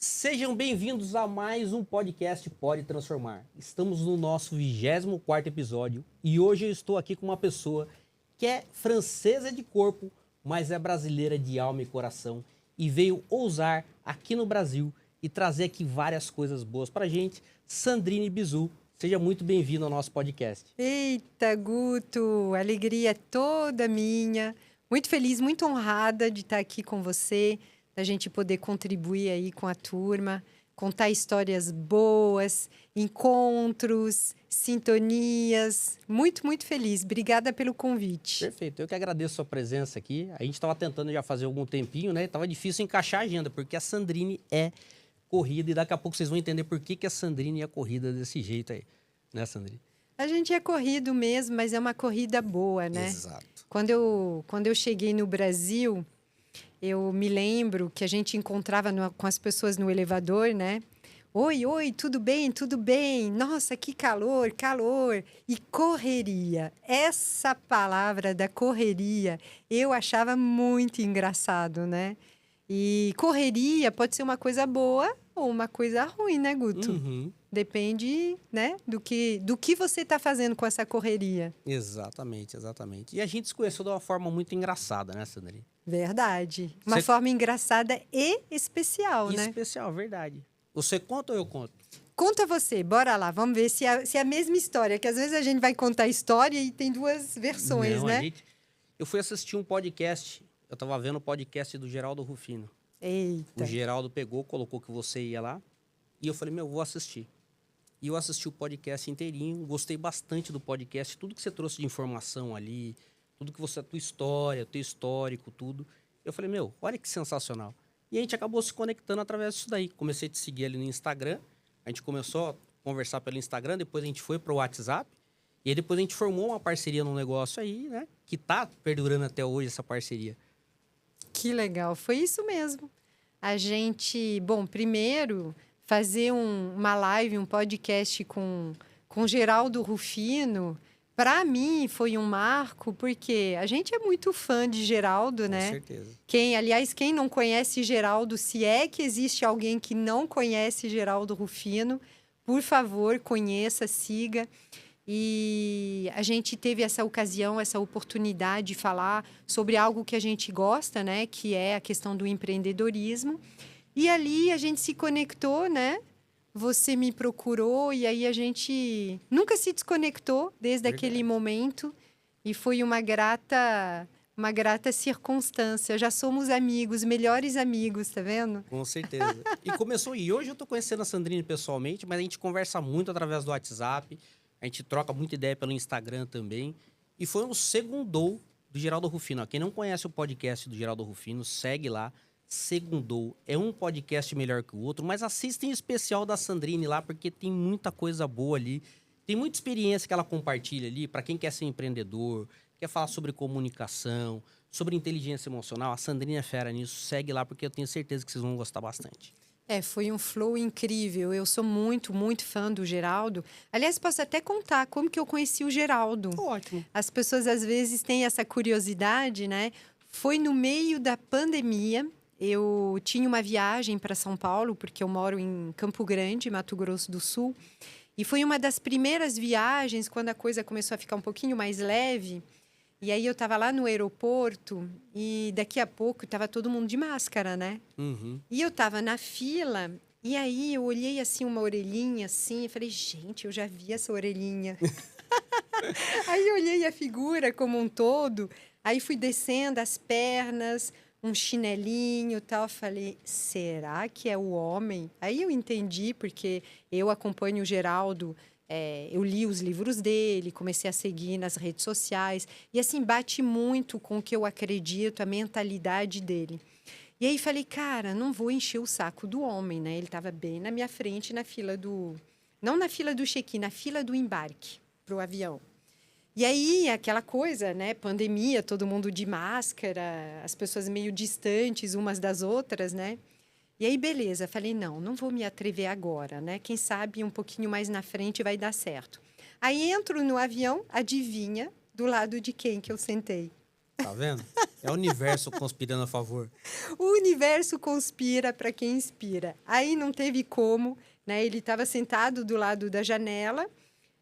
Sejam bem-vindos a mais um podcast Pode Transformar. Estamos no nosso 24º episódio e hoje eu estou aqui com uma pessoa que é francesa de corpo, mas é brasileira de alma e coração e veio ousar aqui no Brasil e trazer aqui várias coisas boas pra gente. Sandrine Bizu, seja muito bem-vindo ao nosso podcast. Eita, Guto, alegria toda minha. Muito feliz, muito honrada de estar aqui com você, da gente poder contribuir aí com a turma, contar histórias boas, encontros, sintonias. Muito, muito feliz. Obrigada pelo convite. Perfeito, eu que agradeço a sua presença aqui. A gente estava tentando já fazer algum tempinho, né? Tava difícil encaixar a agenda, porque a Sandrine é corrida e daqui a pouco vocês vão entender por que a Sandrine é corrida desse jeito aí, né, Sandrine? A gente é corrido mesmo, mas é uma corrida boa, né? Exato. Quando eu cheguei no Brasil, eu me lembro que a gente encontrava com as pessoas no elevador, né? Oi, oi, tudo bem? Tudo bem? Nossa, que calor, calor. E correria. Essa palavra da correria eu achava muito engraçado, né? E correria pode ser uma coisa boa ou uma coisa ruim, né, Guto? Uhum. Depende, né, do que você está fazendo com essa correria. Exatamente, exatamente. E a gente se conheceu de uma forma muito engraçada, né, Sandrine? Verdade. Uma forma engraçada e especial, né? Especial, verdade. Você conta ou eu conto? Conta você, bora lá, vamos ver se é a mesma história, que às vezes a gente vai contar a história e tem duas versões, Não, né? Eu fui assistir um podcast, eu tava vendo o podcast do Geraldo Rufino. Eita. O Geraldo pegou, colocou que você ia lá, e eu falei, vou assistir. E eu assisti o podcast inteirinho, gostei bastante do podcast, tudo que você trouxe de informação ali, tudo que você, a tua história, teu histórico, tudo. Eu falei, olha que sensacional. E a gente acabou se conectando através disso daí. Comecei a te seguir ali no Instagram, a gente começou a conversar pelo Instagram, depois a gente foi pro WhatsApp, e aí depois a gente formou uma parceria num negócio aí, né? Que tá perdurando até hoje essa parceria. Que legal, foi isso mesmo. A gente, bom, primeiro fazer uma live, um podcast com Geraldo Rufino, para mim foi um marco, porque a gente é muito fã de Geraldo, né? Com certeza. Quem não conhece Geraldo, se é que existe alguém que não conhece Geraldo Rufino, por favor, conheça, siga. E a gente teve essa ocasião, essa oportunidade de falar sobre algo que a gente gosta, né? Que é a questão do empreendedorismo. E ali a gente se conectou, né? Você me procurou e aí a gente nunca se desconectou desde aquele momento. E foi uma grata circunstância. Já somos amigos, melhores amigos, tá vendo? Com certeza. E hoje eu tô conhecendo a Sandrine pessoalmente, mas a gente conversa muito através do WhatsApp, a gente troca muita ideia pelo Instagram também. E foi um segundou do Geraldo Rufino. Ó, quem não conhece o podcast do Geraldo Rufino, segue lá. Segundou. É um podcast melhor que o outro, mas assistem o especial da Sandrine lá, porque tem muita coisa boa ali. Tem muita experiência que ela compartilha ali para quem quer ser empreendedor, quer falar sobre comunicação, sobre inteligência emocional. A Sandrine é fera nisso. Segue lá, porque eu tenho certeza que vocês vão gostar bastante. Foi um flow incrível. Eu sou muito, muito fã do Geraldo. Aliás, posso até contar como que eu conheci o Geraldo. Ótimo. As pessoas, às vezes, têm essa curiosidade, né? Foi no meio da pandemia. Eu tinha uma viagem para São Paulo, porque eu moro em Campo Grande, Mato Grosso do Sul. E foi uma das primeiras viagens, quando a coisa começou a ficar um pouquinho mais leve. E aí eu estava lá no aeroporto e daqui a pouco estava todo mundo de máscara, né? Uhum. E eu estava na fila e aí eu olhei assim uma orelhinha assim e falei, gente, eu já vi essa orelhinha. Aí eu olhei a figura como um todo, aí fui descendo as pernas, um chinelinho e tal. Falei, será que é o homem? Aí eu entendi, porque eu acompanho o Geraldo, eu li os livros dele, comecei a seguir nas redes sociais. E assim, bate muito com o que eu acredito, a mentalidade dele. E aí falei, cara, não vou encher o saco do homem, né? Ele estava bem na minha frente, na fila do... Não na fila do check-in, na fila do embarque para o avião. E aí, aquela coisa, né? Pandemia, todo mundo de máscara, as pessoas meio distantes umas das outras, né? E aí, beleza. Falei, não vou me atrever agora, né? Quem sabe um pouquinho mais na frente vai dar certo. Aí, entro no avião, adivinha do lado de quem que eu sentei? Tá vendo? É o universo conspirando a favor. O universo conspira para quem inspira. Aí não teve como, né? Ele estava sentado do lado da janela,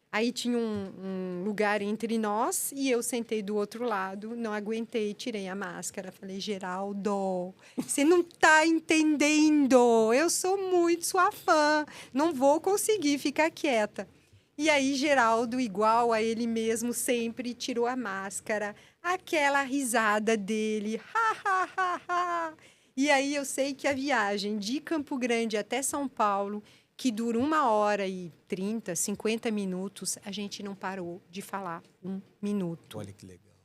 aí tinha um lugar entre nós e eu sentei do outro lado, não aguentei, tirei a máscara. Falei, Geraldo, você não tá entendendo, eu sou muito sua fã, não vou conseguir ficar quieta. E aí, Geraldo, igual a ele mesmo, sempre tirou a máscara, aquela risada dele, ha, ha, ha, ha. E aí eu sei que a viagem de Campo Grande até São Paulo, que dura 1h30, 50 minutos, a gente não parou de falar um minuto. Olha que legal.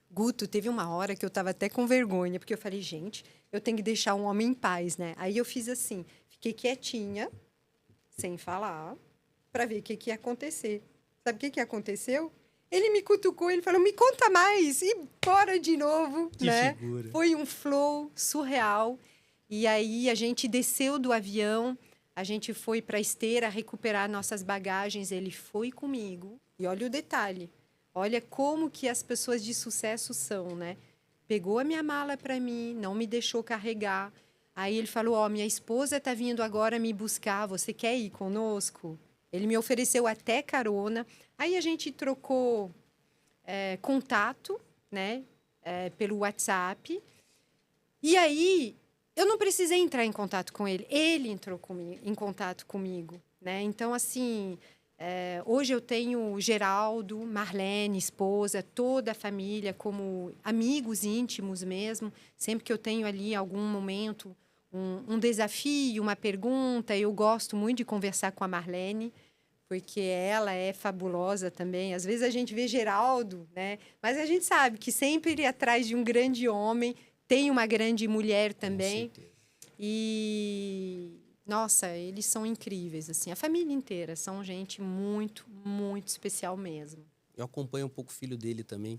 Guto, teve uma hora que eu estava até com vergonha, porque eu falei, gente, eu tenho que deixar um homem em paz, né? Aí eu fiz assim, fiquei quietinha, sem falar, para ver o que ia acontecer. Sabe o que aconteceu? Ele me cutucou, ele falou, me conta mais, e bora de novo, Que né? figura. Foi um flow surreal. E aí a gente desceu do avião, a gente foi para a esteira recuperar nossas bagagens, ele foi comigo. E olha o detalhe, olha como que as pessoas de sucesso são, né? Pegou a minha mala para mim, não me deixou carregar. Aí ele falou, ó, minha esposa está vindo agora me buscar, você quer ir conosco? Ele me ofereceu até carona. Aí a gente trocou contato, né, pelo WhatsApp. E aí eu não precisei entrar em contato com ele. Ele entrou em contato comigo, né? Então, assim, hoje eu tenho Geraldo, Marlene, esposa, toda a família como amigos íntimos mesmo. Sempre que eu tenho ali algum momento, um desafio, uma pergunta, eu gosto muito de conversar com a Marlene, porque ela é fabulosa também. Às vezes a gente vê Geraldo, né? Mas a gente sabe que sempre atrás de um grande homem tem uma grande mulher também. Com certeza. E, nossa, eles são incríveis, assim. A família inteira são gente muito, muito especial mesmo. Eu acompanho um pouco o filho dele também,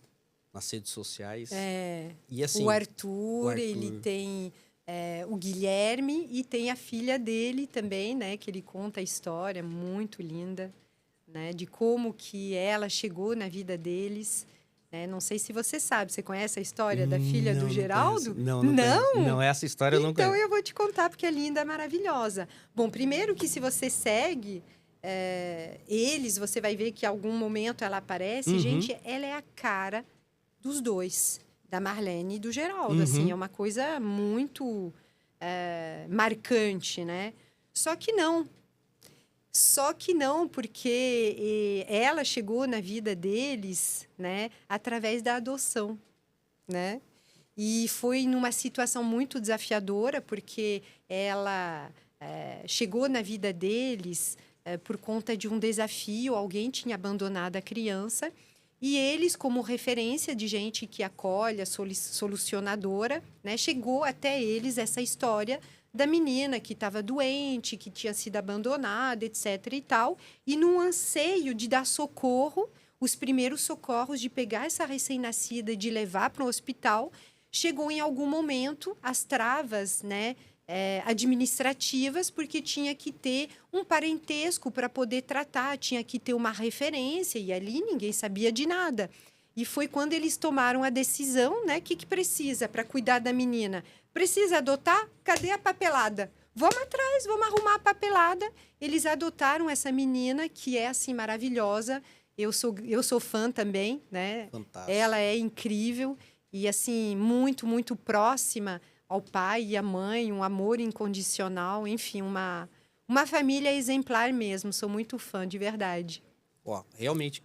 nas redes sociais. E assim, O Arthur, ele tem o Guilherme e tem a filha dele também, né? Que ele conta a história muito linda, né? De como que ela chegou na vida deles. Não sei se você sabe, você conhece a história da filha do Geraldo? Não conheço. Não, essa história eu não conheço. Então eu vou te contar, porque é linda, é maravilhosa. Bom, primeiro que se você segue eles, você vai ver que em algum momento ela aparece. Gente, ela é a cara dos dois, da Marlene e do Geraldo. Assim, é uma coisa muito marcante, né? Só que não, porque ela chegou na vida deles, né, através da adoção, né? E foi numa situação muito desafiadora, porque ela chegou na vida deles por conta de um desafio, alguém tinha abandonado a criança, e eles, como referência de gente que acolhe, solucionadora, né, chegou até eles essa história da menina que estava doente, que tinha sido abandonada, etc. e tal. E num anseio de dar socorro, os primeiros socorros, de pegar essa recém-nascida e de levar para o hospital, chegou em algum momento as travas, né, administrativas, porque tinha que ter um parentesco para poder tratar, tinha que ter uma referência, e ali ninguém sabia de nada. E foi quando eles tomaram a decisão, né, que precisa para cuidar da menina? Precisa adotar? Cadê a papelada? Vamos atrás, vamos arrumar a papelada. Eles adotaram essa menina, que é, assim, maravilhosa. Eu sou fã também, né? Fantástico. Ela é incrível e, assim, muito, muito próxima ao pai e à mãe, um amor incondicional, enfim, uma família exemplar mesmo. Sou muito fã, de verdade. Ó, realmente,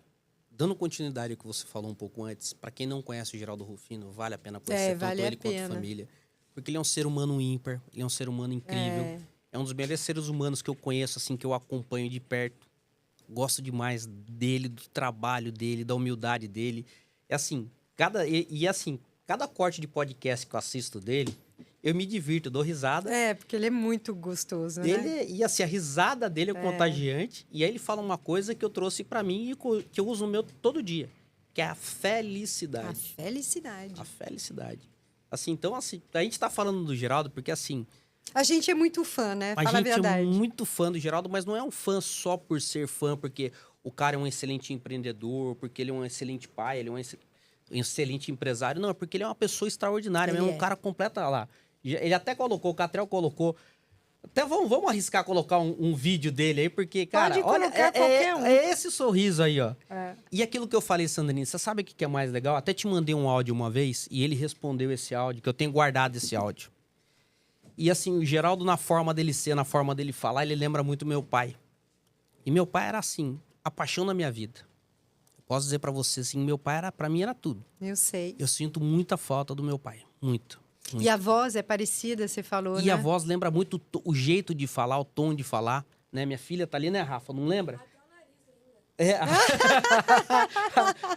dando continuidade ao que você falou um pouco antes, para quem não conhece o Geraldo Rufino, vale a pena conhecer tanto ele quanto a família. Porque ele é um ser humano ímpar, ele é um ser humano incrível. É um dos melhores seres humanos que eu conheço, assim, que eu acompanho de perto. Gosto demais dele, do trabalho dele, da humildade dele. É assim, cada corte de podcast que eu assisto dele, eu me divirto, eu dou risada. Porque ele é muito gostoso, né? E assim, a risada dele é contagiante. E aí ele fala uma coisa que eu trouxe para mim e que eu uso no meu todo dia, que é a felicidade. A felicidade. A felicidade. Assim, então, assim, a gente tá falando do Geraldo porque, assim... A gente é muito fã, né? Fala a verdade. A gente é muito fã do Geraldo, mas não é um fã só por ser fã, porque o cara é um excelente empreendedor, porque ele é um excelente pai, ele é um excelente... um excelente empresário. Não, é porque ele é uma pessoa extraordinária, mesmo um cara completo lá. Ele até colocou, o Catriel colocou. Até vamos arriscar colocar um vídeo dele aí, porque, cara, Pode olha, colocar qualquer um. é esse sorriso aí, ó. É. E aquilo que eu falei, Sandrine, você sabe o que é mais legal? Até te mandei um áudio uma vez e ele respondeu esse áudio, que eu tenho guardado esse áudio. E assim, o Geraldo, na forma dele ser, na forma dele falar, ele lembra muito meu pai. E meu pai era assim, a paixão da minha vida. Eu posso dizer pra você, assim, meu pai pra mim era tudo. Eu sei. Eu sinto muita falta do meu pai, muito. E a voz é parecida, você falou, né? E a voz lembra muito o jeito de falar, o tom de falar, né? Minha filha tá ali, né, Rafa? Não lembra? É.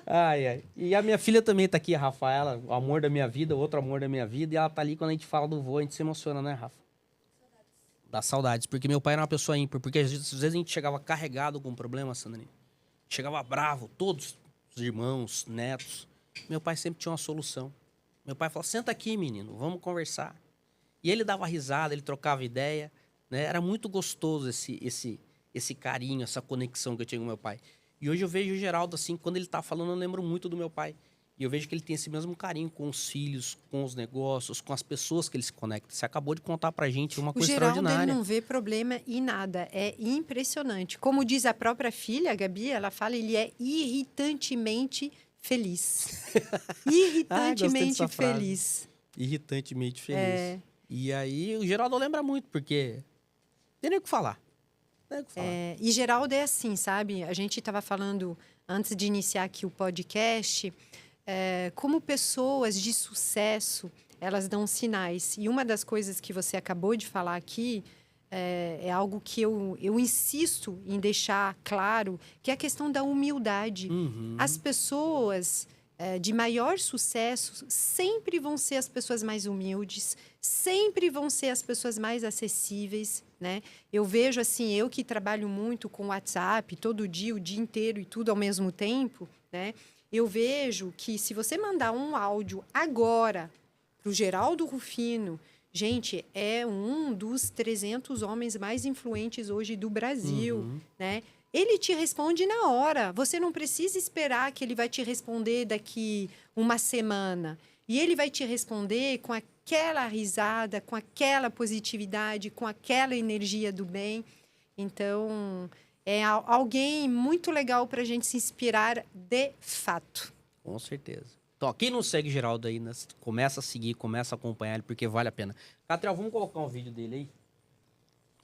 Ai, ai. E a minha filha também tá aqui, a Rafaela, o amor da minha vida, outro amor da minha vida. E ela tá ali quando a gente fala do vô, a gente se emociona, né, Rafa? Dá saudades, porque meu pai era uma pessoa ímpar. Porque às vezes a gente chegava carregado com problema, Sandrine. Chegava bravo, todos os irmãos, netos. Meu pai sempre tinha uma solução. Meu pai falava, senta aqui, menino, vamos conversar. E ele dava risada, ele trocava ideia, né? Era muito gostoso esse carinho, essa conexão que eu tinha com meu pai. E hoje eu vejo o Geraldo, assim, quando ele tá falando, eu lembro muito do meu pai. E eu vejo que ele tem esse mesmo carinho com os filhos, com os negócios, com as pessoas que ele se conecta. Você acabou de contar pra gente uma coisa extraordinária. O Geraldo, ele não vê problema em nada. É impressionante. Como diz a própria filha, a Gabi, ela fala, ele é irritantemente feliz. Irritantemente feliz. Irritantemente feliz. E aí, o Geraldo lembra muito, porque não tem nem o que falar. E Geraldo é assim, sabe? A gente estava falando, antes de iniciar aqui o podcast, como pessoas de sucesso, elas dão sinais. E uma das coisas que você acabou de falar aqui é algo que eu insisto em deixar claro, que é a questão da humildade. Uhum. As pessoas de maior sucesso sempre vão ser as pessoas mais humildes, sempre vão ser as pessoas mais acessíveis, né? Eu vejo assim, eu que trabalho muito com WhatsApp, todo dia, o dia inteiro e tudo ao mesmo tempo, né? Eu vejo que se você mandar um áudio agora para o Geraldo Rufino, gente, é um dos 300 homens mais influentes hoje do Brasil, né? Ele te responde na hora. Você não precisa esperar que ele vai te responder daqui uma semana. E ele vai te responder com aquela risada, com aquela positividade, com aquela energia do bem. Então, é alguém muito legal para a gente se inspirar de fato. Com certeza. Então, quem não segue Geraldo aí, começa a seguir, começa a acompanhar ele, porque vale a pena. Catriel, vamos colocar um vídeo dele aí?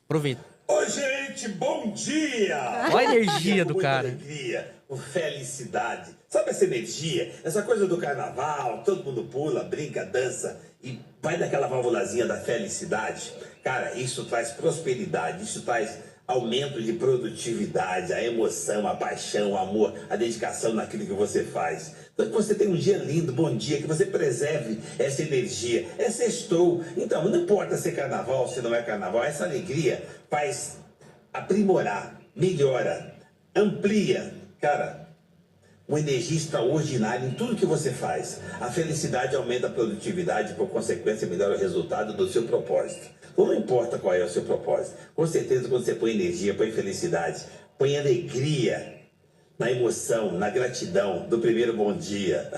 Aproveita. Oi, gente, bom dia! Olha a energia do cara. Alegria, com felicidade. Sabe essa energia? Essa coisa do carnaval, todo mundo pula, brinca, dança e vai daquela valvulazinha da felicidade. Cara, isso traz prosperidade, isso traz aumento de produtividade, a emoção, a paixão, o amor, a dedicação naquilo que você faz. Então, que você tenha um dia lindo, bom dia, que você preserve essa energia. É sextou. Então, não importa se é carnaval, se não é carnaval, essa alegria faz aprimorar, melhora, amplia. Cara, uma energia extraordinária em tudo que você faz. A felicidade aumenta a produtividade e, por consequência, melhora o resultado do seu propósito. Então, não importa qual é o seu propósito. Com certeza, quando você põe energia, põe felicidade, põe alegria na emoção, na gratidão do primeiro bom dia.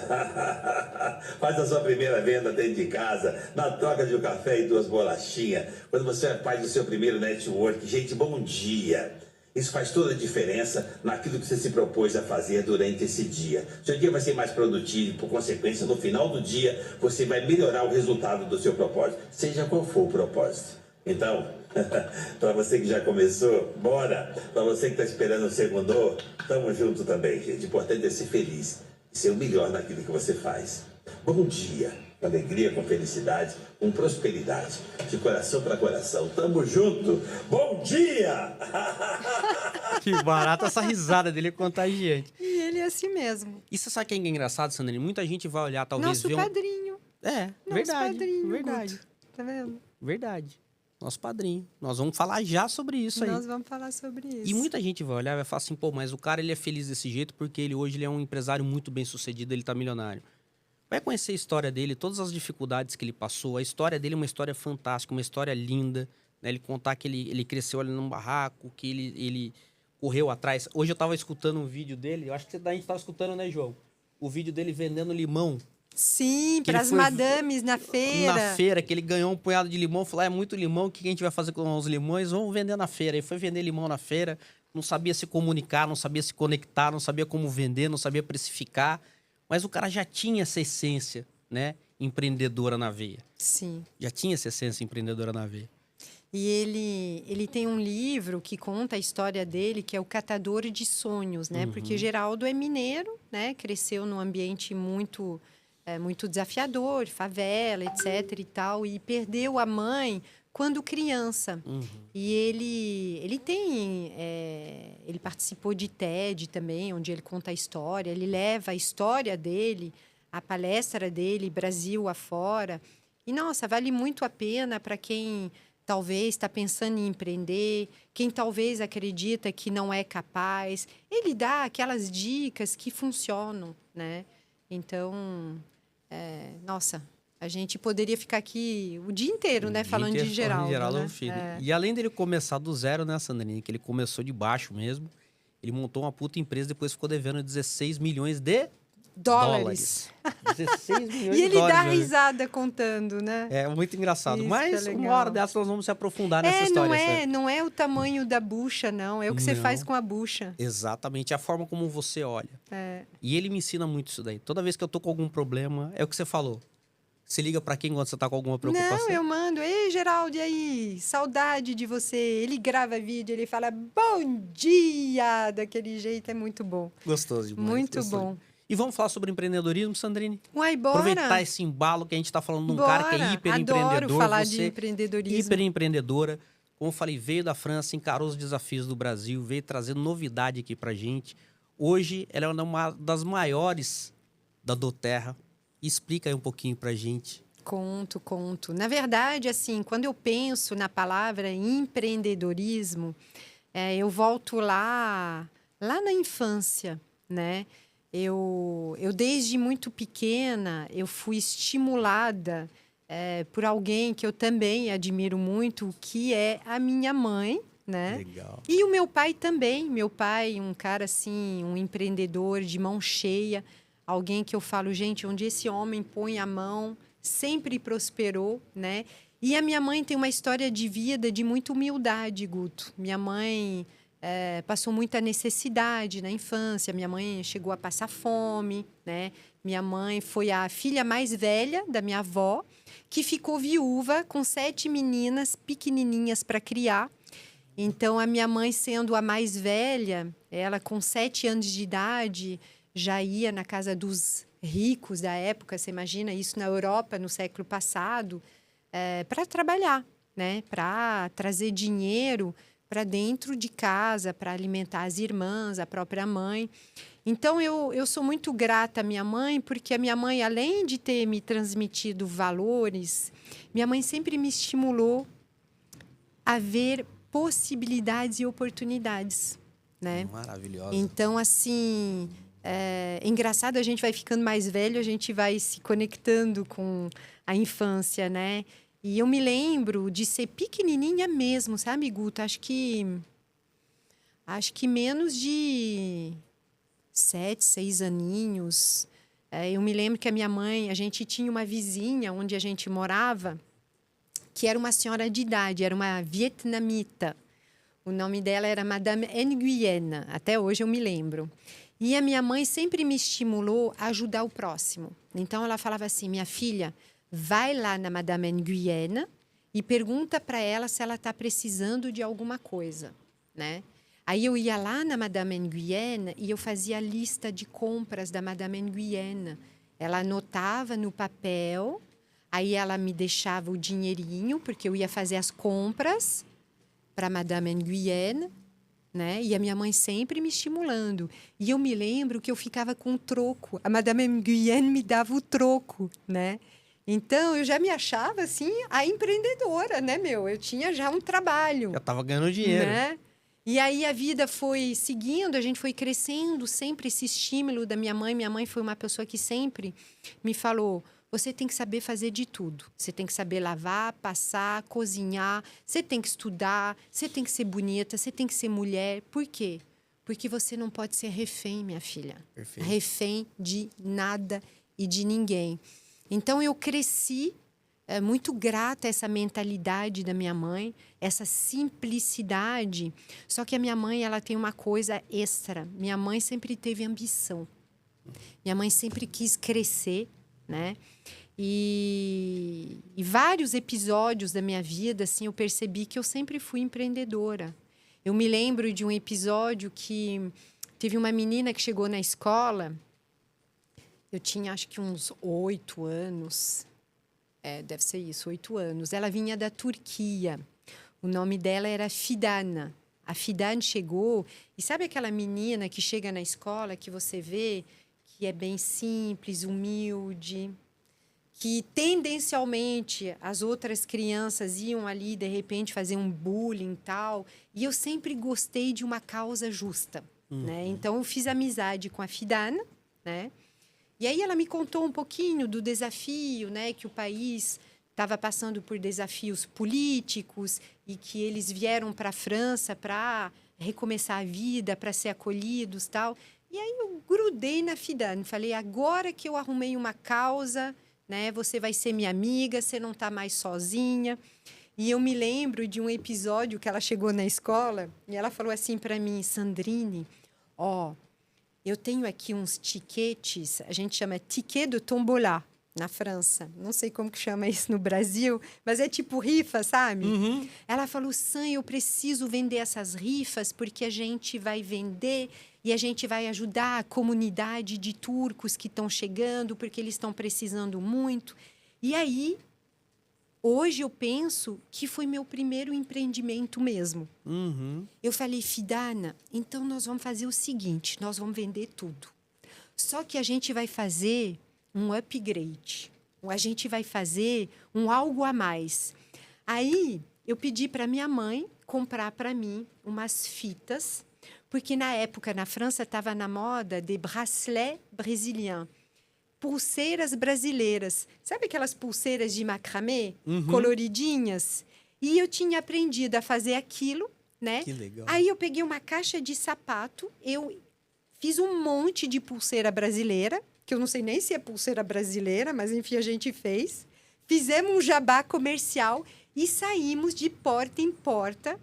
Faz a sua primeira venda dentro de casa, na troca de um café e 2 bolachinhas. Quando você faz o seu primeiro network. Gente, bom dia. Isso faz toda a diferença naquilo que você se propôs a fazer durante esse dia. Seu dia vai ser mais produtivo, por consequência, no final do dia, você vai melhorar o resultado do seu propósito, seja qual for o propósito. Então, para você que já começou, bora! Para você que está esperando o segundo, tamo junto também, gente. O importante é ser feliz e ser o melhor naquilo que você faz. Bom dia! Com alegria, com felicidade, com prosperidade, de coração para coração. Tamo junto! Bom dia! Que barato, essa risada dele é contagiante. E ele é assim mesmo. E você sabe quem é engraçado, Sandrine? Muita gente vai olhar, talvez Nosso ver padrinho. É, Nosso verdade, padrinho, verdade. Guto. Tá vendo? Verdade. Nosso padrinho. Nós vamos falar já sobre isso aí. Nós vamos falar sobre isso. E muita gente vai olhar e vai falar assim, pô, mas o cara ele é feliz desse jeito porque hoje ele é um empresário muito bem sucedido, ele tá milionário. Vai conhecer a história dele, todas as dificuldades que ele passou. A história dele é uma história fantástica, uma história linda. Né? Ele contar que ele cresceu ali num barraco, que ele correu atrás. Hoje eu tava escutando um vídeo dele, eu acho que a gente tava escutando, né, João? o vídeo dele vendendo limão. Sim, Que para ele as foi madames na feira. Na feira, que ele ganhou um punhado de limão. Falou, é muito limão, o que a gente vai fazer com os limões? Vamos vender na feira. Ele foi vender limão na feira, não sabia se comunicar, não sabia se conectar, não sabia como vender, não sabia precificar. Mas o cara já tinha essa essência, né, empreendedora na veia. Sim. Já tinha essa essência empreendedora na veia. E ele tem um livro que conta a história dele, que é o Catador de Sonhos, né? Porque Geraldo é mineiro, né? Cresceu num ambiente muito muito desafiador, favela, etc. e tal, e perdeu a mãe quando criança. E ele participou de TED também, onde ele conta a história. Ele leva a história dele, a palestra dele, Brasil afora. E nossa, vale muito a pena para quem talvez está pensando em empreender, quem talvez acredita que não é capaz. Ele dá aquelas dicas que funcionam, né? Então, nossa, a gente poderia ficar aqui o dia inteiro, né? Falando de Geraldo, né? Filho. E além dele começar do zero, né, Sandrine? Que ele começou de baixo mesmo. Ele montou uma puta empresa, depois ficou devendo 16 milhões de dólares. 16 milhões E ele de dólares. dá risada contando, né? É muito engraçado. Isso Mas que é uma legal. hora dessa nós vamos se aprofundar nessa história. Não é o tamanho da bucha, não. É o que você Não. faz com a bucha. Exatamente, a forma como você olha. E ele me ensina muito isso daí. Toda vez que eu tô com algum problema, é o que você falou. Você liga pra quem quando você tá com alguma preocupação? Não, eu mando. Ei, Geraldo, e aí? Saudade de você. Ele grava vídeo, ele fala bom dia! Daquele jeito, é muito bom. Gostoso demais. Muito gostoso. bom. E vamos falar sobre empreendedorismo, Sandrine? Uai, bora! Aproveitar esse embalo que a gente tá falando de um cara que é hiperempreendedor. Adoro falar você de empreendedorismo. hiperempreendedora. Como eu falei, veio da França, encarou os desafios do Brasil, veio trazendo novidade aqui pra gente. Hoje, ela é uma das maiores da doTERRA. Explica aí um pouquinho pra gente. Conto. Na verdade, assim, quando eu penso na palavra empreendedorismo, eu volto lá na infância, né? Eu desde muito pequena, eu fui estimulada por alguém que eu também admiro muito, que é a minha mãe, né? Legal. E o meu pai também. Meu pai, um cara assim, um empreendedor de mão cheia. Alguém que eu falo, gente, onde esse homem põe a mão, sempre prosperou, né? E a minha mãe tem uma história de vida de muita humildade, Guto. Minha mãe passou muita necessidade na infância. Minha mãe chegou a passar fome, né? Minha mãe foi a filha mais velha da minha avó, que ficou viúva com 7 meninas pequenininhas para criar. Então, a minha mãe, sendo a mais velha, ela com 7 anos de idade, já ia na casa dos ricos da época, você imagina isso na Europa no século passado, para trabalhar, né? Para trazer dinheiro para dentro de casa, para alimentar as irmãs, a própria mãe. Então, eu sou muito grata à minha mãe, porque a minha mãe, além de ter me transmitido valores, minha mãe sempre me estimulou a ver possibilidades e oportunidades, né? Maravilhosa. Então, assim, engraçado, a gente vai ficando mais velho, a gente vai se conectando com a infância, né? E eu me lembro de ser pequenininha mesmo, sabe, Guto? Acho que menos de 7, 6 aninhos. Eu me lembro que a minha mãe, a gente tinha uma vizinha onde a gente morava, que era uma senhora de idade, era uma vietnamita. O nome dela era Madame Nguyen, até hoje eu me lembro. E a minha mãe sempre me estimulou a ajudar o próximo. Então, ela falava assim, minha filha, vai lá na Madame Nguyen e pergunta para ela se ela está precisando de alguma coisa, né? Aí eu ia lá na Madame Nguyen e eu fazia a lista de compras da Madame Nguyen. Ela anotava no papel, aí ela me deixava o dinheirinho, porque eu ia fazer as compras para Madame Nguyen, né? E a minha mãe sempre me estimulando. E eu me lembro que eu ficava com um troco. A Madame Nguyen me dava o troco, né? Então, eu já me achava, assim, a empreendedora, né, meu? Eu tinha já um trabalho. Já estava ganhando dinheiro. Né? E aí, a vida foi seguindo, a gente foi crescendo, sempre esse estímulo da minha mãe. Minha mãe foi uma pessoa que sempre me falou, você tem que saber fazer de tudo. Você tem que saber lavar, passar, cozinhar. Você tem que estudar, você tem que ser bonita, você tem que ser mulher. Por quê? Porque você não pode ser refém, minha filha. Perfeito. Refém de nada e de ninguém. Então, eu cresci muito grata a essa mentalidade da minha mãe, essa simplicidade. Só que a minha mãe, ela tem uma coisa extra. Minha mãe sempre teve ambição. Minha mãe sempre quis crescer, né? E vários episódios da minha vida, assim, eu percebi que eu sempre fui empreendedora. Eu me lembro de um episódio que teve uma menina que chegou na escola. Eu tinha, acho que uns 8 anos. Deve ser isso, 8 anos. Ela vinha da Turquia. O nome dela era Fidan. A Fidan chegou. E sabe aquela menina que chega na escola, que você vê que é bem simples, humilde, que tendencialmente as outras crianças iam ali, de repente, fazer um bullying e tal. E eu sempre gostei de uma causa justa, né? Então, eu fiz amizade com a Fidan, né? E aí ela me contou um pouquinho do desafio, né? Que o país estava passando por desafios políticos e que eles vieram para a França para recomeçar a vida, para ser acolhidos, tal. E aí eu grudei na Fidan, falei, agora que eu arrumei uma causa, né? Você vai ser minha amiga, você não está mais sozinha. E eu me lembro de um episódio que ela chegou na escola e ela falou assim para mim, Sandrine, eu tenho aqui uns tiquetes, a gente chama ticket de tombola na França. Não sei como que chama isso no Brasil, mas é tipo rifa, sabe? Uhum. Ela falou, Sam, eu preciso vender essas rifas porque a gente vai vender e a gente vai ajudar a comunidade de turcos que estão chegando porque eles estão precisando muito. E aí, hoje eu penso que foi meu primeiro empreendimento mesmo. Uhum. Eu falei, Fidana, então nós vamos fazer o seguinte, nós vamos vender tudo. Só que a gente vai fazer um upgrade. A gente vai fazer um algo a mais. Aí, eu pedi para minha mãe comprar para mim umas fitas, porque na época, na França, estava na moda de bracelets brésiliens. Pulseiras brasileiras. Sabe aquelas pulseiras de macramê? Coloridinhas? E eu tinha aprendido a fazer aquilo, né? Que legal. Aí eu peguei uma caixa de sapato, eu fiz um monte de pulseira brasileira, que eu não sei nem se é pulseira brasileira, mas enfim, a gente fez. Fizemos um jabá comercial e saímos de porta em porta.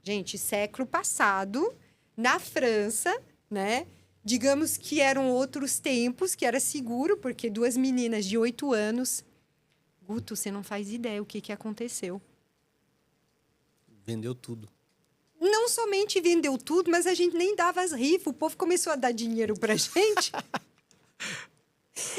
Gente, século passado, na França, né? Digamos que eram outros tempos, que era seguro, porque 2 meninas de 8 anos... Guto, você não faz ideia o que aconteceu. Vendeu tudo. Não somente vendeu tudo, mas a gente nem dava as rifas. O povo começou a dar dinheiro pra gente.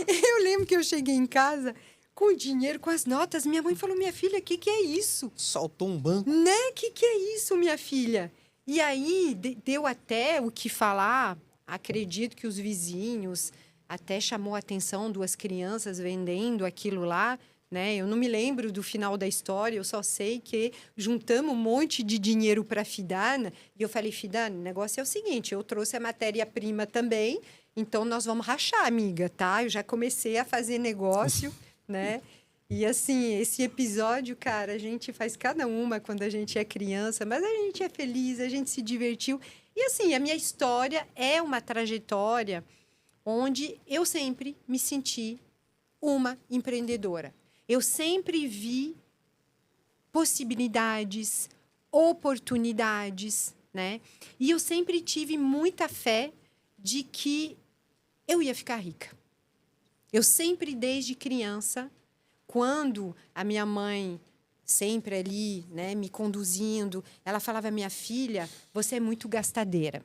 Eu lembro que eu cheguei em casa com o dinheiro, com as notas. Minha mãe falou, minha filha, o que é isso? Soltou um banco. Né? O que é isso, minha filha? E aí, deu até o que falar. Acredito que os vizinhos até chamou a atenção 2 crianças vendendo aquilo lá, né? Eu não me lembro do final da história, eu só sei que juntamos um monte de dinheiro para a Fidana. E eu falei, Fidana, o negócio é o seguinte, eu trouxe a matéria-prima também, então nós vamos rachar, amiga, tá? Eu já comecei a fazer negócio, né? E assim, esse episódio, cara, a gente faz cada uma quando a gente é criança, mas a gente é feliz, a gente se divertiu. E assim, a minha história é uma trajetória onde eu sempre me senti uma empreendedora. Eu sempre vi possibilidades, oportunidades, né? E eu sempre tive muita fé de que eu ia ficar rica. Eu sempre, desde criança, quando a minha mãe, sempre ali, né, me conduzindo, ela falava, minha filha, você é muito gastadeira.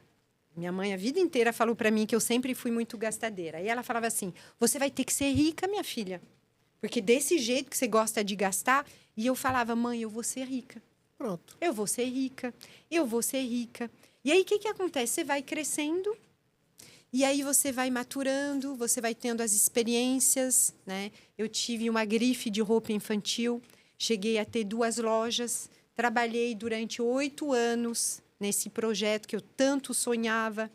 Minha mãe, a vida inteira, falou para mim que eu sempre fui muito gastadeira. E ela falava assim, você vai ter que ser rica, minha filha. Porque desse jeito que você gosta de gastar... E eu falava, mãe, eu vou ser rica. Pronto. Eu vou ser rica, eu vou ser rica. E aí, o que acontece? Você vai crescendo, e aí você vai maturando, você vai tendo as experiências, né? Eu tive uma grife de roupa infantil, cheguei a ter 2 lojas, trabalhei durante 8 anos nesse projeto que eu tanto sonhava,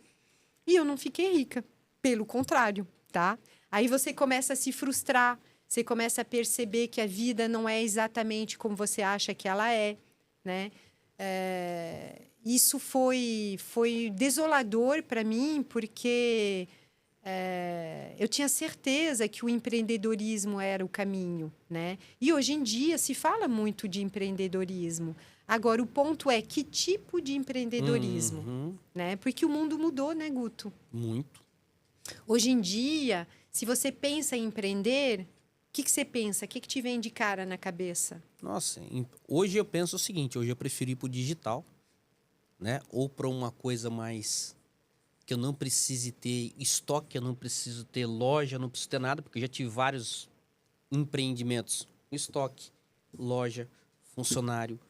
e eu não fiquei rica, pelo contrário, tá? Aí você começa a se frustrar, você começa a perceber que a vida não é exatamente como você acha que ela é, né? isso foi desolador para mim, porque eu tinha certeza que o empreendedorismo era o caminho, né? E hoje em dia se fala muito de empreendedorismo. Agora, o ponto é que tipo de empreendedorismo, né? Porque o mundo mudou, né, Guto? Muito. Hoje em dia, se você pensa em empreender, o que você pensa? O que te vem de cara na cabeça? Nossa, hoje eu penso o seguinte, hoje eu prefiro ir pro digital, né? Ou para uma coisa mais que eu não precise ter estoque, eu não preciso ter loja, eu não preciso ter nada, porque eu já tive vários empreendimentos, estoque, loja, funcionário,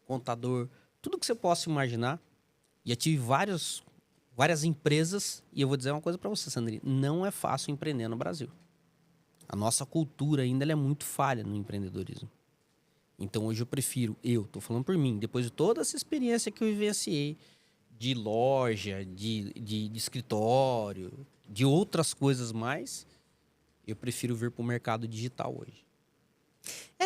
contador, tudo que você possa imaginar. Já tive várias empresas e eu vou dizer uma coisa para você, Sandrine, não é fácil empreender no Brasil. A nossa cultura ainda ela é muito falha no empreendedorismo. Então hoje eu tô falando por mim, depois de toda essa experiência que eu vivenciei de loja, de escritório, de outras coisas mais, eu prefiro vir para o mercado digital hoje.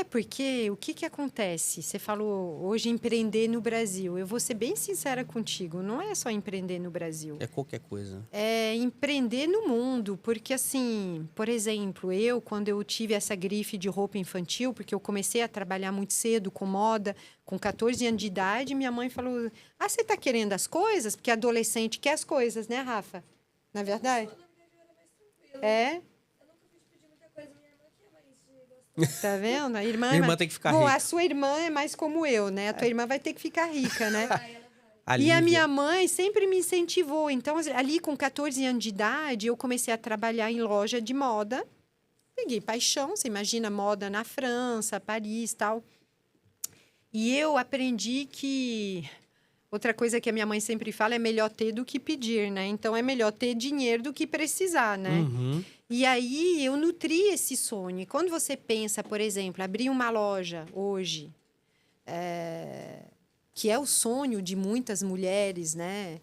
Porque o que acontece? Você falou hoje empreender no Brasil. Eu vou ser bem sincera contigo, não é só empreender no Brasil. É qualquer coisa. É empreender no mundo, porque assim, por exemplo, quando eu tive essa grife de roupa infantil, porque eu comecei a trabalhar muito cedo com moda, com 14 anos de idade, minha mãe falou: "Ah, você tá querendo as coisas?" Porque adolescente quer as coisas, né, Rafa? Na verdade? É? Tá vendo? A irmã, Minha irmã tem que ficar Bom, rica. a sua irmã é mais como eu, né? A tua irmã vai ter que ficar rica, né? A E a Lívia. minha mãe sempre me incentivou. Então, ali com 14 anos de idade, eu comecei a trabalhar em loja de moda. Peguei paixão, você imagina, moda na França, Paris, tal. E eu aprendi que outra coisa que a minha mãe sempre fala é melhor ter do que pedir, né? Então é melhor ter dinheiro do que precisar, né? E aí eu nutri esse sonho. E quando você pensa, por exemplo, abrir uma loja hoje, que é o sonho de muitas mulheres, né?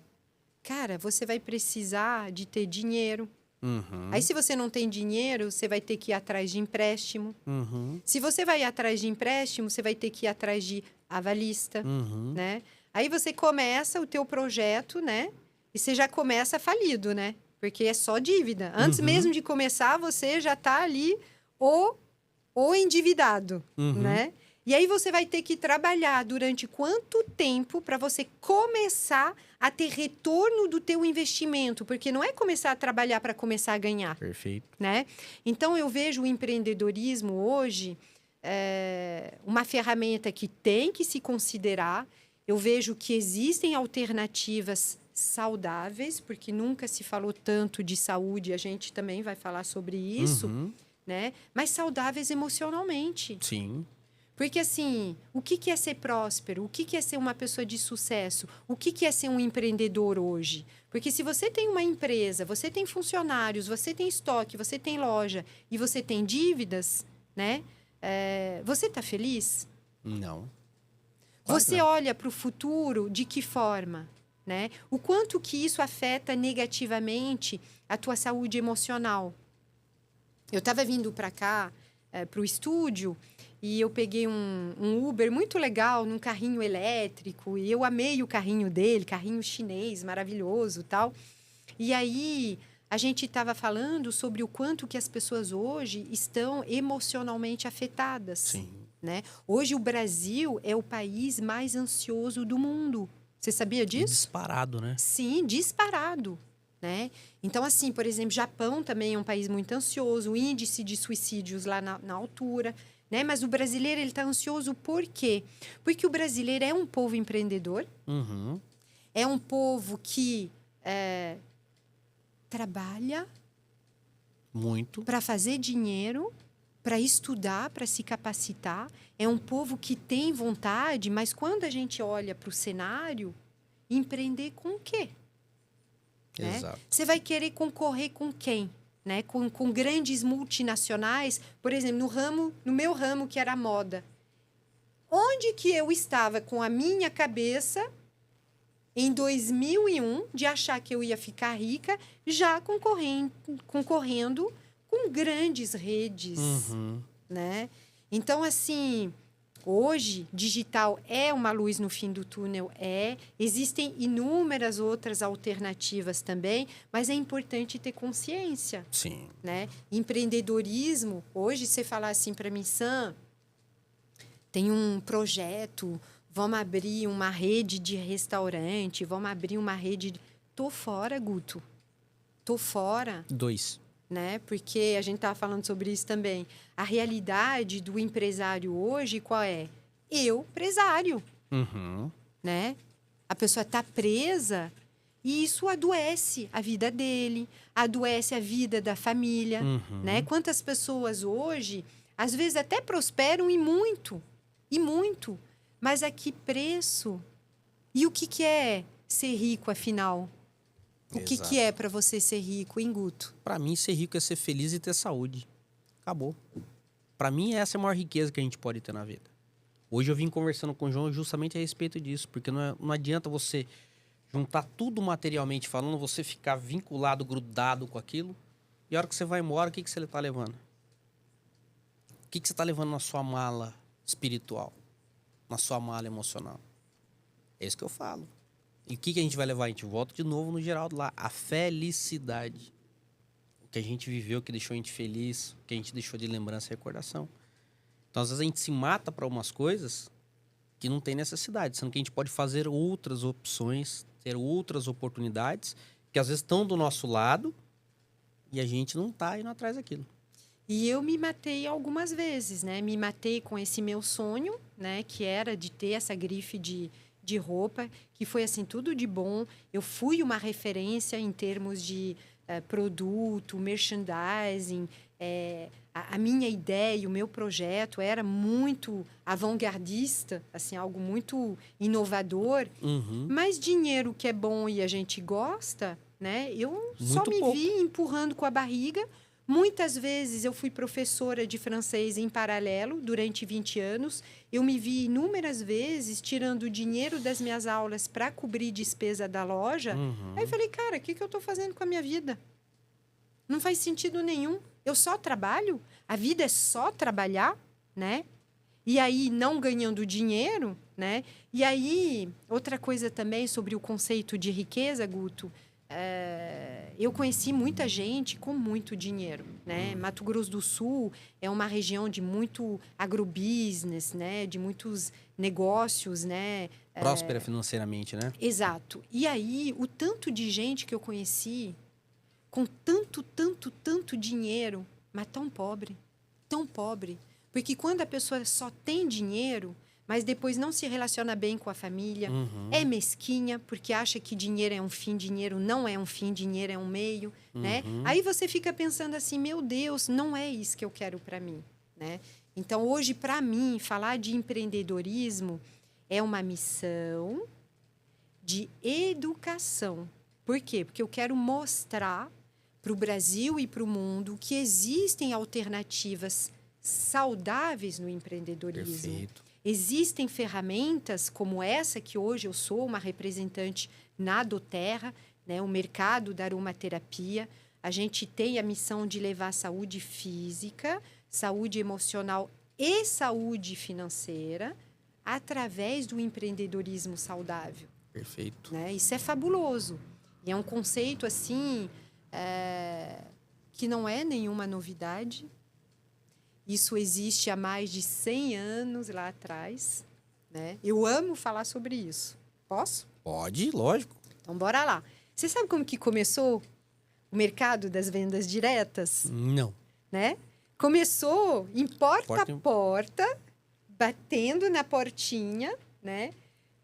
Cara, você vai precisar de ter dinheiro. Aí, se você não tem dinheiro, você vai ter que ir atrás de empréstimo. Se você vai atrás de empréstimo, você vai ter que ir atrás de avalista, né? Aí você começa o teu projeto, né? E você já começa falido, né? Porque é só dívida. Antes mesmo de começar, você já está ali ou endividado, né? E aí você vai ter que trabalhar durante quanto tempo para você começar a ter retorno do teu investimento? Porque não é começar a trabalhar para começar a ganhar. Perfeito. Né? Então, eu vejo o empreendedorismo hoje uma ferramenta que tem que se considerar. Eu vejo que existem alternativas saudáveis, porque nunca se falou tanto de saúde, a gente também vai falar sobre isso, né? Mas saudáveis emocionalmente. Sim. Porque, assim, o que é ser próspero? O que é ser uma pessoa de sucesso? O que é ser um empreendedor hoje? Porque se você tem uma empresa, você tem funcionários, você tem estoque, você tem loja e você tem dívidas, né? Você está feliz? Não. Você olha para o futuro de que forma? Né? O quanto que isso afeta negativamente a tua saúde emocional? Eu estava vindo para cá, para o estúdio, e eu peguei um Uber muito legal, num carrinho elétrico, e eu amei o carrinho dele, carrinho chinês, maravilhoso, tal. E aí, a gente estava falando sobre o quanto que as pessoas hoje estão emocionalmente afetadas. Sim. Né? Hoje, o Brasil é o país mais ansioso do mundo. Você sabia disso? Disparado, né? Sim, disparado. Né? Então, assim, por exemplo, Japão também é um país muito ansioso, o índice de suicídios lá na altura. Né? Mas o brasileiro ele está ansioso por quê? Porque o brasileiro é um povo empreendedor, é um povo que trabalha muito para fazer dinheiro, para estudar, para se capacitar. É um povo que tem vontade, mas quando a gente olha para o cenário, empreender com o quê? Exato. Né? Você vai querer concorrer com quem? Né? Com grandes multinacionais, por exemplo, no meu ramo, que era a moda. Onde que eu estava com a minha cabeça em 2001 de achar que eu ia ficar rica, já concorrendo com grandes redes, né? Então, assim, Hoje, digital é uma luz no fim do túnel, Existem inúmeras outras alternativas também, mas é importante ter consciência, Sim. né? Empreendedorismo, hoje você falar assim para mim, Sam, tem um projeto, vamos abrir uma rede de restaurante, vamos abrir uma rede... Tô fora, Guto. Tô fora. 2. Né? Porque a gente estava falando sobre isso também. A realidade do empresário hoje, qual é? Eu, empresário, Uhum. né? A pessoa está presa e isso adoece a vida dele, adoece a vida da família, né? Quantas pessoas hoje, às vezes até prosperam e muito, mas a que preço? E o que é ser rico, afinal? O que é para você ser rico, hein, Guto? Pra mim, ser rico é ser feliz e ter saúde. Acabou. Pra mim, essa é a maior riqueza que a gente pode ter na vida. Hoje eu vim conversando com o João justamente a respeito disso, porque não adianta você juntar tudo materialmente falando, você ficar vinculado, grudado com aquilo, e a hora que você vai embora, o que você tá levando? O que você tá levando na sua mala espiritual? Na sua mala emocional? É isso que eu falo. E o que a gente vai levar? A gente volta de novo no Geraldo lá. A felicidade. O que a gente viveu, que deixou a gente feliz, o que a gente deixou de lembrança e recordação. Então, às vezes, a gente se mata para umas coisas que não tem necessidade, sendo que a gente pode fazer outras opções, ter outras oportunidades, que às vezes estão do nosso lado e a gente não tá indo atrás daquilo. E eu me matei algumas vezes, né? Me matei com esse meu sonho, né? Que era de ter essa grife de roupa, que foi assim, tudo de bom. Eu fui uma referência em termos de produto, merchandising. A minha ideia, o meu projeto era muito avant-gardista, assim, algo muito inovador. Mas dinheiro que é bom e a gente gosta, né? Eu só me vi empurrando com a barriga. Muitas vezes eu fui professora de francês em paralelo durante 20 anos. Eu me vi inúmeras vezes tirando o dinheiro das minhas aulas para cobrir despesa da loja. Aí eu falei, cara, o que eu estou fazendo com a minha vida? Não faz sentido nenhum. Eu só trabalho? A vida é só trabalhar, né? E aí, não ganhando dinheiro, né? E aí, outra coisa também sobre o conceito de riqueza, Guto. Eu conheci muita gente com muito dinheiro, né? Mato Grosso do Sul é uma região de muito agrobusiness, né? De muitos negócios, né? Próspera financeiramente, né? Exato. E aí, o tanto de gente que eu conheci com tanto dinheiro, mas tão pobre. Porque quando a pessoa só tem dinheiro, mas depois não se relaciona bem com a família, é mesquinha, porque acha que dinheiro é um fim, dinheiro não é um fim, dinheiro é um meio, né? Aí você fica pensando assim, meu Deus, não é isso que eu quero para mim, né? Então, hoje, para mim, falar de empreendedorismo é uma missão de educação. Por quê? Porque eu quero mostrar para o Brasil e para o mundo que existem alternativas saudáveis no empreendedorismo. Perfeito. Existem ferramentas como essa, que hoje eu sou uma representante na doTERRA, né, o mercado da aromaterapia. A gente tem a missão de levar saúde física, saúde emocional e saúde financeira através do empreendedorismo saudável. Perfeito. Né? Isso é fabuloso. E é um conceito, assim, que não é nenhuma novidade. Isso existe há mais de 100 anos lá atrás, né? Eu amo falar sobre isso. Posso? Pode, lógico. Então, bora lá. Você sabe como que começou o mercado das vendas diretas? Não. Né? Começou em porta a porta, batendo na portinha, né?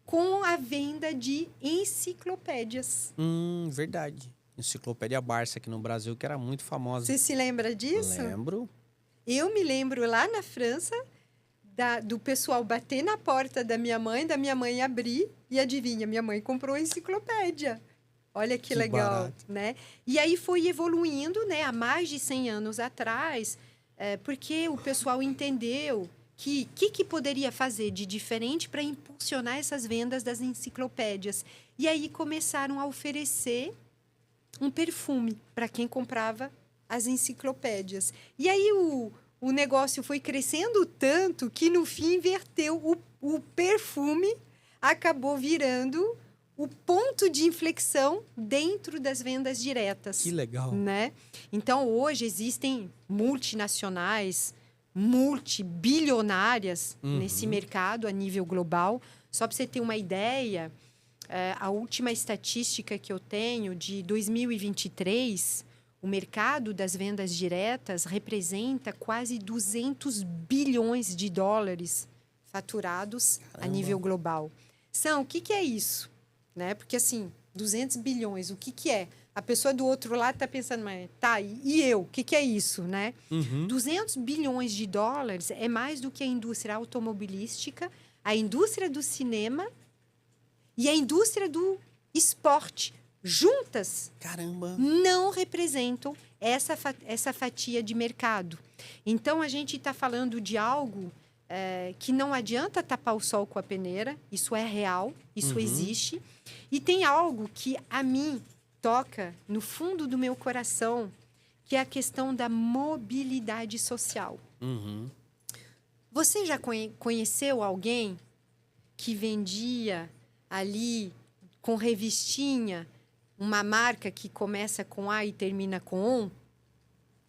Com a venda de enciclopédias. Verdade. Enciclopédia Barça aqui no Brasil, que era muito famosa. Você se lembra disso? Lembro. Eu me lembro lá na França do pessoal bater na porta da minha mãe abrir e adivinha, minha mãe comprou a enciclopédia. Olha que legal, barato. Né? E aí foi evoluindo, né? Há mais de 100 anos atrás, porque o pessoal entendeu que poderia fazer de diferente para impulsionar essas vendas das enciclopédias. E aí começaram a oferecer um perfume para quem comprava as enciclopédias. E aí o o negócio foi crescendo tanto que no fim inverteu. O perfume acabou virando o ponto de inflexão dentro das vendas diretas. Que legal. Né? Então, hoje existem multinacionais, multibilionárias nesse mercado a nível global. Só para você ter uma ideia, a última estatística que eu tenho de 2023, o mercado das vendas diretas representa quase 200 bilhões de dólares faturados a nível global. O que é isso? Né? Porque, assim, 200 bilhões, o que é? A pessoa do outro lado está pensando, mas tá, e eu? O que é isso, né? 200 bilhões de dólares é mais do que a indústria automobilística, a indústria do cinema e a indústria do esporte. Juntas, Caramba! não representam essa fatia de mercado. Então, a gente está falando de algo que não adianta tapar o sol com a peneira. Isso é real, isso existe. E tem algo que a mim toca no fundo do meu coração, que é a questão da mobilidade social. Você já conheceu alguém que vendia ali com revistinha uma marca que começa com A e termina com ON?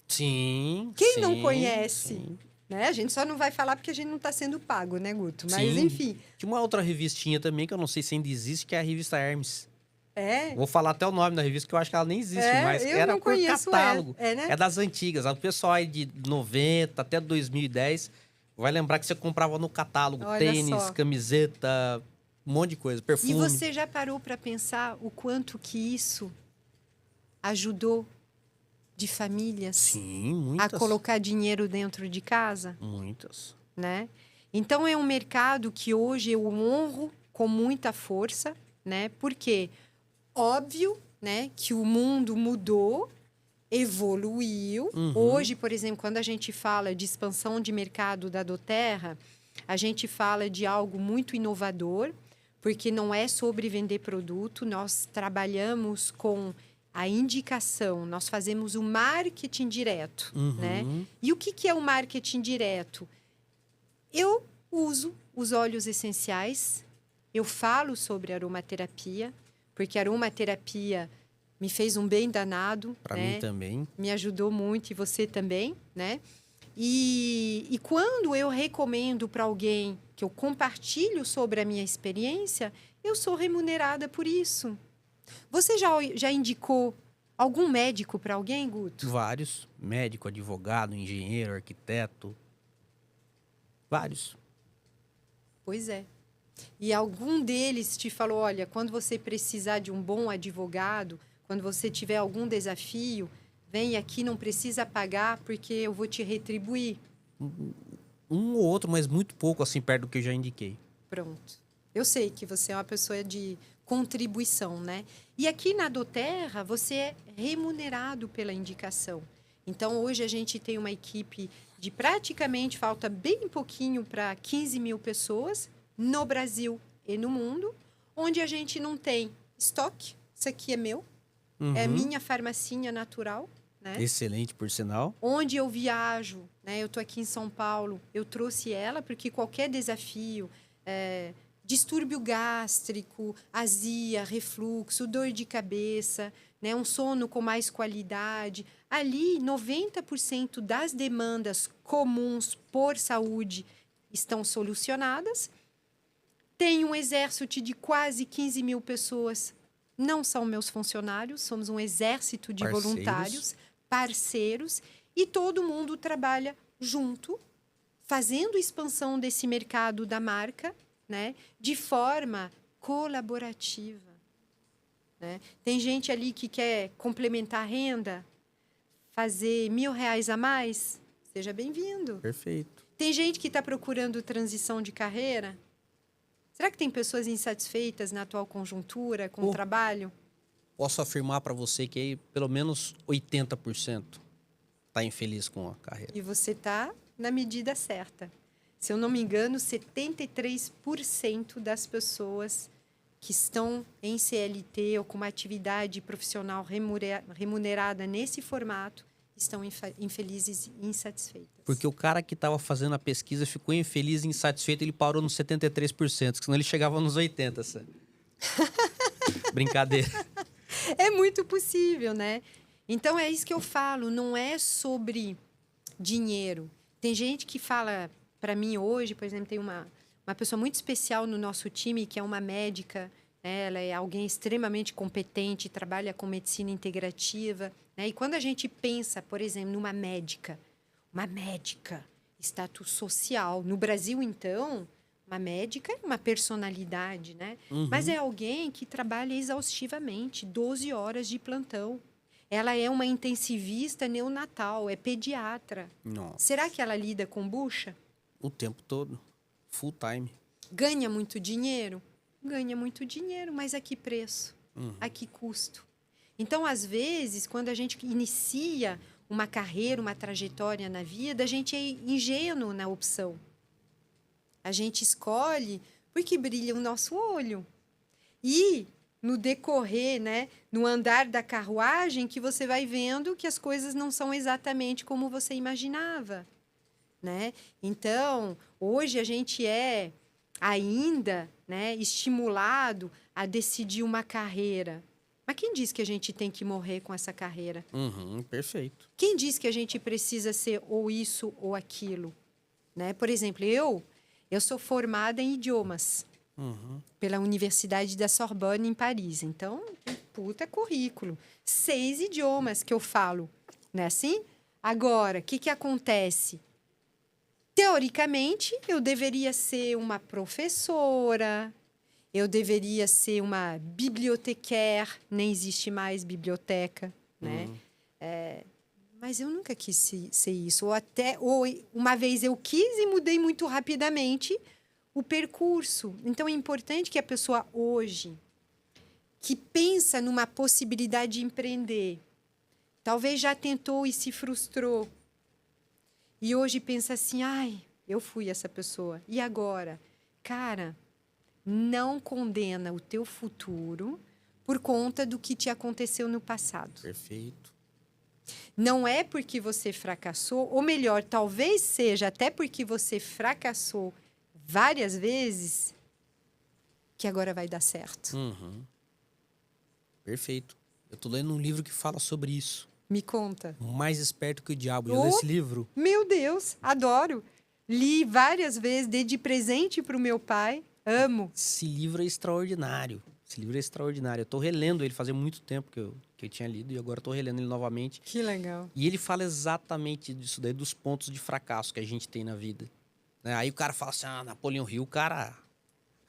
Sim. Quem não conhece? Sim. Né? A gente só não vai falar porque a gente não está sendo pago, né, Guto? Mas, Sim. enfim. Tinha uma outra revistinha também, que eu não sei se ainda existe, que é a revista Hermes. É. Vou falar até o nome da revista, que eu acho que ela nem existe mais. Eu Era não por conheço catálogo. né? É das antigas. O pessoal aí de 90 até 2010 vai lembrar que você comprava no catálogo. Olha tênis, só. camiseta, um monte de coisa. Perfume. E você já parou para pensar o quanto que isso ajudou de famílias Sim, a muitas. colocar dinheiro dentro de casa? Muitas. Né? Então, é um mercado que hoje eu honro com muita força, né? Porque, óbvio, né, que o mundo mudou, evoluiu. Hoje, por exemplo, quando a gente fala de expansão de mercado da doTERRA, a gente fala de algo muito inovador, porque não é sobre vender produto, nós trabalhamos com a indicação, nós fazemos o marketing direto, né? E o que é o marketing direto? Eu uso os óleos essenciais, eu falo sobre aromaterapia, porque a aromaterapia me fez um bem danado. Para né? mim também. Me ajudou muito e você também, né? E quando eu recomendo para alguém que eu compartilho sobre a minha experiência, eu sou remunerada por isso. Você já indicou algum médico para alguém, Guto? Vários. Médico, advogado, engenheiro, arquiteto. Vários. Pois é. E algum deles te falou, olha, quando você precisar de um bom advogado, quando você tiver algum desafio, vem aqui, não precisa pagar, porque eu vou te retribuir. Um ou outro, mas muito pouco, assim, perto do que eu já indiquei. Pronto. Eu sei que você é uma pessoa de contribuição, né? E aqui na doTERRA, você é remunerado pela indicação. Então, hoje a gente tem uma equipe de praticamente, falta bem pouquinho para 15 mil pessoas no Brasil e no mundo, onde a gente não tem estoque. Isso aqui é meu, é minha farmacinha natural, né? Excelente, por sinal. Onde eu viajo, né? Eu estou aqui em São Paulo, eu trouxe ela porque qualquer desafio, distúrbio gástrico, azia, refluxo, dor de cabeça, né? Um sono com mais qualidade. Ali, 90% das demandas comuns por saúde estão solucionadas. Tem um exército de quase 15 mil pessoas. Não são meus funcionários, somos um exército de voluntários, parceiros, e todo mundo trabalha junto, fazendo expansão desse mercado da marca, né, de forma colaborativa. Né? Tem gente ali que quer complementar a renda, fazer R$1.000 a mais, seja bem-vindo. Perfeito. Tem gente que está procurando transição de carreira. Será que tem pessoas insatisfeitas na atual conjuntura, com o trabalho? Posso afirmar para você que aí, pelo menos 80% está infeliz com a carreira. E você está na medida certa. Se eu não me engano, 73% das pessoas que estão em CLT ou com uma atividade profissional remunerada nesse formato estão infelizes e insatisfeitas. Porque o cara que estava fazendo a pesquisa ficou infeliz e insatisfeito, ele parou nos 73%, senão ele chegava nos 80%. Sabe? Brincadeira. É muito possível, né? Então, é isso que eu falo. Não é sobre dinheiro. Tem gente que fala para mim hoje, por exemplo, tem uma pessoa muito especial no nosso time, que é uma médica, né? Ela é alguém extremamente competente, trabalha com medicina integrativa, né? E quando a gente pensa, por exemplo, numa médica, uma médica, status social. No Brasil, então, uma médica é uma personalidade, né? Uhum. Mas é alguém que trabalha exaustivamente, 12 horas de plantão. Ela é uma intensivista neonatal, é pediatra. Nossa. Será que ela lida com bucha? O tempo todo. Full time. Ganha muito dinheiro? Ganha muito dinheiro, mas a que preço? A que custo? Então, às vezes, quando a gente inicia uma carreira, uma trajetória na vida, a gente é ingênuo na opção. A gente escolhe porque brilha o nosso olho. E no decorrer, né, no andar da carruagem, que você vai vendo que as coisas não são exatamente como você imaginava, né? Então, hoje a gente é ainda, né, estimulado a decidir uma carreira. Mas quem diz que a gente tem que morrer com essa carreira? Perfeito. Quem diz que a gente precisa ser ou isso ou aquilo? Né? Por exemplo, eu sou formada em idiomas pela Universidade da Sorbonne, em Paris. Então, puta currículo. 6 idiomas que eu falo. Não é assim? Agora, o que acontece? Teoricamente, eu deveria ser uma professora, eu deveria ser uma bibliotecaire, nem existe mais biblioteca, né? Mas eu nunca quis ser isso. Ou uma vez eu quis e mudei muito rapidamente o percurso. Então, é importante que a pessoa hoje, que pensa numa possibilidade de empreender, talvez já tentou e se frustrou, e hoje pensa assim, ai, eu fui essa pessoa. E agora? Cara, não condena o teu futuro por conta do que te aconteceu no passado. Perfeito. Não é porque você fracassou, ou melhor, talvez seja até porque você fracassou várias vezes, que agora vai dar certo. Perfeito. Eu tô lendo um livro que fala sobre isso. Me conta. Mais Esperto que o Diabo. Eu li esse livro. Meu Deus, adoro. Li várias vezes, dei de presente para o meu pai. Amo. Esse livro é extraordinário. Esse livro é extraordinário. Eu tô relendo ele fazia muito tempo que eu tinha lido e agora eu tô relendo ele novamente. Que legal. E ele fala exatamente disso daí, dos pontos de fracasso que a gente tem na vida. Né? Aí o cara fala assim, Napoleão Hill, o cara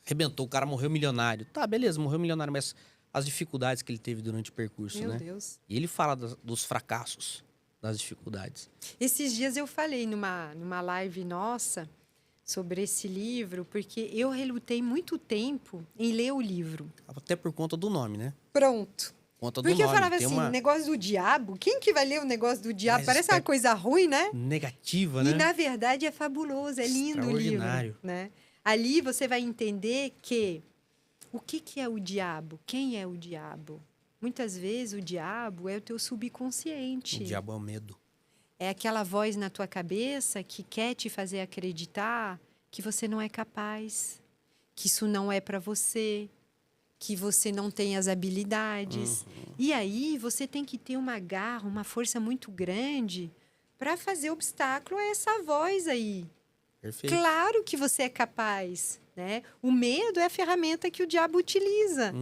arrebentou, o cara morreu milionário. Tá, beleza, morreu milionário, mas as dificuldades que ele teve durante o percurso, Meu né? Deus. E ele fala dos fracassos, das dificuldades. Esses dias eu falei numa live nossa sobre esse livro, porque eu relutei muito tempo em ler o livro. Até por conta do nome, né? Pronto. Conta do Porque eu nome. falava Tem assim, uma negócio do diabo? Quem que vai ler o negócio do diabo? Mais Parece uma esperto. coisa ruim, né? negativa, E, né? na verdade, é fabuloso, é lindo o livro. Extraordinário. Né? Ali você vai entender que o que é o diabo? Quem é o diabo? Muitas vezes o diabo é o teu subconsciente. O diabo é o medo. É aquela voz na tua cabeça que quer te fazer acreditar que você não é capaz, que isso não é para você, que você não tem as habilidades. E aí você tem que ter uma garra, uma força muito grande para fazer obstáculo a essa voz aí. Perfeito. Claro que você é capaz, né? O medo é a ferramenta que o diabo utiliza,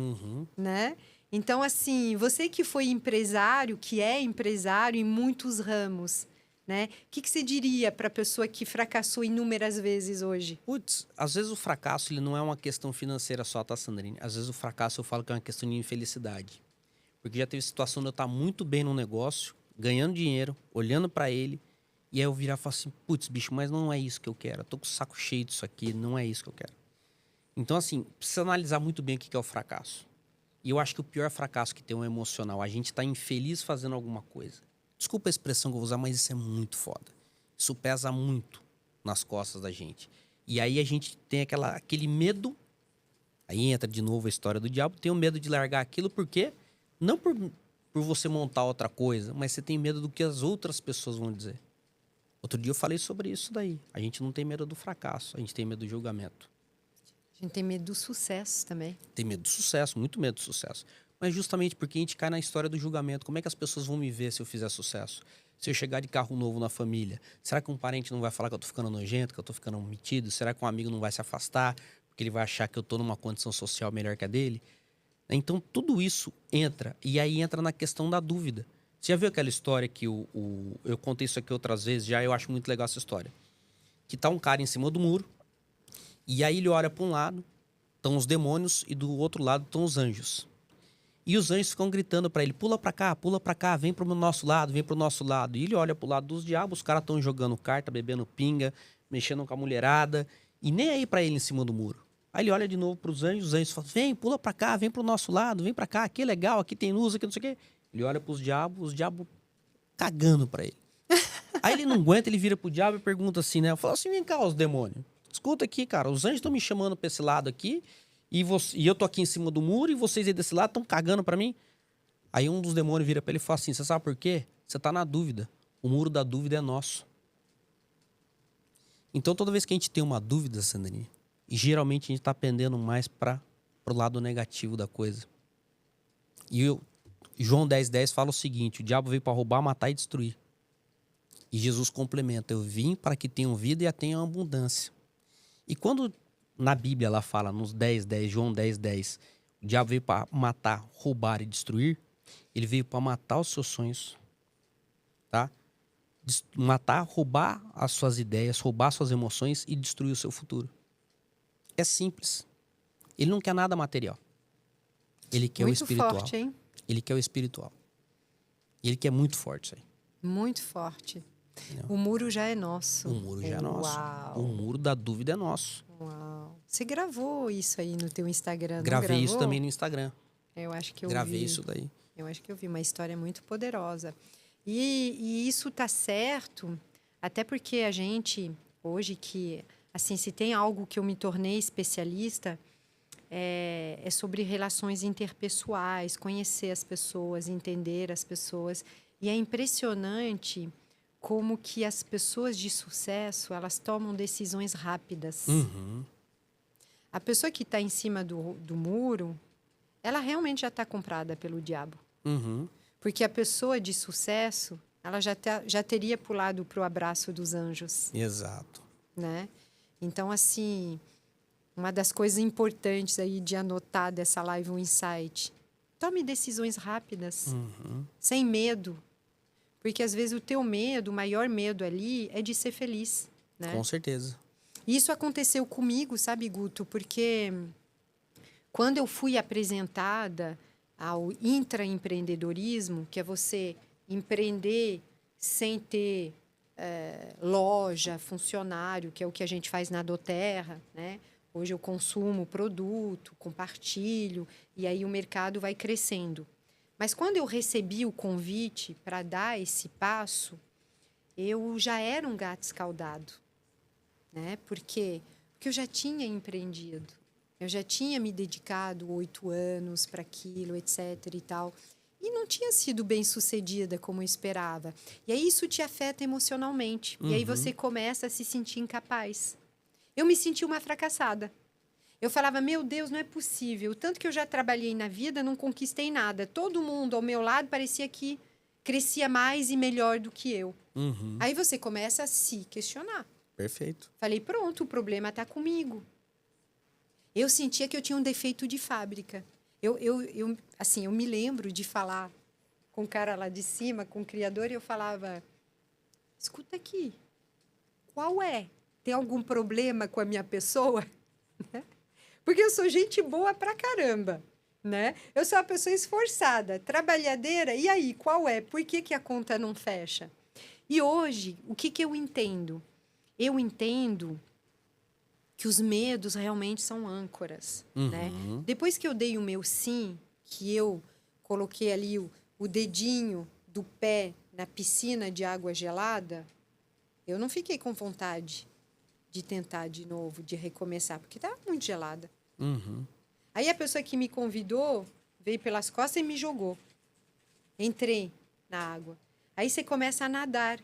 né? Então, assim, você que foi empresário, que é empresário em muitos ramos, né? O que você diria para a pessoa que fracassou inúmeras vezes hoje? Putz, às vezes o fracasso ele não é uma questão financeira só, tá, Sandrine? Às vezes o fracasso eu falo que é uma questão de infelicidade. Porque já teve situação de eu estar muito bem no negócio, ganhando dinheiro, olhando para ele, e aí eu virar e falar assim, putz, bicho, mas não é isso que eu quero. Eu tô com o saco cheio disso aqui, não é isso que eu quero. Então, assim, precisa analisar muito bem o que é o fracasso. E eu acho que o pior fracasso que tem é um emocional. A gente tá infeliz fazendo alguma coisa. Desculpa a expressão que eu vou usar, mas isso é muito foda. Isso pesa muito nas costas da gente. E aí a gente tem aquele medo. Aí entra de novo a história do diabo. Tem o medo de largar aquilo porque... Não por por você montar outra coisa, mas você tem medo do que as outras pessoas vão dizer. Outro dia eu falei sobre isso daí. A gente não tem medo do fracasso, a gente tem medo do julgamento. A gente tem medo do sucesso também. Tem medo do sucesso, muito medo do sucesso. Mas justamente porque a gente cai na história do julgamento. Como é que as pessoas vão me ver se eu fizer sucesso? Se eu chegar de carro novo na família, será que um parente não vai falar que eu tô ficando nojento, que eu tô ficando metido? Será que um amigo não vai se afastar porque ele vai achar que eu tô numa condição social melhor que a dele? Então, tudo isso entra. E aí entra na questão da dúvida. Você já viu aquela história que eu contei isso aqui outras vezes, já eu acho muito legal essa história. Que tá um cara em cima do muro, e aí ele olha para um lado, estão os demônios, e do outro lado estão os anjos. E os anjos ficam gritando para ele, pula para cá, vem pro nosso lado, vem pro nosso lado. E ele olha pro lado dos diabos, os caras estão jogando carta, bebendo pinga, mexendo com a mulherada, e nem aí para ele em cima do muro. Aí ele olha de novo pros anjos, os anjos falam, vem, pula para cá, vem pro nosso lado, vem para cá, aqui é legal, aqui tem luz, aqui não sei o quê. Ele olha pros diabos, os diabos cagando para ele. Aí ele não aguenta, ele vira pro diabo e pergunta assim, né? Fala assim, vem cá, os demônios. Escuta aqui, cara, os anjos estão me chamando pra esse lado aqui, e eu tô aqui em cima do muro, e vocês aí desse lado estão cagando pra mim. Aí um dos demônios vira pra ele e fala assim, você sabe por quê? Você tá na dúvida. O muro da dúvida é nosso. Então toda vez que a gente tem uma dúvida, Sandrinha, e geralmente a gente tá pendendo mais pro lado negativo da coisa. João 10:10 fala o seguinte, o diabo veio para roubar, matar e destruir. E Jesus complementa, eu vim para que tenham vida e a tenham abundância. E quando na Bíblia ela fala, nos 10:10, João 10:10, o diabo veio para matar, roubar e destruir, ele veio para matar os seus sonhos, tá? Matar, roubar as suas ideias, roubar suas emoções e destruir o seu futuro. É simples. Ele não quer nada material. Ele quer o espiritual. Muito forte, hein? Ele quer o espiritual. E ele quer muito forte isso aí. Muito forte. Entendeu? O muro já é nosso. O muro já é nosso. Uau. O muro da dúvida é nosso. Uau. Você gravou isso aí no teu Instagram, não Gravei gravou? isso também no Instagram. Eu acho que eu Gravei vi. isso daí. Eu acho que eu vi uma história muito poderosa. E isso tá certo, até porque a gente, hoje que, assim, se tem algo que eu me tornei especialista, é sobre relações interpessoais, conhecer as pessoas, entender as pessoas. E é impressionante como que as pessoas de sucesso, elas tomam decisões rápidas. Uhum. A pessoa que está em cima do muro, ela realmente já está comprada pelo diabo. Uhum. Porque a pessoa de sucesso, ela já teria pulado para o abraço dos anjos, Exato. né? Então, assim, uma das coisas importantes aí de anotar dessa live, um insight. Tome decisões rápidas, sem medo. Porque, às vezes, o teu medo, o maior medo ali, é de ser feliz, né? Com certeza. E isso aconteceu comigo, sabe, Guto? Porque quando eu fui apresentada ao intraempreendedorismo, que é você empreender sem ter loja, funcionário, que é o que a gente faz na Doterra, né? Hoje eu consumo produto, compartilho, e aí o mercado vai crescendo. Mas quando eu recebi o convite para dar esse passo, eu já era um gato escaldado, né? Por quê? Porque eu já tinha empreendido. Eu já tinha me dedicado 8 anos para aquilo, etc. e tal. E não tinha sido bem sucedida como eu esperava. E aí isso te afeta emocionalmente. E aí você começa a se sentir incapaz. Eu me senti uma fracassada. Eu falava, meu Deus, não é possível. Tanto que eu já trabalhei na vida, não conquistei nada. Todo mundo ao meu lado parecia que crescia mais e melhor do que eu. Uhum. Aí você começa a se questionar. Perfeito. Falei, pronto, o problema está comigo. Eu sentia que eu tinha um defeito de fábrica. Assim, eu me lembro de falar com o cara lá de cima, com o criador, e eu falava, escuta aqui, qual é? Tem algum problema com a minha pessoa? Porque eu sou gente boa pra caramba, né? Eu sou uma pessoa esforçada, trabalhadeira, e aí, qual é? Por que a conta não fecha? E hoje, o que eu entendo? Eu entendo que os medos realmente são âncoras, né? Depois que eu dei o meu sim, que eu coloquei ali o dedinho do pé na piscina de água gelada, eu não fiquei com vontade de tentar de novo, de recomeçar, porque estava muito gelada. Uhum. Aí a pessoa que me convidou veio pelas costas e me jogou. Entrei na água. Aí você começa a nadar.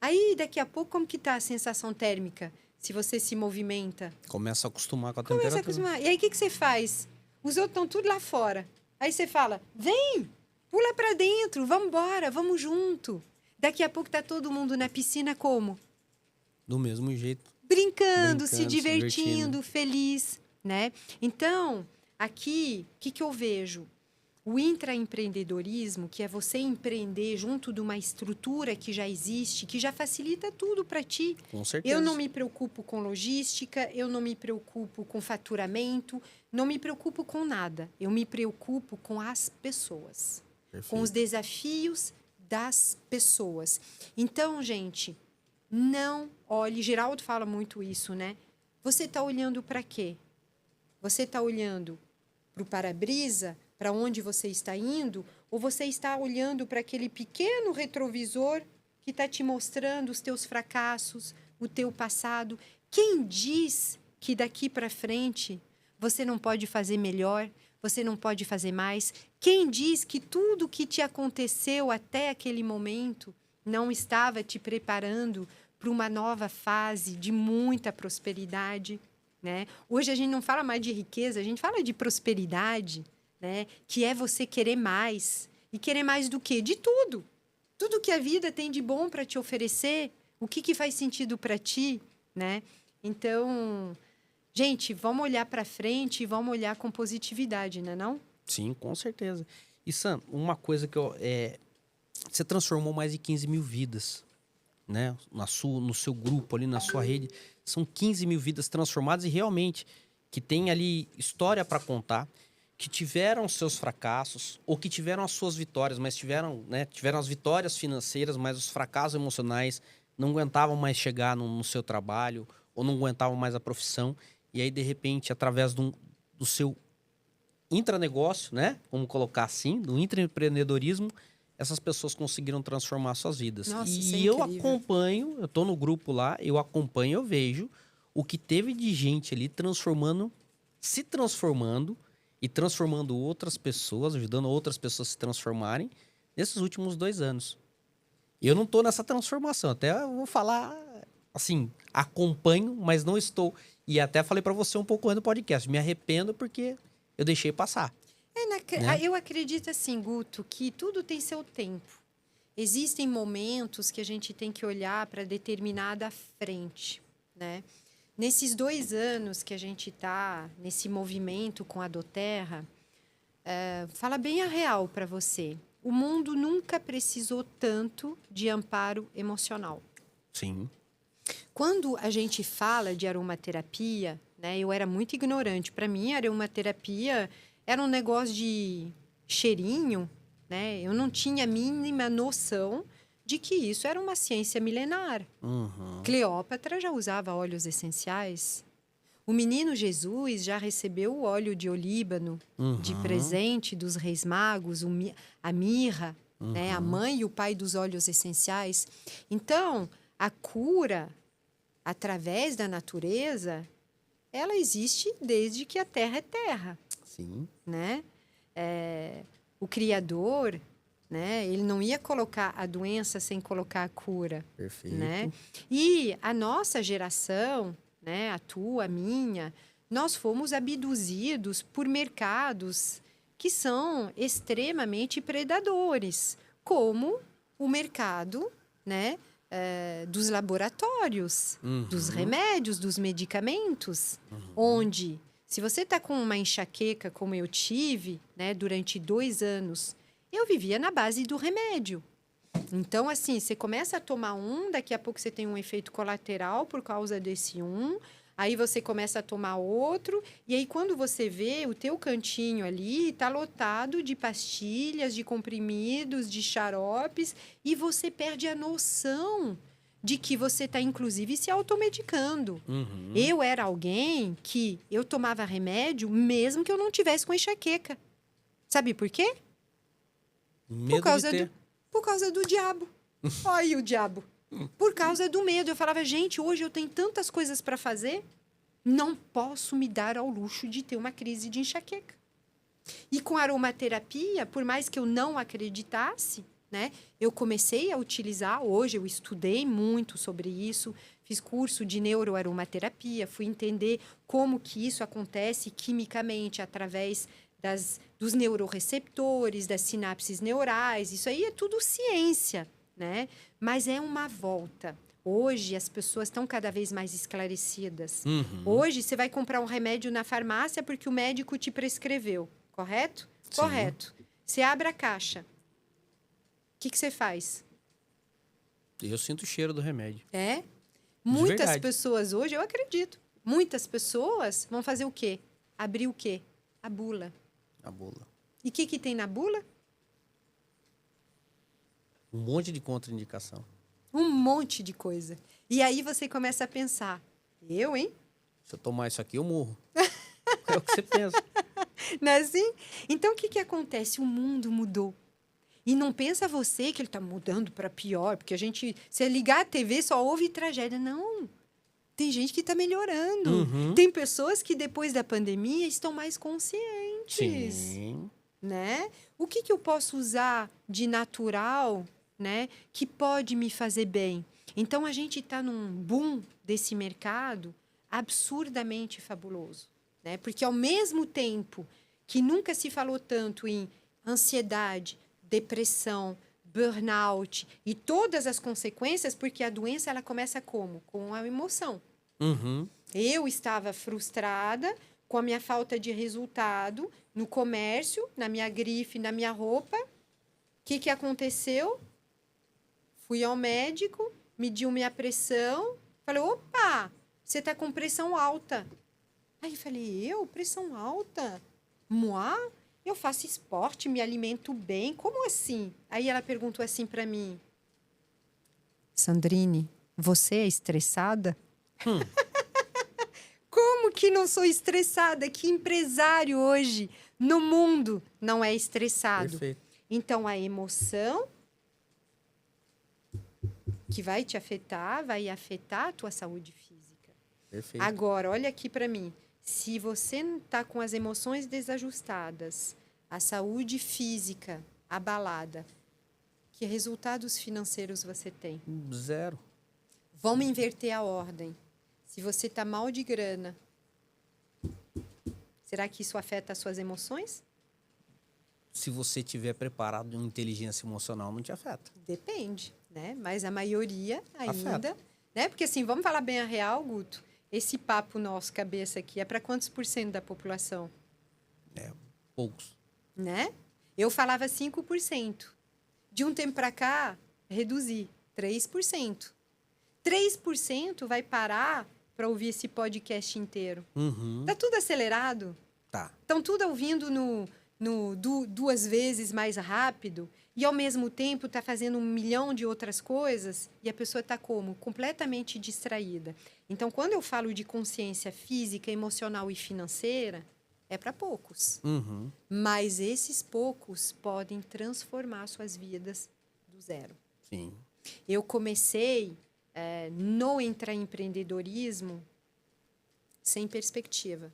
Aí, daqui a pouco, como que tá a sensação térmica? Se você se movimenta. Começa a acostumar com a Começa a temperatura. acostumar. E aí, o que você faz? Os outros estão tudo lá fora. Aí você fala, vem, pula pra dentro, vamos embora, vamos junto. Daqui a pouco tá todo mundo na piscina como? Do mesmo jeito. Brincando, se Se divertindo, divertindo. feliz, né? Então, aqui, o que eu vejo? O intraempreendedorismo, que é você empreender junto de uma estrutura que já existe, que já facilita tudo para ti. Com certeza. Eu não me preocupo com logística, eu não me preocupo com faturamento, não me preocupo com nada. Eu me preocupo com as pessoas, com os desafios das pessoas. Então, gente, não olhe. Geraldo fala muito isso, né? Você está olhando para quê? Você está olhando para o para-brisa, para onde você está indo, ou você está olhando para aquele pequeno retrovisor que está te mostrando os teus fracassos, o teu passado? Quem diz que daqui para frente você não pode fazer melhor, você não pode fazer mais? Quem diz que tudo que te aconteceu até aquele momento não estava te preparando para uma nova fase de muita prosperidade, né? Hoje a gente não fala mais de riqueza, a gente fala de prosperidade, né? Que é você querer mais. E querer mais do quê? De tudo. Tudo que a vida tem de bom para te oferecer, o que faz sentido para ti, né? Então, gente, vamos olhar para frente e vamos olhar com positividade, né, não? Sim, com certeza. E Sam, uma coisa que você transformou mais de 15 mil vidas, né? No seu grupo ali, na sua rede. São 15 mil vidas transformadas e realmente que tem ali história para contar, que tiveram seus fracassos ou que tiveram as suas vitórias, mas tiveram as vitórias financeiras, mas os fracassos emocionais, não aguentavam mais chegar no seu trabalho ou não aguentavam mais a profissão. E aí, de repente, através do seu intranegócio, né? Vamos colocar assim, do intraempreendedorismo, essas pessoas conseguiram transformar suas vidas. Nossa, isso é E eu incrível. acompanho, eu tô no grupo lá, eu acompanho, eu vejo o que teve de gente ali se transformando e transformando outras pessoas, ajudando outras pessoas a se transformarem nesses últimos 2 anos. Eu não tô nessa transformação, até eu vou falar assim, acompanho, mas não estou. E até falei para você um pouco antes do podcast, me arrependo porque eu deixei passar. Né? Eu acredito assim, Guto, que tudo tem seu tempo. Existem momentos que a gente tem que olhar para determinada frente, né? Nesses 2 anos que a gente está nesse movimento com a Doterra, fala bem a real para você. O mundo nunca precisou tanto de amparo emocional. Sim. Quando a gente fala de aromaterapia, né, eu era muito ignorante. Para mim, a aromaterapia era um negócio de cheirinho, né? Eu não tinha a mínima noção de que isso era uma ciência milenar. Uhum. Cleópatra já usava óleos essenciais. O menino Jesus já recebeu o óleo de olíbano de presente dos reis magos, a mirra, né? A mãe e o pai dos óleos essenciais. Então, a cura através da natureza, ela existe desde que a terra é terra. Sim. Né? O Criador, né? Ele não ia colocar a doença sem colocar a cura. Perfeito. Né? E a nossa geração, né? A tua, a minha, nós fomos abduzidos por mercados que são extremamente predadores, como o mercado, né? Dos laboratórios, dos remédios, dos medicamentos, onde, se você está com uma enxaqueca, como eu tive, né, durante 2 anos, eu vivia na base do remédio. Então, assim, você começa a tomar daqui a pouco você tem um efeito colateral por causa desse aí você começa a tomar outro, e aí quando você vê, o teu cantinho ali está lotado de pastilhas, de comprimidos, de xaropes, e você perde a noção de que você está, inclusive, se automedicando. Eu era alguém que eu tomava remédio mesmo que eu não tivesse com enxaqueca. Sabe por quê? Medo Por causa do diabo. Olha aí o diabo. Por causa do medo. Eu falava, gente, hoje eu tenho tantas coisas para fazer, não posso me dar ao luxo de ter uma crise de enxaqueca. E com aromaterapia, por mais que eu não acreditasse, né? Eu comecei a utilizar, hoje eu estudei muito sobre isso, fiz curso de neuroaromaterapia, fui entender como que isso acontece quimicamente através dos neuroreceptores, das sinapses neurais, isso aí é tudo ciência, né? Mas é uma volta. Hoje as pessoas estão cada vez mais esclarecidas. Hoje você vai comprar um remédio na farmácia porque o médico te prescreveu, correto? Sim. Correto. Você abre a caixa. O que você faz? Eu sinto o cheiro do remédio. É? Muitas verdade. pessoas hoje, eu acredito, muitas pessoas vão fazer o quê? Abrir o quê? A bula. A bula. E o que tem na bula? Um monte de contraindicação. Um monte de coisa. E aí você começa a pensar, eu, hein? Se eu tomar isso aqui, eu morro. É o que você pensa. Não é assim? Então, o que acontece? O mundo mudou. E não pensa você que ele está mudando para pior, porque se ligar a TV, só ouve tragédia. Não. Tem gente que está melhorando. Tem pessoas que, depois da pandemia, estão mais conscientes. Sim. Né? O que eu posso usar de natural, né, que pode me fazer bem? Então, a gente está num boom desse mercado absurdamente fabuloso. Né? Porque, ao mesmo tempo que nunca se falou tanto em ansiedade, depressão, burnout e todas as consequências, porque a doença ela começa como? Com a emoção. Eu estava frustrada com a minha falta de resultado no comércio, na minha grife, na minha roupa. O que aconteceu? Fui ao médico, mediu minha pressão, falei, opa, você está com pressão alta. Aí eu falei, pressão alta? Moi? Eu faço esporte, me alimento bem, como assim? Aí ela perguntou assim para mim, Sandrine, você é estressada? Como que não sou estressada? Que empresário hoje no mundo não é estressado? Perfeito. Então, a emoção que vai te afetar, vai afetar a tua saúde física. Perfeito. Agora, olha aqui para mim. Se você não está com as emoções desajustadas, a saúde física abalada, que resultados financeiros você tem? Zero. Vamos inverter a ordem. Se você está mal de grana, será que isso afeta as suas emoções? Se você tiver preparado de uma inteligência emocional, não te afeta. Depende, né? Mas a maioria ainda, Afeta. né? Porque assim, vamos falar bem a real, Guto. Esse papo nosso cabeça aqui é para quantos por cento da população? Poucos. Né? Eu falava 5%. De um tempo para cá, reduzi 3%. 3% vai parar para ouvir esse podcast inteiro. Tá tudo acelerado? Tá. Estão tudo ouvindo duas vezes mais rápido e, ao mesmo tempo, está fazendo 1 milhão de outras coisas e a pessoa está como? Completamente distraída. Então, quando eu falo de consciência física, emocional e financeira, é para poucos. Mas esses poucos podem transformar suas vidas do zero. Sim. Eu comecei no intraempreendedorismo sem perspectiva.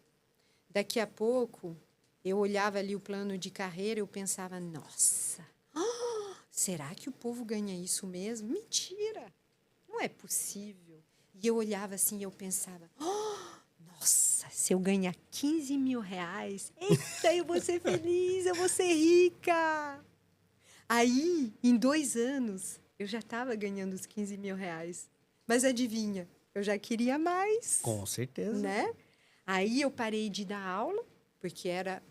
Daqui a pouco, eu olhava ali o plano de carreira e eu pensava, nossa, será que o povo ganha isso mesmo? Mentira, não é possível. E eu olhava assim e eu pensava, nossa, se eu ganhar 15 mil reais, eita, eu vou ser feliz, eu vou ser rica. Aí, em 2 anos, eu já estava ganhando os 15 mil reais. Mas adivinha, eu já queria mais. Com certeza. Né? Aí eu parei de dar aula, porque era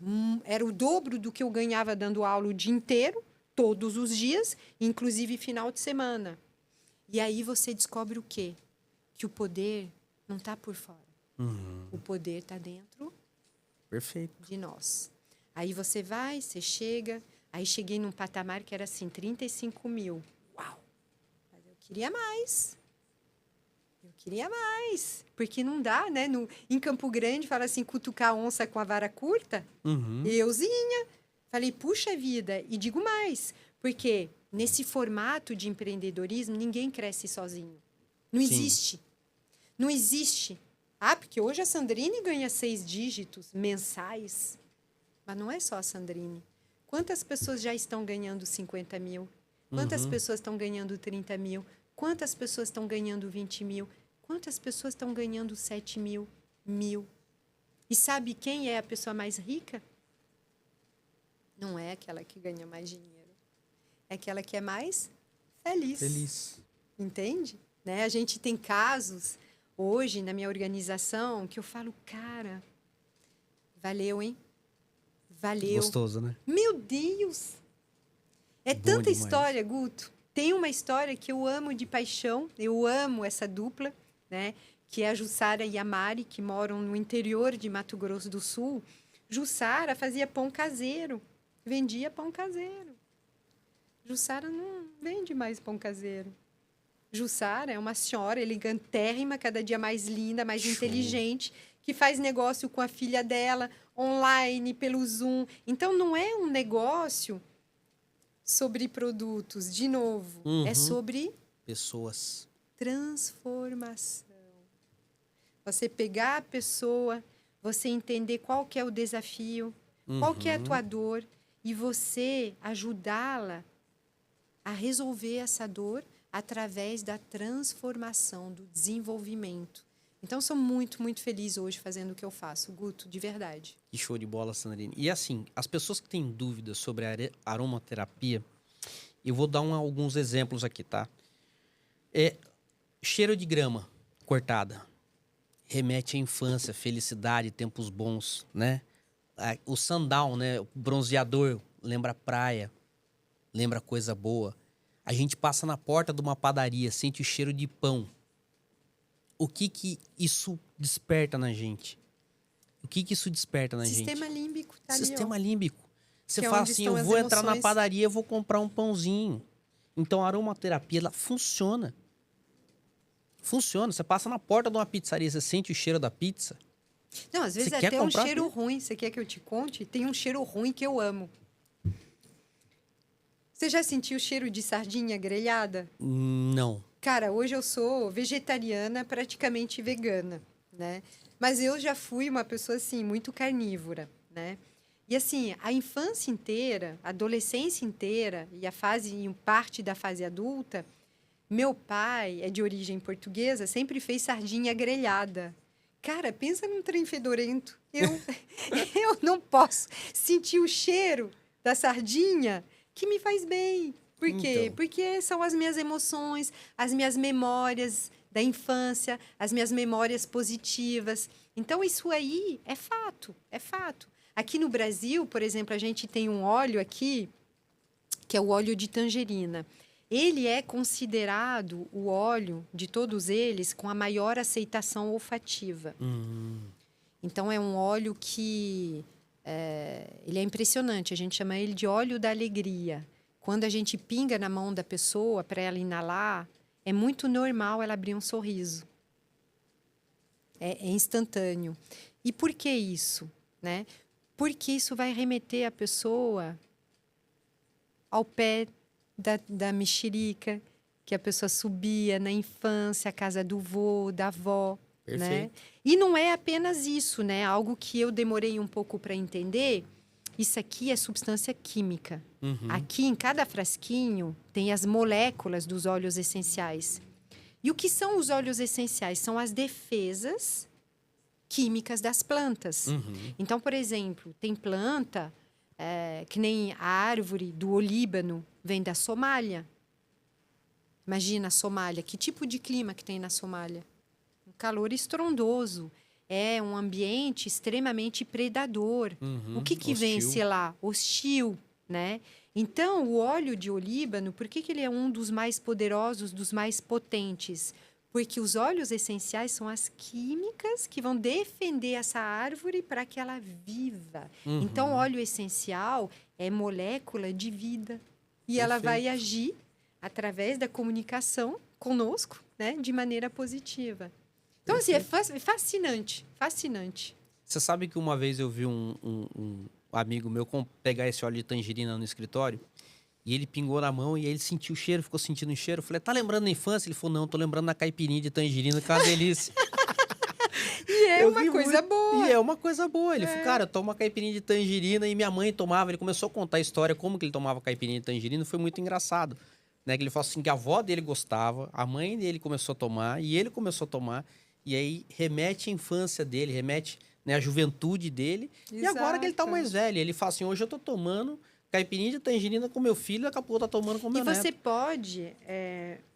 o dobro do que eu ganhava dando aula o dia inteiro, todos os dias, inclusive final de semana. E aí você descobre o quê? Que o poder não está por fora. O poder está dentro Perfeito. de nós. Aí você vai, você chega. Aí cheguei num patamar que era assim, 35 mil. Uau! Mas eu queria mais. Porque não dá, né? Em Campo Grande, fala assim, cutucar a onça com a vara curta. Euzinha. Falei, puxa vida. E digo mais, porque nesse formato de empreendedorismo, ninguém cresce sozinho. Não existe. Não existe. Ah, porque hoje a Sandrine ganha 6 dígitos mensais. Mas não é só a Sandrine. Quantas pessoas já estão ganhando 50 mil? Quantas pessoas estão ganhando 30 mil? Quantas pessoas estão ganhando 20 mil? Quantas pessoas estão ganhando 7 mil? 1.000? E sabe quem é a pessoa mais rica? Não é aquela que ganha mais dinheiro. É aquela que é mais feliz. Feliz. Entende? Né? A gente tem casos, hoje, na minha organização, que eu falo, cara, valeu, hein? Valeu. Gostoso, né? Meu Deus! É Bom tanta demais. história, Guto. Tem uma história que eu amo de paixão. Eu amo essa dupla, né? Que é a Jussara e a Mari, que moram no interior de Mato Grosso do Sul. Jussara fazia pão caseiro. Vendia pão caseiro. Jussara não vende mais pão caseiro. Jussara é uma senhora elegantérrima, cada dia mais linda, mais Show. inteligente, que faz negócio com a filha dela, online, pelo Zoom. Então, não é um negócio sobre produtos, de novo. É sobre Pessoas. transformação. Você pegar a pessoa, você entender qual que é o desafio, qual que é a tua dor, e você ajudá-la a resolver essa dor através da transformação, do desenvolvimento. Então, sou muito, muito feliz hoje fazendo o que eu faço, Guto, de verdade. Que show de bola, Sandrine. E assim, as pessoas que têm dúvidas sobre a aromaterapia, eu vou dar alguns exemplos aqui, tá? Cheiro de grama cortada. Remete à infância, felicidade, tempos bons, né? O sandal, né? O bronzeador, lembra praia, lembra coisa boa. A gente passa na porta de uma padaria, sente o cheiro de pão. O que isso desperta na gente? O que isso desperta na gente? Sistema límbico tá ali, Sistema ó. límbico. Você Que é fala onde assim, estão eu as vou entrar na emoções. padaria, eu vou comprar um pãozinho. Então a aromaterapia, ela funciona. Funciona. Você passa na porta de uma pizzaria, você sente o cheiro da pizza. Não, às vezes Você é quer até um comprar? cheiro ruim. Você quer que eu te conte? Tem um cheiro ruim que eu amo. Você já sentiu o cheiro de sardinha grelhada? Não. Cara, hoje eu sou vegetariana, praticamente vegana, né? Mas eu já fui uma pessoa, assim, muito carnívora, né? E, assim, a infância inteira, a adolescência inteira e a fase, e parte da fase adulta, meu pai é de origem portuguesa, sempre fez sardinha grelhada. Cara, pensa num trem fedorento. Eu não posso sentir o cheiro da sardinha que me faz bem. Por quê? Então. Porque são as minhas emoções, as minhas memórias da infância, as minhas memórias positivas. Então, isso aí é fato, é fato. Aqui no Brasil, por exemplo, a gente tem um óleo aqui, que é o óleo de tangerina. Ele é considerado o óleo de todos eles com a maior aceitação olfativa. Então, é um óleo que ele é impressionante. A gente chama ele de óleo da alegria. Quando a gente pinga na mão da pessoa para ela inalar, é muito normal ela abrir um sorriso. É instantâneo. E por que isso? Né? Porque isso vai remeter a pessoa ao pé da mexerica, que a pessoa subia na infância, a casa do vô, da avó. Perfeito. Né? E não é apenas isso, né? Algo que eu demorei um pouco para entender. Isso aqui é substância química. Aqui, em cada frasquinho, tem as moléculas dos óleos essenciais. E o que são os óleos essenciais? São as defesas químicas das plantas. Então, por exemplo, tem planta, que nem a árvore do olíbano, vem da Somália. Imagina a Somália. Que tipo de clima que tem na Somália? Um calor estrondoso. É um ambiente extremamente predador. O que vence lá? Hostil, né? Então, o óleo de olíbano, por que ele é um dos mais poderosos, dos mais potentes? Porque os óleos essenciais são as químicas que vão defender essa árvore para que ela viva. Então, o óleo essencial é molécula de vida. E ela vai agir através da comunicação conosco, né? De maneira positiva. Então, assim, é fascinante, fascinante. Você sabe que uma vez eu vi um amigo meu pegar esse óleo de tangerina no escritório e ele pingou na mão e ele sentiu o cheiro, ficou sentindo o cheiro. Eu falei, tá lembrando da infância? Ele falou, não, tô lembrando da caipirinha de tangerina, que é uma delícia. E é Eu uma ri coisa muito. boa. E é uma coisa boa. Ele falou, cara, toma caipirinha de tangerina. E minha mãe tomava. Ele começou a contar a história, como que ele tomava caipirinha de tangerina. Foi muito engraçado. Né? Que ele falou assim, que a avó dele gostava, a mãe dele começou a tomar, e ele começou a tomar. E aí remete à infância dele, remete, né, à juventude dele. E agora que ele tá Exato. mais velho, ele fala assim, hoje eu tô tomando caipirinha de tangerina com meu filho, daqui a pouco tá tomando com E meu você neto. pode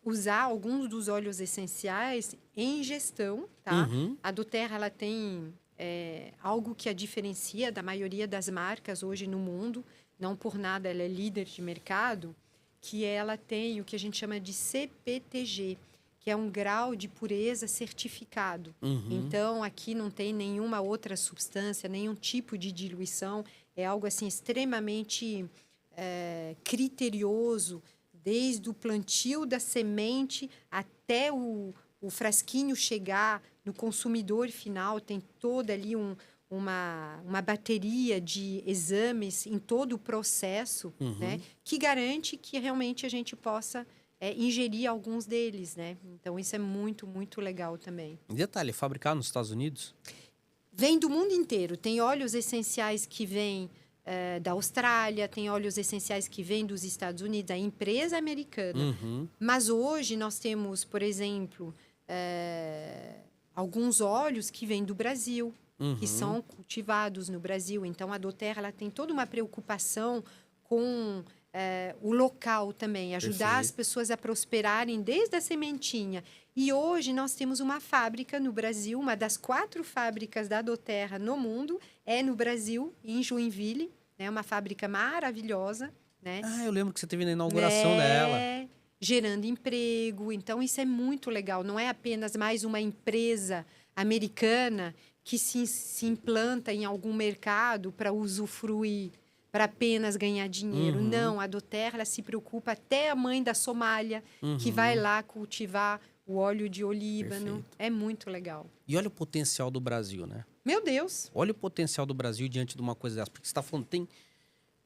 usar alguns dos óleos essenciais em ingestão, tá? Uhum. A doTERRA, ela tem algo que a diferencia da maioria das marcas hoje no mundo. Não por nada ela é líder de mercado, que ela tem o que a gente chama de CPTG, que é um grau de pureza certificado. Uhum. Então, aqui não tem nenhuma outra substância, nenhum tipo de diluição. É algo assim extremamente criterioso, desde o plantio da semente até o frasquinho chegar no consumidor final. Tem toda ali uma bateria de exames em todo o processo, né, que garante que realmente a gente possa ingerir alguns deles, né? Então, isso é muito, muito legal também. Detalhe, fabricado nos Estados Unidos? Vem do mundo inteiro. Tem óleos essenciais que vêm da Austrália, tem óleos essenciais que vêm dos Estados Unidos, a empresa americana. Uhum. Mas hoje nós temos, por exemplo, alguns óleos que vêm do Brasil, que são cultivados no Brasil. Então, a doTERRA, ela tem toda uma preocupação com o local também, ajudar as pessoas a prosperarem desde a sementinha. E hoje nós temos uma fábrica no Brasil, uma das 4 fábricas da doTERRA no mundo é no Brasil, em Joinville, né? Uma fábrica maravilhosa, né? Ah, eu lembro que você teve na inauguração dela. Gerando emprego. Então, isso é muito legal. Não é apenas mais uma empresa americana que se implanta em algum mercado para usufruir, para apenas ganhar dinheiro. Não, a doTERRA, ela se preocupa, até a mãe da Somália, que vai lá cultivar o óleo de olíbano. Perfeito. É muito legal. E olha o potencial do Brasil, né? Meu Deus! Olha o potencial do Brasil diante de uma coisa dessa. Porque você está falando, tem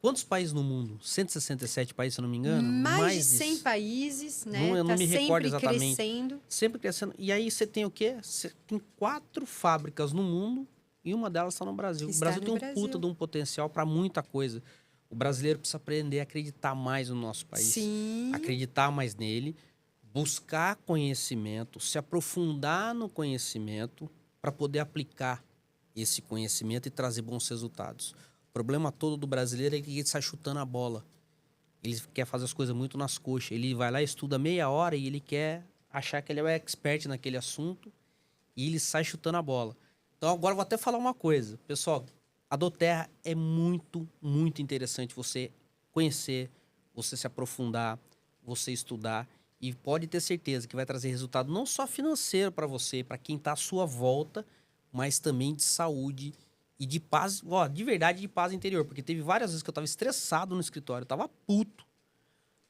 quantos países no mundo? 167 países, se eu não me engano? Mais de 100 países, né? Eu não me recordo exatamente. Crescendo. Sempre crescendo. E aí você tem o quê? Você tem 4 fábricas no mundo e uma delas está no Brasil. O Brasil tem um puta de um potencial para muita coisa. O brasileiro precisa aprender a acreditar mais no nosso país. Sim. Acreditar mais nele, buscar conhecimento, se aprofundar no conhecimento para poder aplicar esse conhecimento e trazer bons resultados. O problema todo do brasileiro é que ele sai chutando a bola. Ele quer fazer as coisas muito nas coxas. Ele vai lá, estuda meia hora e ele quer achar que ele é o expert naquele assunto e ele sai chutando a bola. Então, agora eu vou até falar uma coisa. Pessoal, a doTERRA é muito, muito interessante você conhecer, você se aprofundar, você estudar. E pode ter certeza que vai trazer resultado não só financeiro para você, para quem está à sua volta, mas também de saúde e de paz, de verdade, de paz interior. Porque teve várias vezes que eu estava estressado no escritório, eu estava puto.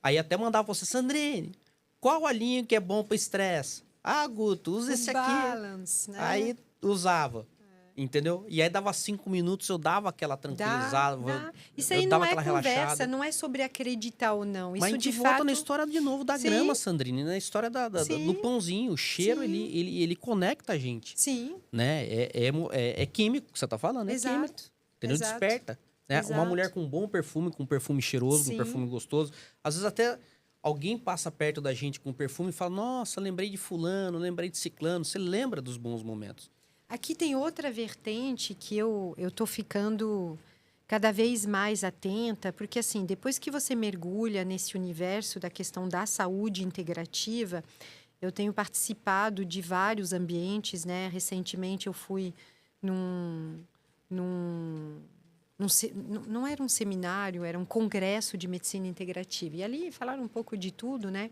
Aí até mandava pra você, Sandrine, qual olhinho que é bom para estresse? Ah, Guto, usa esse aqui. Balance, né? Aí usava. Entendeu? E aí dava 5 minutos, eu dava aquela tranquilizada. Dá. Isso aí eu não dava é aquela conversa, relaxada. não é sobre acreditar ou não. Mas Isso a gente de volta fato... na história de novo da Sim. grama, Sandrine, na história do pãozinho. O cheiro, Sim. ele conecta a gente. Sim. Né? É químico que você tá falando, é químico. Exato. Entendeu? Exato. Desperta. Né? Exato. Uma mulher com bom perfume, com perfume cheiroso, Sim. com perfume gostoso. Às vezes até alguém passa perto da gente com perfume e fala, nossa, lembrei de fulano, lembrei de ciclano. Você lembra dos bons momentos. Aqui tem outra vertente que eu tô ficando cada vez mais atenta, porque assim, depois que você mergulha nesse universo da questão da saúde integrativa, eu tenho participado de vários ambientes, né? Recentemente eu fui não era um seminário, era um congresso de medicina integrativa. E ali falaram um pouco de tudo, né?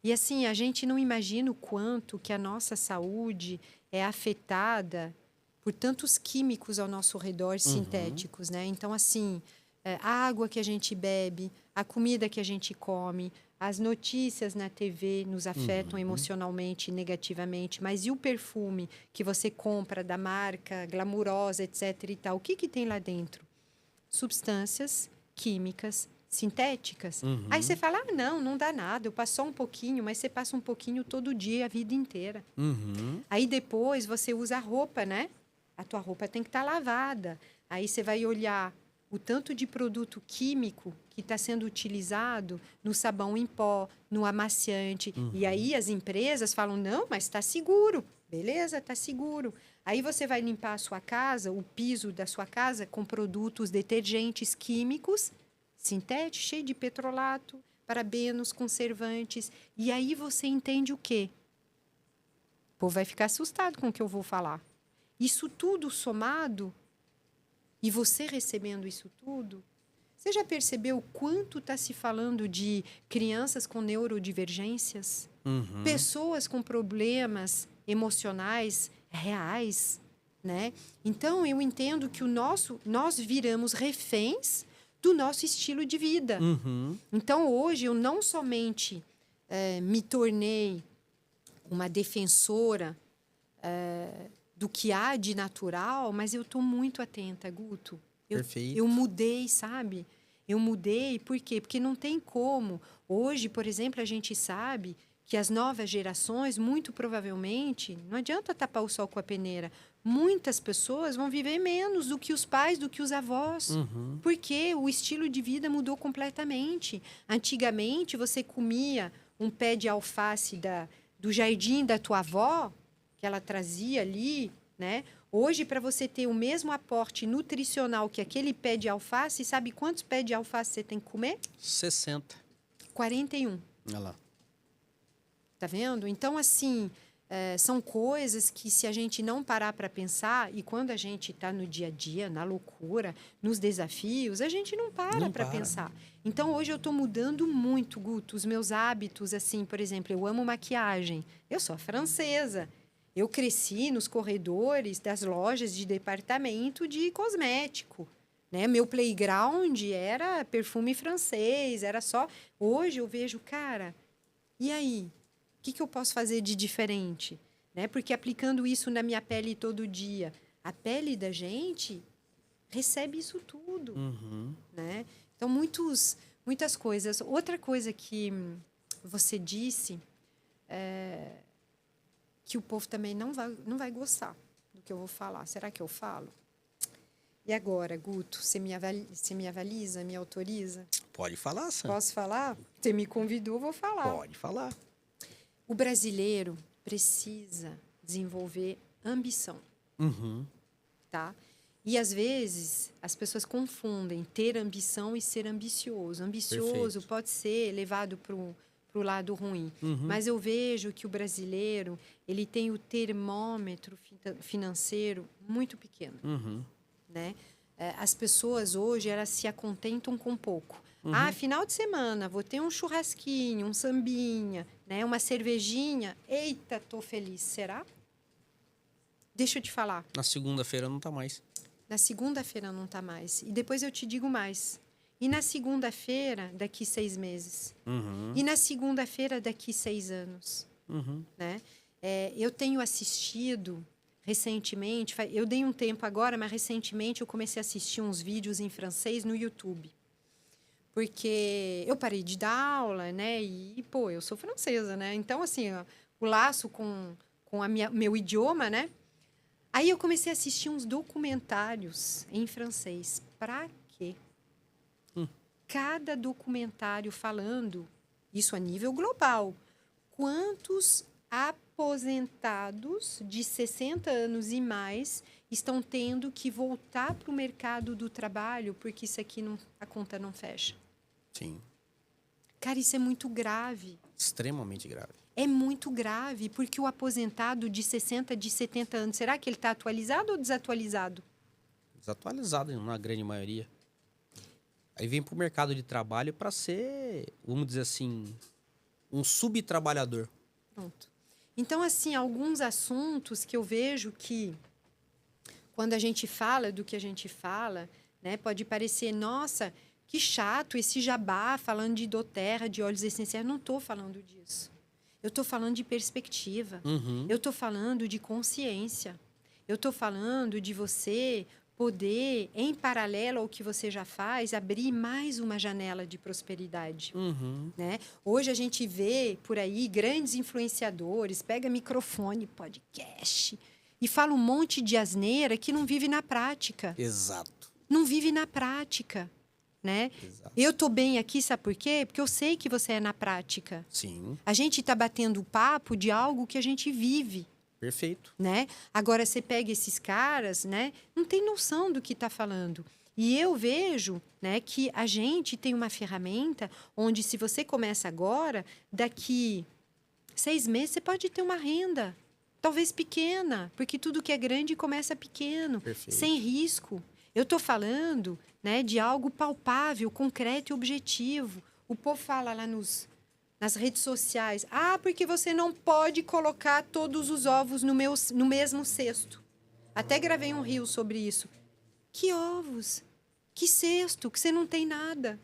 E assim, a gente não imagina o quanto que a nossa saúde é afetada por tantos químicos ao nosso redor, sintéticos, né? Então, assim, a água que a gente bebe, a comida que a gente come, as notícias na TV nos afetam emocionalmente, negativamente. Mas e o perfume que você compra da marca glamurosa, etc. e tal? O que tem lá dentro? Substâncias químicas sintéticas. Aí você fala, ah, não dá nada, eu passo só um pouquinho, mas você passa um pouquinho todo dia, a vida inteira. Aí depois você usa a roupa, né? A tua roupa tem que estar lavada. Aí você vai olhar o tanto de produto químico que está sendo utilizado no sabão em pó, no amaciante. E aí as empresas falam, não, mas está seguro. Beleza, está seguro. Aí você vai limpar a sua casa, o piso da sua casa, com produtos detergentes químicos, sintéticos, cheio de petrolato, parabenos, conservantes. E aí você entende o quê? O povo vai ficar assustado com o que eu vou falar. Isso tudo somado, e você recebendo isso tudo, você já percebeu o quanto está se falando de crianças com neurodivergências? Pessoas com problemas emocionais reais, né? Então, eu entendo que nós viramos reféns do nosso estilo de vida. Então, hoje, eu não somente me tornei uma defensora do que há de natural, mas eu estou muito atenta, Guto. Perfeito. Eu mudei, sabe? Eu mudei, por quê? Porque não tem como. Hoje, por exemplo, a gente sabe que as novas gerações, muito provavelmente, não adianta tapar o sol com a peneira, muitas pessoas vão viver menos do que os pais, do que os avós. Porque o estilo de vida mudou completamente. Antigamente, você comia um pé de alface do jardim da tua avó, que ela trazia ali, né? Hoje, para você ter o mesmo aporte nutricional que aquele pé de alface, sabe quantos pés de alface você tem que comer? 60. 41. Olha lá. Tá vendo? Então, assim, são coisas que se a gente não parar para pensar, e quando a gente está no dia a dia, na loucura, nos desafios, a gente não para para pensar. Então, hoje eu estou mudando muito, Guto, os meus hábitos, assim, por exemplo, eu amo maquiagem. Eu sou francesa. Eu cresci nos corredores das lojas de departamento de cosmético, né? Meu playground era perfume francês, era só... Hoje eu vejo, cara, e aí? O que eu posso fazer de diferente? Né? Porque aplicando isso na minha pele todo dia, a pele da gente recebe isso tudo, né? Então, muitas coisas. Outra coisa que você disse que o povo também não vai gostar do que eu vou falar. Será que eu falo? E agora, Guto, você me avaliza, me autoriza? Pode falar, Sam. Posso falar? Você me convidou, vou falar. Pode falar. O brasileiro precisa desenvolver ambição, tá? E, às vezes, as pessoas confundem ter ambição e ser ambicioso. Ambicioso Perfeito. pode ser levado para o lado ruim. Mas eu vejo que o brasileiro ele tem o termômetro financeiro muito pequeno. Né? As pessoas hoje elas se acontentam com pouco. Ah, final de semana, vou ter um churrasquinho, um sambinha, né? Uma cervejinha. Eita, tô feliz. Será? Deixa eu te falar. Na segunda-feira não tá mais. Na segunda-feira não tá mais. E depois eu te digo mais. E na segunda-feira, daqui 6 meses. E na segunda-feira, daqui 6 anos. Né? Eu tenho assistido recentemente, eu dei um tempo agora, mas recentemente eu comecei a assistir uns vídeos em francês no YouTube. Porque eu parei de dar aula, né? E, pô, eu sou francesa, né? Então, assim, ó, o laço com meu idioma, né? Aí eu comecei a assistir uns documentários em francês. Pra quê? Cada documentário falando, isso a nível global, quantos aposentados de 60 anos e mais estão tendo que voltar para o mercado do trabalho porque isso aqui a conta não fecha. Sim. Cara, isso é muito grave. Extremamente grave. É muito grave, porque o aposentado de 60, de 70 anos, será que ele está atualizado ou desatualizado? Desatualizado, na grande maioria. Aí vem pro mercado de trabalho para ser, vamos dizer assim, um subtrabalhador. Pronto. Então, assim, alguns assuntos que eu vejo que, quando a gente fala do que a gente fala, né, pode parecer, nossa, que chato esse jabá falando de doTERRA, de óleos essenciais. Não estou falando disso. Eu estou falando de perspectiva. Eu estou falando de consciência. Eu estou falando de você poder, em paralelo ao que você já faz, abrir mais uma janela de prosperidade. Uhum. Né? Hoje a gente vê por aí grandes influenciadores, pega microfone, podcast e fala um monte de asneira que não vive na prática. Exato. Não vive na prática, né? Exato. Eu tô bem aqui, sabe por quê? Porque eu sei que você é na prática. Sim, A gente tá batendo papo de algo que a gente vive. perfeito. Né? Agora, você pega esses caras, né? Não tem noção do que está falando. E eu vejo, né, que a gente tem uma ferramenta onde, se você começa agora, daqui 6 meses você pode ter uma renda, talvez pequena, porque tudo que é grande começa pequeno, Perfeito. sem risco. Eu estou falando, né, de algo palpável, concreto e objetivo. O povo fala lá nas redes sociais, porque você não pode colocar todos os ovos no mesmo cesto. Até gravei um reel sobre isso. Que ovos? Que cesto? Que você não tem nada.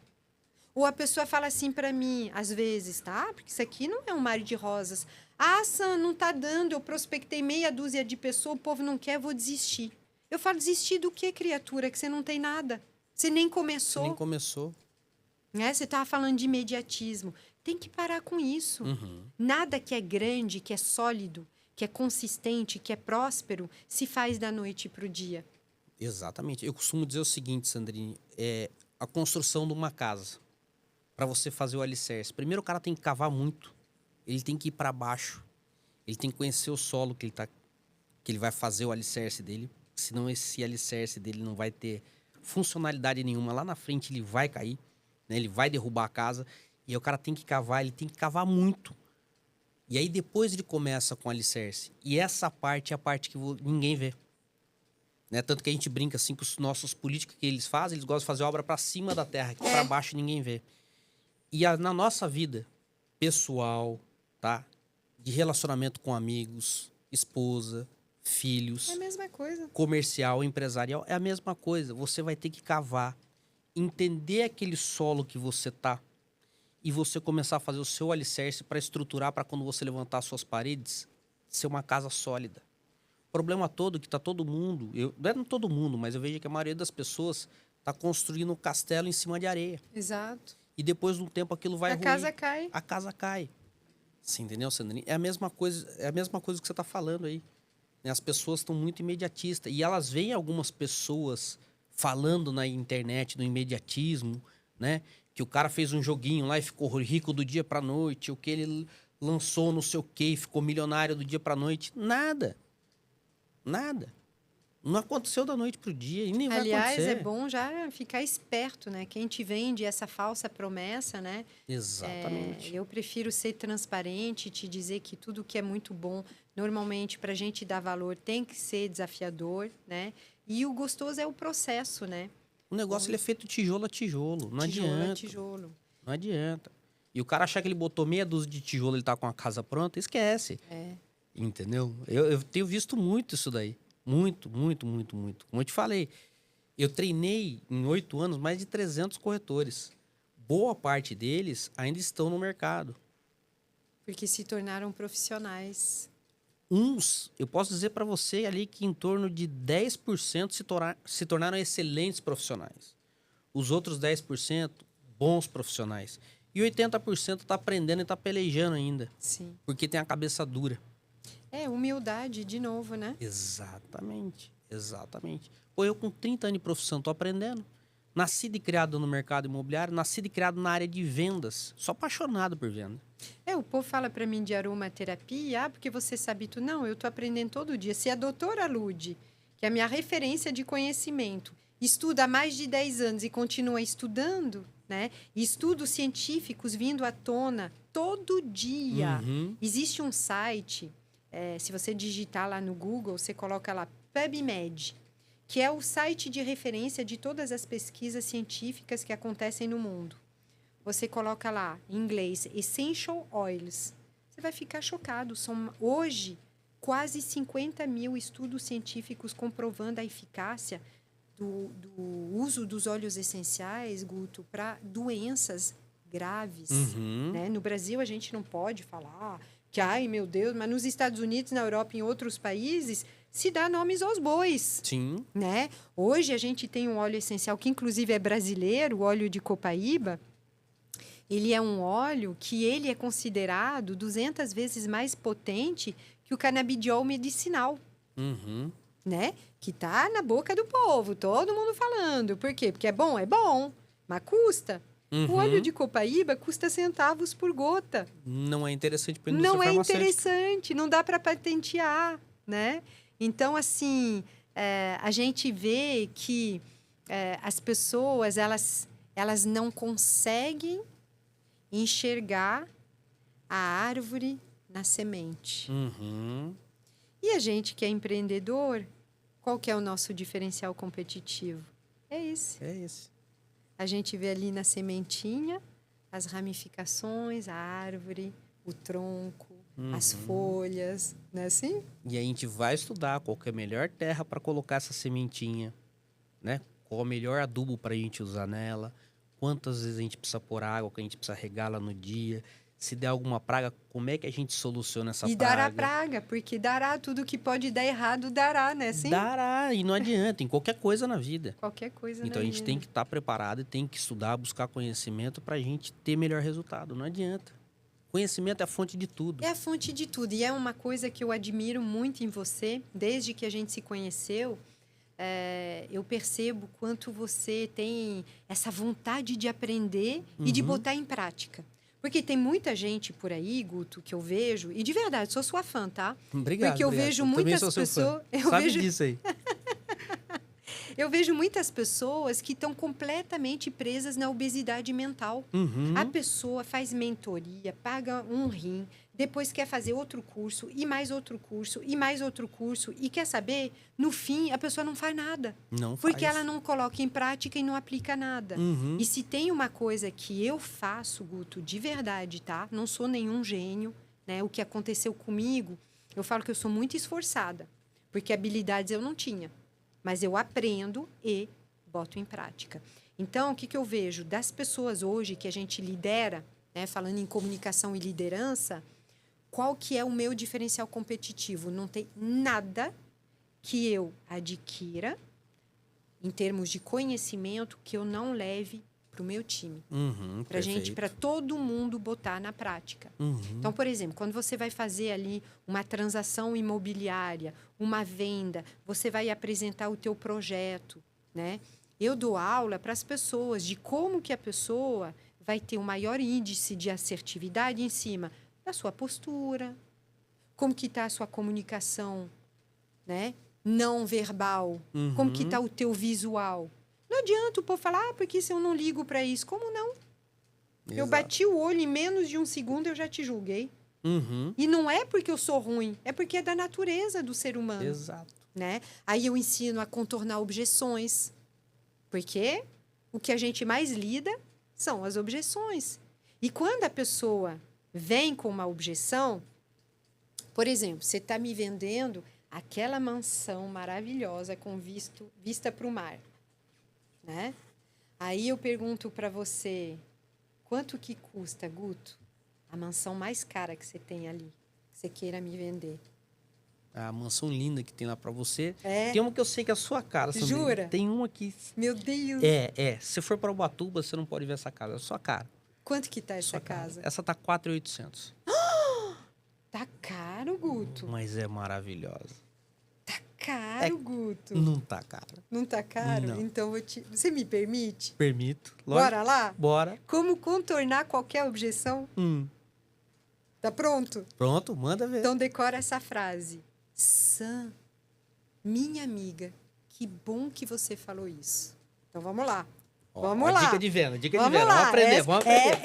Ou a pessoa fala assim para mim, às vezes, tá? Porque isso aqui não é um mar de rosas. Sam, não tá dando, eu prospectei meia dúzia de pessoas, o povo não quer, vou desistir. Eu falo, desistir do quê, criatura? Que você não tem nada. Você nem começou. Você nem começou. Né? Você estava falando de imediatismo. Tem que parar com isso. Uhum. Nada que é grande, que é sólido, que é consistente, que é próspero, se faz da noite para o dia. Exatamente. Eu costumo dizer o seguinte, Sandrine, a construção de uma casa, para você fazer o alicerce. Primeiro o cara tem que cavar muito, ele tem que ir para baixo, ele tem que conhecer o solo que ele vai fazer o alicerce dele, senão esse alicerce dele não vai ter funcionalidade nenhuma. Lá na frente ele vai cair, né? Ele vai derrubar a casa, e aí o cara tem que cavar, ele tem que cavar muito. E aí depois ele começa com o alicerce. E essa parte é a parte que ninguém vê. Né? Tanto que a gente brinca assim com os nossos políticos que eles fazem, eles gostam de fazer obra para cima da terra, que para baixo ninguém vê. E na nossa vida pessoal, tá? De relacionamento com amigos, esposa, filhos, É a mesma coisa. comercial, empresarial, é a mesma coisa. Você vai ter que cavar, entender aquele solo que você tá e você começar a fazer o seu alicerce para estruturar, para quando você levantar suas paredes, ser uma casa sólida. O problema todo é que tá todo mundo, não é todo mundo, mas eu vejo que a maioria das pessoas tá construindo um castelo em cima de areia. Exato. E depois de um tempo aquilo vai A ruir. casa cai. A casa cai. Você entendeu, Sandrine? É a mesma coisa que você tá falando aí. Né? As pessoas estão muito imediatistas. E elas veem algumas pessoas falando na internet do imediatismo, né? Que o cara fez um joguinho lá e ficou rico do dia pra noite, o que ele lançou não sei o quê e ficou milionário do dia pra noite. Nada. Nada. Não aconteceu da noite pro dia e nem vai Aliás, acontecer. é bom já ficar esperto, né? Quem te vende essa falsa promessa, né? Exatamente. Eu prefiro ser transparente, te dizer que tudo que é muito bom, normalmente, para a gente dar valor, tem que ser desafiador, né? E o gostoso é o processo, né? O negócio ele é feito tijolo a tijolo. Não Tijolo adianta. a tijolo. Não adianta. E o cara achar que ele botou meia dúzia de tijolo e ele tá com a casa pronta, esquece. Entendeu? Eu tenho visto muito isso daí. Muito, muito, muito, muito. Como eu te falei, eu treinei em 8 anos mais de 300 corretores. Boa parte deles ainda estão no mercado. Porque se tornaram profissionais. Uns, eu posso dizer para você ali que em torno de 10% se tornaram excelentes profissionais. Os outros 10%, bons profissionais. E 80% está aprendendo e está pelejando ainda. Sim. Porque tem a cabeça dura. Humildade, de novo, né? Exatamente, exatamente. Pô, eu com 30 anos de profissão tô aprendendo. Nascido e criado no mercado imobiliário, nascido e criado na área de vendas. Sou apaixonado por venda. O povo fala para mim de aromaterapia, porque você sabe tudo. Não, eu tô aprendendo todo dia. Se a doutora Lude, que é a minha referência de conhecimento, estuda há mais de 10 anos e continua estudando, né? E estudos científicos vindo à tona todo dia. Uhum. Existe um site, se você digitar lá no Google, você coloca lá PubMed, que é o site de referência de todas as pesquisas científicas que acontecem no mundo. Você coloca lá, em inglês, Essential Oils. Você vai ficar chocado. São, hoje, quase 50 mil estudos científicos comprovando a eficácia do uso dos óleos essenciais, Guto, para doenças graves. Uhum. Né? No Brasil, a gente não pode falar Que, ai, meu Deus, mas nos Estados Unidos, na Europa e em outros países, se dá nomes aos bois, Sim. né? Hoje a gente tem um óleo essencial que inclusive é brasileiro, o óleo de copaíba. Ele é um óleo que ele é considerado 200 vezes mais potente que o canabidiol medicinal, Uhum. né? Que tá na boca do povo, todo mundo falando. Por quê? Porque é bom, mas custa. O óleo de copaíba custa centavos por gota. Não é interessante para a indústria Não é farmacêutica. interessante, não dá para patentear, né? Então, assim, a gente vê que as pessoas, elas não conseguem enxergar a árvore na semente. Uhum. E a gente que é empreendedor, qual que é o nosso diferencial competitivo? É esse. É esse. A gente vê ali na sementinha as ramificações, a árvore, o tronco, as folhas, não é assim? E a gente vai estudar qual que é a melhor terra para colocar essa sementinha, né? Qual o melhor adubo para a gente usar nela, quantas vezes a gente precisa pôr água, que a gente precisa regá-la no dia. Se der alguma praga, como é que a gente soluciona essa E praga? dará praga, porque dará tudo que pode dar errado, dará, né? Assim? Dará, e não adianta, em qualquer coisa na vida. Qualquer coisa Então na a gente tem que estar preparado e tem que estudar, buscar conhecimento para a gente ter melhor resultado. Não adianta. Conhecimento é a fonte de tudo. É a fonte de tudo. E é uma coisa que eu admiro muito em você, desde que a gente se conheceu. Eu percebo quanto você tem essa vontade de aprender e de botar em prática. Porque tem muita gente por aí, Guto, que eu vejo, e de verdade, sou sua fã, tá? Obrigado. Porque eu obrigado. vejo Também muitas sou seu fã. pessoas. Sabe disso aí. Eu vejo muitas pessoas que estão completamente presas na obesidade mental. Uhum. A pessoa faz mentoria, paga um rim, depois quer fazer outro curso, e mais outro curso, e mais outro curso. E quer saber? No fim, a pessoa não faz nada. Não Porque faz. ela não coloca em prática e não aplica nada. Uhum. E se tem uma coisa que eu faço, Guto, de verdade, tá? Não sou nenhum gênio, né? O que aconteceu comigo, eu falo que eu sou muito esforçada. Porque habilidades eu não tinha. Mas eu aprendo e boto em prática. Então, o que eu vejo das pessoas hoje que a gente lidera, né, falando em comunicação e liderança, qual que é o meu diferencial competitivo? Não tem nada que eu adquira, em termos de conhecimento, que eu não leve para o meu time. Uhum, Para gente, perfeito. para todo mundo botar na prática. Uhum. Então, por exemplo, quando você vai fazer ali uma transação imobiliária, uma venda, você vai apresentar o teu projeto, né? Eu dou aula para as pessoas de como que a pessoa vai ter um maior índice de assertividade em cima da sua postura, como que está a sua comunicação, né? Não verbal, como que está o teu visual. Não adianta o povo falar, porque se eu não ligo para isso, como não? Eu Exato. bati o olho em menos de um segundo, eu já te julguei. Uhum. E não é porque eu sou ruim, é porque é da natureza do ser humano, Exato. né? Aí eu ensino a contornar objeções. Porque o que a gente mais lida são as objeções. E quando a pessoa vem com uma objeção, por exemplo, você está me vendendo aquela mansão maravilhosa com vista para o mar, né? Aí eu pergunto para você, quanto que custa, Guto, a mansão mais cara que você tem ali, que você queira me vender? A mansão linda que tem lá pra você. É? Tem uma que eu sei que é a sua cara, Sandrine. Jura? Tem uma que... Meu Deus! Se for para Ubatuba, você não pode ver essa casa. É a sua cara. Quanto que tá essa Sua cara. casa? Essa tá 4.800. Tá caro, Guto. Mas é maravilhosa. Tá caro, Guto. Não tá cara. Não tá caro? Não. Então, você me permite? Permito. Lógico. Bora lá? Bora. Como contornar qualquer objeção? Tá pronto? Pronto, manda ver. Então, decora essa frase. Sam, minha amiga, que bom que você falou isso. Então, vamos lá. Vamos lá. Dica de venda, dica Vamos de venda. lá. Vamos aprender, vamos aprender.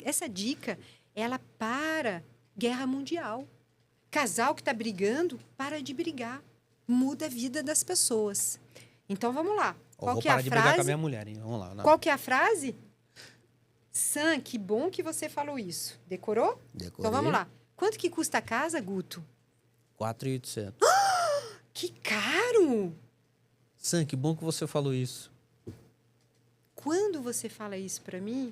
Essa dica, ela para guerra mundial. Casal que está brigando, para de brigar. Muda a vida das pessoas. Então, vamos lá. Qual que é a Vou parar de brigar com a frase? minha mulher, hein? Vamos lá. Não. Qual que é a frase? Sam, que bom que você falou isso. Decorou? Decorei. Então, vamos lá. Quanto que custa a casa, Guto? 4.800. Que caro! Sam, que bom que você falou isso. Quando você fala isso para mim,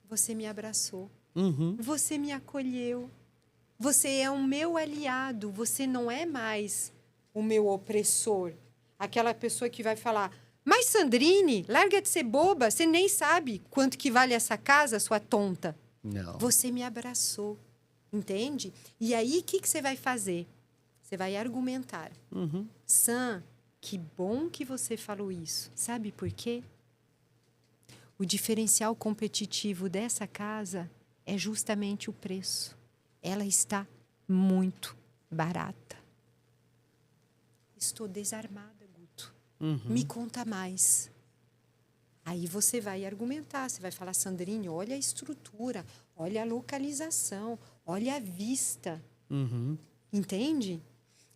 você me abraçou. Uhum. Você me acolheu. Você é o meu aliado. Você não é mais o meu opressor. Aquela pessoa que vai falar: mas Sandrine, larga de ser boba. Você nem sabe quanto que vale essa casa, sua tonta. Não. Você me abraçou. Entende? E aí, o que você vai fazer? Você vai argumentar. Uhum. Sam, que bom que você falou isso. Sabe por quê? O diferencial competitivo dessa casa é justamente o preço. Ela está muito barata. Estou desarmada, Guto. Uhum. Me conta mais. Aí você vai argumentar, você vai falar: Sandrine, olha a estrutura, olha a localização, olha a vista. Uhum. Entende?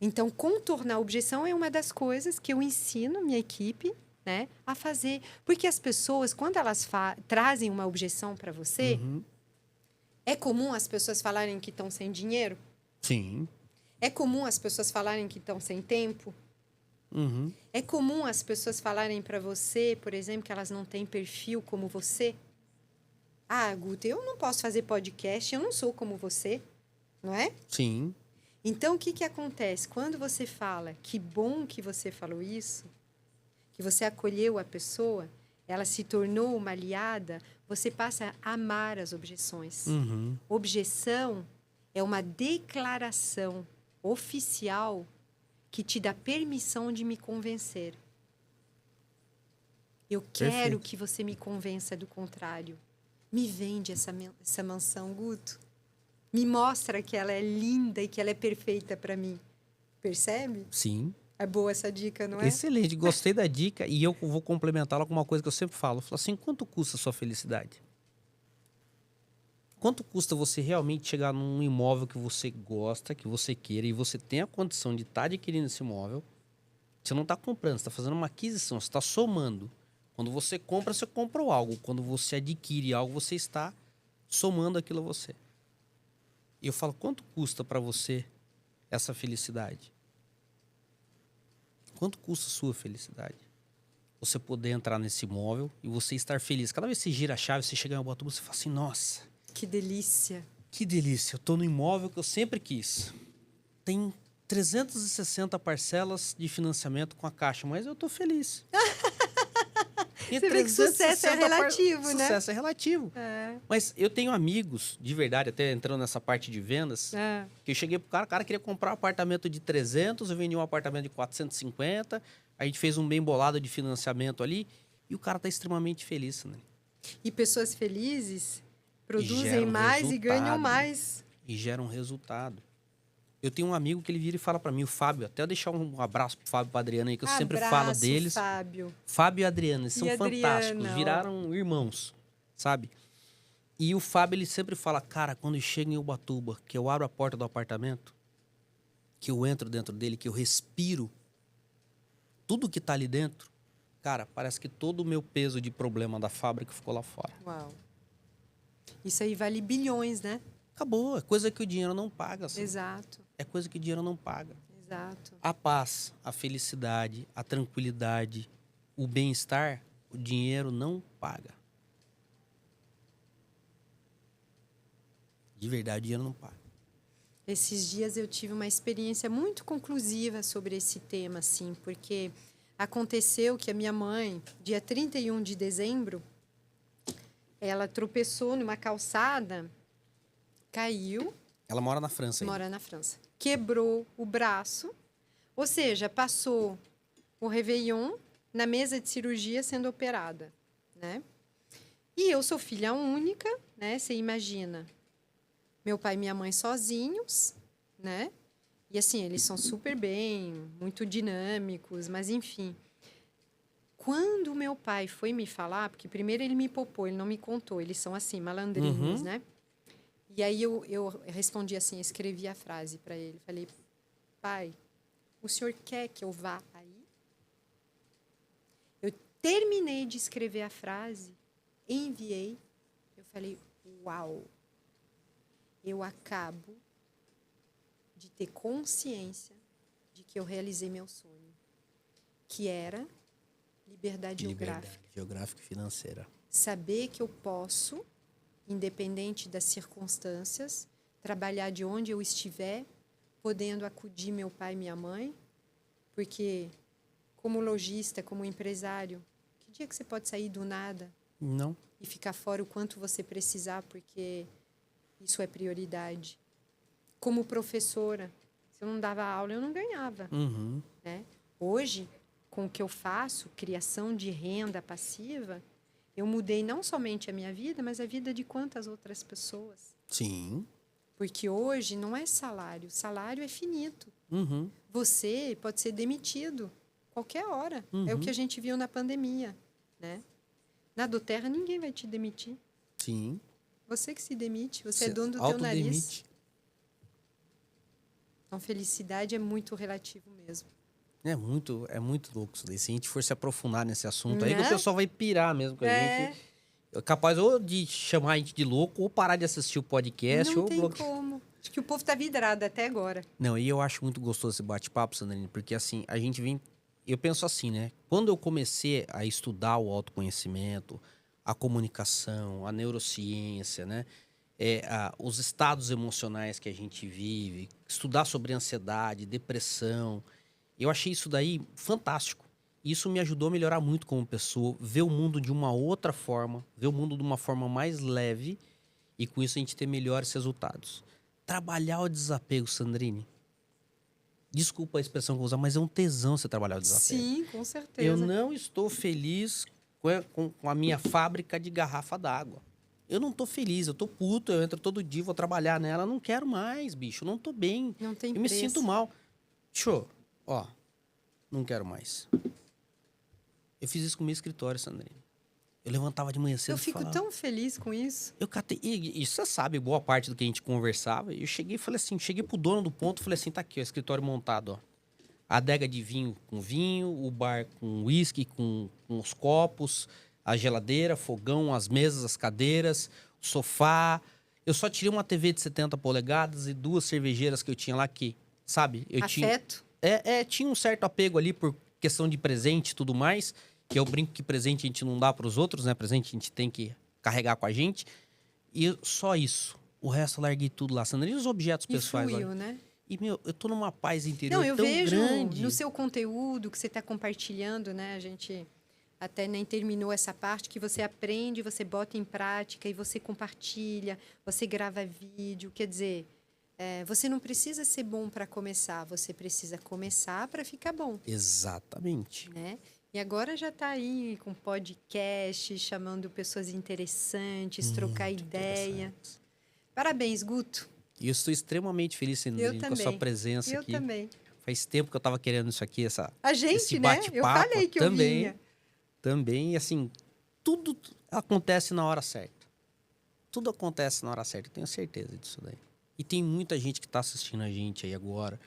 Então, contornar a objeção é uma das coisas que eu ensino minha equipe, né, a fazer. Porque as pessoas, quando elas trazem uma objeção para você, Uhum. é comum as pessoas falarem que estão sem dinheiro? Sim. É comum as pessoas falarem que estão sem tempo? Uhum. É comum as pessoas falarem para você, por exemplo, que elas não têm perfil como você? Ah, Guto, eu não posso fazer podcast, eu não sou como você, não é? Sim. Então, o que, que acontece? Quando você fala, que bom que você falou isso, que você acolheu a pessoa, ela se tornou uma aliada, você passa a amar as objeções. Uhum. Objeção é uma declaração oficial que te dá permissão de me convencer. Eu quero Perfeito. que você me convença do contrário. Me vende essa mansão, Guto. Me mostra que ela é linda e que ela é perfeita para mim. Percebe? Sim. É boa essa dica, não é? Excelente. Gostei da dica e eu vou complementá-la com uma coisa que eu sempre falo. Eu falo assim, quanto custa a sua felicidade? Quanto custa você realmente chegar num imóvel que você gosta, que você queira e você tem a condição de estar adquirindo esse imóvel? Você não está comprando, você está fazendo uma aquisição, você está somando. Quando você compra algo. Quando você adquire algo, você está somando aquilo a você. E eu falo, quanto custa para você essa felicidade? Quanto custa a sua felicidade? Você poder entrar nesse imóvel e você estar feliz. Cada vez que você gira a chave, você chega em Ubatuba, você fala assim, nossa, Que delícia. que delícia, eu tô no imóvel que eu sempre quis. Tem 360 parcelas de financiamento com a Caixa, mas eu tô feliz. E Você vê que sucesso é relativo, né? Sucesso é relativo. É. Mas eu tenho amigos, de verdade, até entrando nessa parte de vendas, É. que eu cheguei pro cara, o cara queria comprar um apartamento de 300, eu vendi um apartamento de 450, a gente fez um bem bolado de financiamento ali, e o cara tá extremamente feliz, né? E pessoas felizes produzem geram mais e ganham resultado. mais. E gera um resultado. Eu tenho um amigo que ele vira e fala pra mim, o Fábio, até eu deixar um abraço pro Fábio e pra Adriana aí, que eu sempre falo deles. Fábio. Fábio e Adriana, eles são fantásticos, Adriana, ó. viraram irmãos, sabe? E o Fábio, ele sempre fala, cara, quando eu chego em Ubatuba, que eu abro a porta do apartamento, que eu entro dentro dele, que eu respiro tudo que tá ali dentro, cara, parece que todo o meu peso de problema da fábrica ficou lá fora. Uau. Isso aí vale bilhões, né? Acabou, é coisa que o dinheiro não paga. Assim. Exato, É coisa que o dinheiro não paga. exato. A paz, a felicidade, a tranquilidade, o bem-estar, o dinheiro não paga. De verdade, o dinheiro não paga. Esses dias eu tive uma experiência muito conclusiva sobre esse tema, assim, porque aconteceu que a minha mãe, dia 31 de dezembro, ela tropeçou numa calçada, caiu, Ela mora na França ainda. mora na França, quebrou o braço, ou seja, passou o Réveillon na mesa de cirurgia sendo operada, né? E eu sou filha única, né? Você imagina, meu pai e minha mãe sozinhos, né? E assim, eles são super bem, muito dinâmicos, mas enfim. Quando meu pai foi me falar, porque primeiro ele me poupou, ele não me contou, eles são assim, malandrinhos, né? E aí eu respondi assim, escrevi a frase para ele, falei, pai, o senhor quer que eu vá aí? Eu terminei de escrever a frase, enviei, eu falei, uau, eu acabo de ter consciência de que eu realizei meu sonho, que era liberdade geográfica. Geográfica e financeira. Saber que eu posso independente das circunstâncias, trabalhar de onde eu estiver, podendo acudir meu pai e minha mãe, porque como lojista, como empresário, que dia que você pode sair do nada Não. e ficar fora o quanto você precisar, porque isso é prioridade. Como professora, se eu não dava aula, eu não ganhava. Uhum. Né? Hoje, com o que eu faço, criação de renda passiva, eu mudei não somente a minha vida, mas a vida de quantas outras pessoas. Sim. Porque hoje não é salário, salário é finito. Uhum. Você pode ser demitido qualquer hora. É o que a gente viu na pandemia. Né? Na do Terra, ninguém vai te demitir. Sim. Você que se demite, você é Você dono do teu nariz. autodemite. Então, felicidade é muito relativo mesmo. É muito louco isso daí. Se a gente for se aprofundar nesse assunto aí, que o Né? pessoal vai pirar mesmo com a gente. É capaz ou de chamar a gente de louco, ou parar de assistir o podcast, Não ou tem bloquear. como. Acho que o povo tá vidrado até agora. Não, e eu acho muito gostoso esse bate-papo, Sandrine, porque assim, a gente vem. Eu penso assim, né? Quando eu comecei a estudar o autoconhecimento, a comunicação, a neurociência, né? Os estados emocionais que a gente vive, estudar sobre ansiedade, depressão. Eu achei isso daí fantástico. Isso me ajudou a melhorar muito como pessoa, ver o mundo de uma outra forma, ver o mundo de uma forma mais leve e com isso a gente ter melhores resultados. Trabalhar o desapego, Sandrine. Desculpa a expressão que eu vou usar, mas é um tesão você trabalhar o desapego. Sim, com certeza. Eu não estou feliz com a minha fábrica de garrafa d'água. Eu não tô feliz, eu tô puto, eu entro todo dia, vou trabalhar nela, não quero mais, bicho, não tô bem. Não tem Eu me preço. sinto mal. Show, ó, não quero mais. Eu fiz isso com o meu escritório, Sandrine. Eu levantava de manhã cedo Eu e fico falava... tão feliz com isso. Eu catei, e você sabe, boa parte do que a gente conversava, eu cheguei e falei assim, cheguei pro dono do ponto, falei assim, tá aqui, ó, escritório montado, ó. A adega de vinho, o bar com uísque, com os copos, a geladeira, fogão, as mesas, as cadeiras, o sofá. Eu só tirei uma TV de 70 polegadas e 2 cervejeiras que eu tinha lá que, sabe? Afeto. Tinha um certo apego ali por questão de presente e tudo mais, que eu brinco que presente a gente não dá para os outros, né? Presente a gente tem que carregar com a gente. E só isso. O resto eu larguei tudo lá. Sandra, e os objetos E pessoais lá? fluiu, né? E, meu, eu tô numa paz interior Não, eu tão vejo grande. no seu conteúdo que você está compartilhando, né? A gente até nem terminou essa parte, que você aprende, você bota em prática e você compartilha, você grava vídeo. Quer dizer, você não precisa ser bom para começar, você precisa começar para ficar bom. Exatamente. Né? E agora já está aí com podcast, chamando pessoas interessantes, trocar ideia. Parabéns, Guto. E eu estou extremamente feliz, Sandrine, com a sua presença aqui. Eu também. Faz tempo que eu estava querendo isso aqui, a gente, esse né? bate-papo. Eu falei que também, eu vinha. Também, assim, tudo acontece na hora certa. Tudo acontece na hora certa, eu tenho certeza disso daí. E tem muita gente que está assistindo a gente aí agora,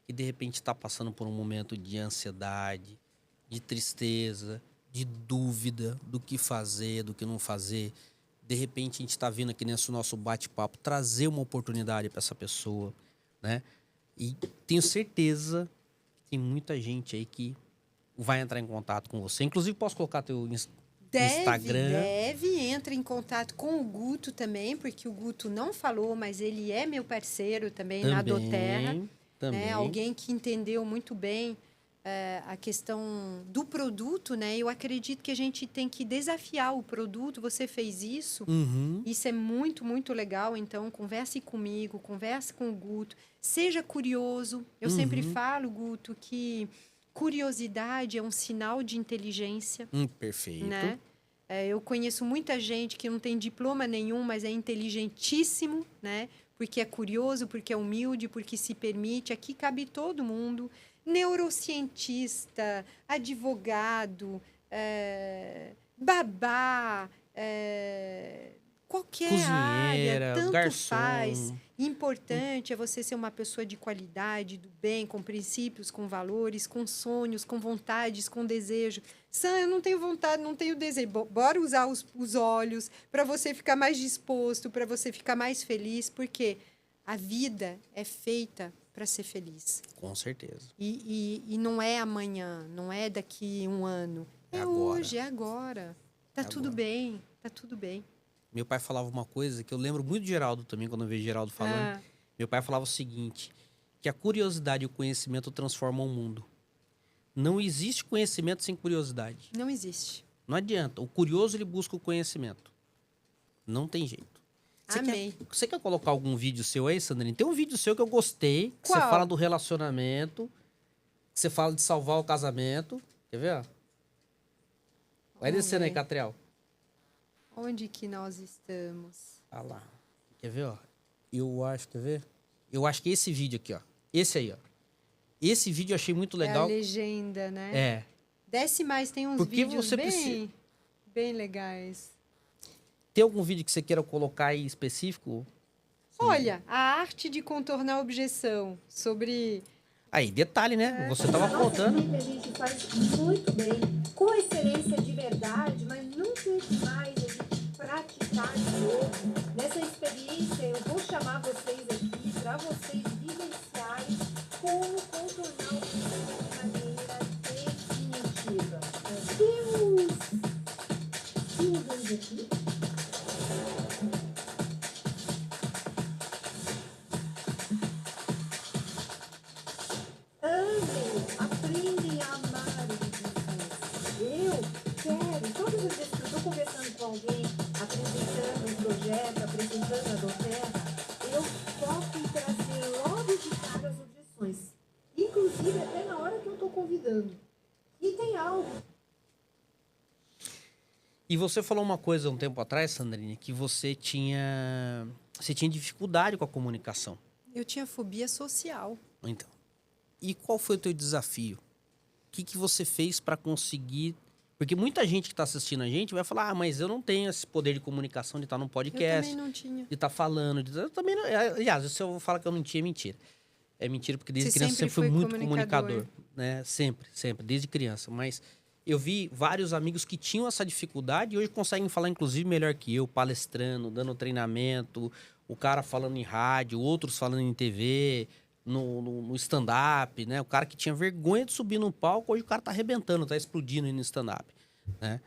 que de repente está passando por um momento de ansiedade, de tristeza, de dúvida do que fazer, do que não fazer. De repente a gente está vindo aqui nesse nosso bate-papo trazer uma oportunidade para essa pessoa, né? E tenho certeza que tem muita gente aí que vai entrar em contato com você. Inclusive, posso colocar teu Instagram? Entra em contato com o Guto também, porque o Guto não falou, mas ele é meu parceiro também na Doterra. Também. Né? Alguém que entendeu muito bem a questão do produto, né? Eu acredito que a gente tem que desafiar o produto. Você fez isso. Uhum. Isso é muito, muito legal. Então, converse comigo, converse com o Guto. Seja curioso. Eu sempre falo, Guto, que curiosidade é um sinal de inteligência. Perfeito. Né? Eu conheço muita gente que não tem diploma nenhum, mas é inteligentíssimo, né? Porque é curioso, porque é humilde, porque se permite. Aqui cabe todo mundo. Neurocientista, advogado, babá, qualquer cozinheira, área, tanto garçom. faz. Importante é você ser uma pessoa de qualidade, do bem, com princípios, com valores, com sonhos, com vontades, com desejo. Sam, eu não tenho vontade, não tenho desejo. Bora usar os olhos para você ficar mais disposto, para você ficar mais feliz, porque a vida é feita para ser feliz. Com certeza. E não é amanhã, não é daqui um ano. É agora. hoje, é agora. Tá tudo bem, tá tudo bem. Meu pai falava uma coisa que eu lembro muito de Geraldo também, quando eu vejo Geraldo falando. Ah, Meu pai falava o seguinte, que a curiosidade e o conhecimento transformam o mundo. Não existe conhecimento sem curiosidade. não existe. Não adianta. O curioso, ele busca o conhecimento. Não tem jeito. Amei. Você quer colocar algum vídeo seu aí, Sandrine? Tem um vídeo seu que eu gostei. Que você Qual? fala do relacionamento. Que você fala de salvar o casamento. Quer ver? Ó? Vai Vamos descendo aí, ver. Catriel. Onde que nós estamos? Ah lá. Quer ver, ó? Eu acho, quer ver? Eu acho que esse vídeo aqui, ó. Esse aí, ó. Esse vídeo eu achei muito É a legal. legenda, né? É. Desce mais, tem uns Porque vídeos você bem, precisa- bem legais. Tem algum vídeo que você queira colocar aí específico? Olha, a arte de contornar a objeção sobre... Aí, detalhe, né? Você tava Nossa contando. equipe a gente faz muito bem, com excelência de verdade, mas nunca é demais a gente praticar de novo. Nessa experiência, eu vou chamar vocês aqui para vocês vivenciarem como contornar o objeção de maneira definitiva. Temos aqui. Amem, aprendem a amar o business. Eu quero, todas as vezes que eu estou conversando com alguém, apresentando um projeto, apresentando a Doterra, eu foco em trazer logo de cara as objeções. Inclusive até na hora que eu estou convidando. E tem algo. E você falou uma coisa um tempo atrás, Sandrine, que você tinha dificuldade com a comunicação. Eu tinha fobia social. Então. E qual foi o teu desafio? O que você fez para conseguir? Porque muita gente que está assistindo a gente vai falar, mas eu não tenho esse poder de comunicação de estar num Eu podcast, também não tinha. de estar falando. Eu também não... Aliás, se eu falar que eu não tinha, é mentira. É mentira, porque desde Você criança eu sempre sempre fui foi muito comunicador. comunicador. Né? Sempre, desde criança. Mas eu vi vários amigos que tinham essa dificuldade e hoje conseguem falar, inclusive, melhor que eu, palestrando, dando treinamento, o cara falando em rádio, outros falando em TV, no stand-up, né? O cara que tinha vergonha de subir no palco, hoje o cara tá arrebentando, tá explodindo aí no stand-up, né?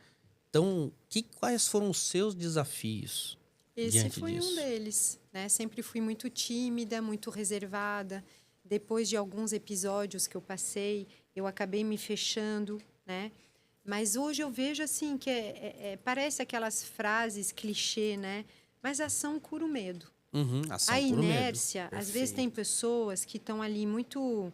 Então, quais foram os seus desafios Esse diante foi disso? um deles, né? Sempre fui muito tímida, muito reservada. Depois de alguns episódios que eu passei, eu acabei me fechando, né? Mas hoje eu vejo assim que parece aquelas frases clichê, né? Mas a ação cura o medo. Uhum, ação A cura o medo. inércia, às vezes Perfeito. tem pessoas que estão ali muito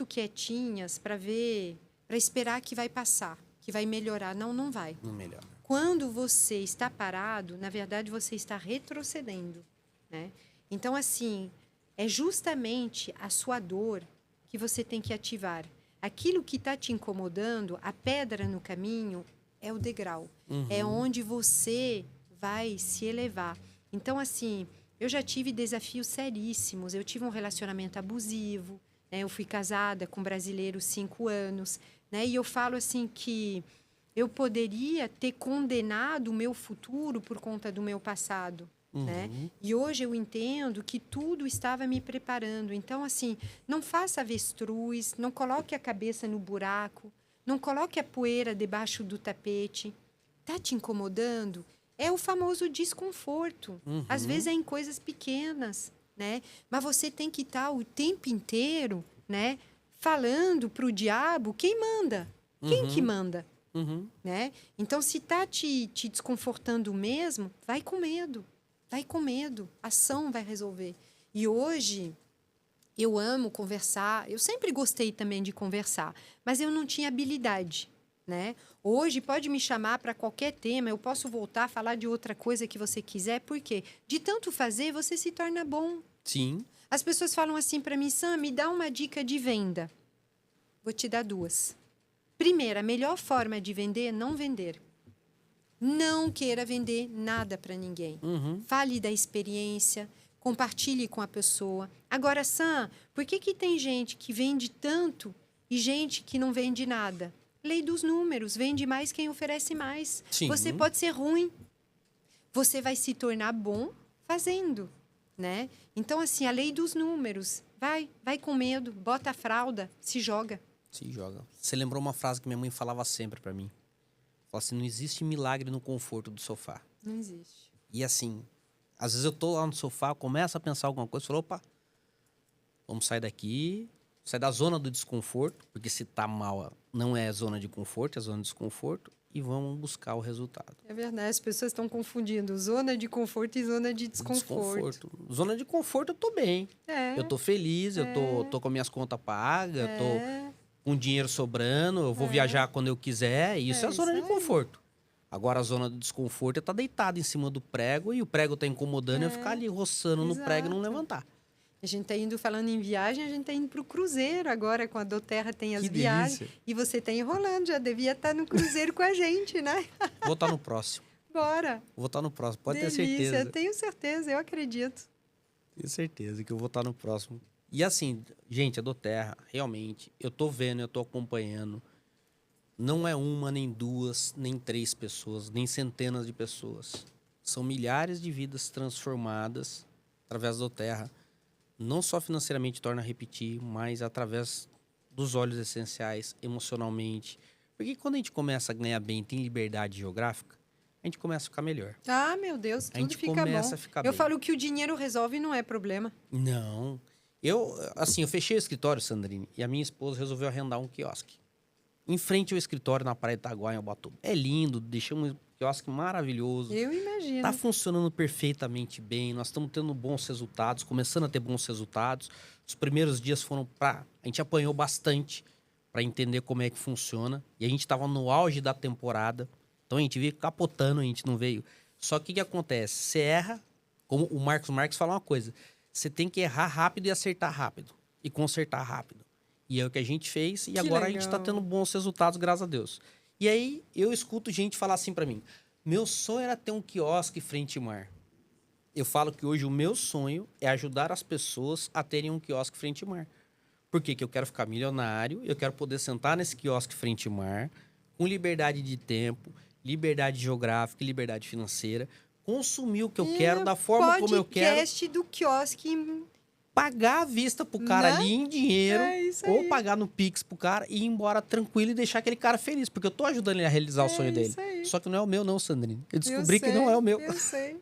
quietinhas para ver, para esperar que vai passar, que vai melhorar. Não, não vai. Não melhora. Quando você está parado, na verdade você está retrocedendo, né? Então assim, é justamente a sua dor que você tem que ativar. Aquilo que está te incomodando, a pedra no caminho, é o degrau. É onde você vai se elevar. Então, assim, eu já tive desafios seríssimos. Eu tive um relacionamento abusivo, né? Eu fui casada com um brasileiro 5 anos, né? E eu falo assim que eu poderia ter condenado o meu futuro por conta do meu passado, né? E hoje eu entendo que tudo estava me preparando. Então, assim, não faça avestruz, não coloque a cabeça no buraco, não coloque a poeira debaixo do tapete. Tá te incomodando? É o famoso desconforto. Às vezes é em coisas pequenas, né? Mas você tem que estar o tempo inteiro, né? Falando para o diabo quem manda. Quem que manda? Né? Então, se tá te desconfortando mesmo, vai com medo. Vai com medo. Ação vai resolver. E hoje, eu amo conversar. Eu sempre gostei também de conversar. Mas eu não tinha habilidade, né? Hoje, pode me chamar para qualquer tema. Eu posso voltar a falar de outra coisa que você quiser. Por quê? De tanto fazer, você se torna bom. Sim. As pessoas falam assim para mim, Sam, me dá uma dica de venda. Vou te dar 2. Primeiro, a melhor forma de vender é não vender. Não queira vender nada para ninguém. Fale da experiência, compartilhe com a pessoa. Agora, Sam, por que tem gente que vende tanto e gente que não vende nada? Lei dos números, vende mais quem oferece mais. Sim. Você pode ser ruim. Você vai se tornar bom fazendo, né? Então, assim, a lei dos números. Vai com medo, bota a fralda, se joga. Se joga. Você lembrou uma frase que minha mãe falava sempre pra mim. Fala assim, não existe milagre no conforto do sofá. Não existe. E assim, às vezes eu tô lá no sofá, começo a pensar alguma coisa, falo, opa, vamos sair daqui, sair da zona do desconforto, porque se tá mal, não é zona de conforto, é zona de desconforto, e vamos buscar o resultado. É verdade, as pessoas estão confundindo zona de conforto e zona de desconforto. Zona de conforto eu tô bem. É, Eu tô feliz, eu tô com minhas contas pagas, eu tô com dinheiro sobrando, eu vou viajar quando eu quiser. Isso é a zona de isso aí. conforto. Agora, a zona do desconforto é estar deitado em cima do prego e o prego tá incomodando e eu ficar ali roçando no prego e não exato. levantar. A gente tá indo, falando em viagem, a gente tá indo pro cruzeiro agora, com a Doterra tem as Que viagens. delícia. E você tá enrolando, já devia estar no cruzeiro com a gente, né? Vou estar no próximo. Bora! Vou estar no próximo, pode ter Delícia, certeza. eu tenho certeza, eu acredito. Tenho certeza que eu vou estar no próximo. E assim, gente, a Doterra, realmente, eu tô vendo, eu tô acompanhando. Não é uma, nem duas, nem três pessoas, nem centenas de pessoas. São milhares de vidas transformadas através da Doterra. Não só financeiramente torna a repetir, mas através dos óleos essenciais, emocionalmente. Porque quando a gente começa a ganhar bem, tem liberdade geográfica, a gente começa a ficar melhor. Ah, meu Deus, A tudo gente fica começa bom. a ficar Eu bem. falo que o dinheiro resolve não é problema. Não. Eu fechei o escritório, Sandrine, e a minha esposa resolveu arrendar um quiosque. Em frente ao escritório, na Praia de Itaguá, em Ubatuba. É lindo, deixamos um quiosque maravilhoso. Eu imagino. Tá funcionando perfeitamente bem, nós estamos tendo bons resultados, começando a ter bons resultados. Os primeiros dias foram a gente apanhou bastante para entender como é que funciona. E a gente estava no auge da temporada, então a gente veio capotando, a gente não veio. Só que o que acontece? Você erra, como o Marcos Marques fala uma coisa, você tem que errar rápido e acertar rápido, e consertar rápido. E é o que a gente fez, e Que agora a gente está legal. tendo bons resultados, graças a Deus. E aí, eu escuto gente falar assim para mim, meu sonho era ter um quiosque frente ao mar. Eu falo que hoje o meu sonho é ajudar as pessoas a terem um quiosque frente ao mar. Por quê? Que eu quero ficar milionário, eu quero poder sentar nesse quiosque frente ao mar, com liberdade de tempo, liberdade geográfica, liberdade financeira, consumir o que eu quero, da forma como eu quero, Podcast do quiosque. pagar à vista pro cara Né? ali em dinheiro, É isso ou aí. pagar no Pix pro cara e ir embora tranquilo e deixar aquele cara feliz, porque eu tô ajudando ele a realizar o sonho dele. isso aí. Só que não é o meu não, Sandrine. Eu descobri que sei, não é o meu. Eu sei.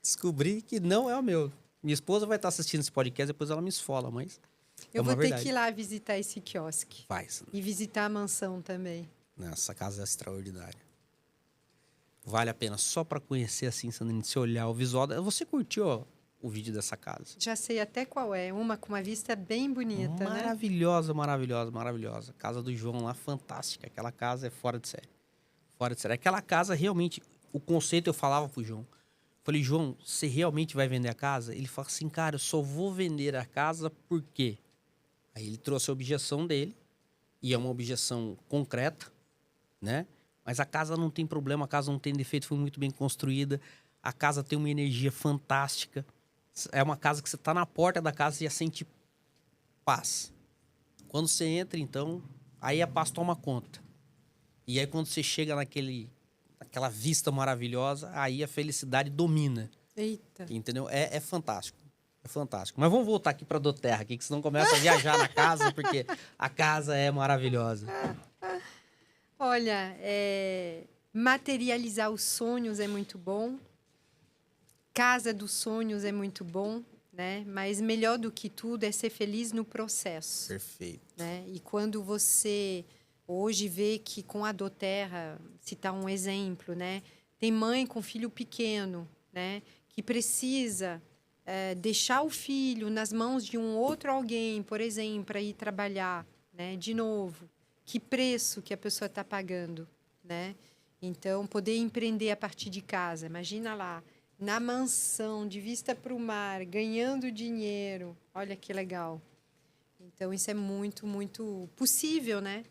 Descobri que não é o meu. Minha esposa vai estar assistindo esse podcast, depois ela me esfola, mas Eu é uma vou ter verdade. que ir lá visitar esse quiosque. Vai, Sandrine. E visitar a mansão também. Essa casa é extraordinária. Vale a pena só para conhecer assim, Sandrine, se olhar o visual. Você curtiu ó, o vídeo dessa casa? Já sei até qual é. Uma com uma vista bem bonita, né? Maravilhosa, maravilhosa, maravilhosa. Casa do João lá, fantástica. Aquela casa é fora de série. Fora de série. Aquela casa, realmente, o conceito eu falava pro João. Falei, João, você realmente vai vender a casa? Ele falou assim, cara, eu só vou vender a casa por quê? Aí ele trouxe a objeção dele, e é uma objeção concreta, né? Mas a casa não tem problema, a casa não tem defeito, foi muito bem construída. A casa tem uma energia fantástica. É uma casa que você tá na porta da casa e já sente paz. Quando você entra, então, aí a paz toma conta. E aí quando você chega naquela vista maravilhosa, aí a felicidade domina. Eita. Entendeu? É fantástico. É fantástico. Mas vamos voltar aqui para Doterra, aqui, que senão começa a viajar na casa, porque a casa é maravilhosa. Olha, materializar os sonhos é muito bom. Casa dos sonhos é muito bom, né? Mas melhor do que tudo é ser feliz no processo. Perfeito. Né? E quando você hoje vê que com a Doterra, citar um exemplo, né? Tem mãe com filho pequeno, né? Que precisa deixar o filho nas mãos de um outro alguém, por exemplo, para ir trabalhar, né? De novo, que preço que a pessoa está pagando, né? Então, poder empreender a partir de casa, imagina lá, na mansão, de vista para o mar, ganhando dinheiro, olha que legal. Então, isso é muito, muito possível, né?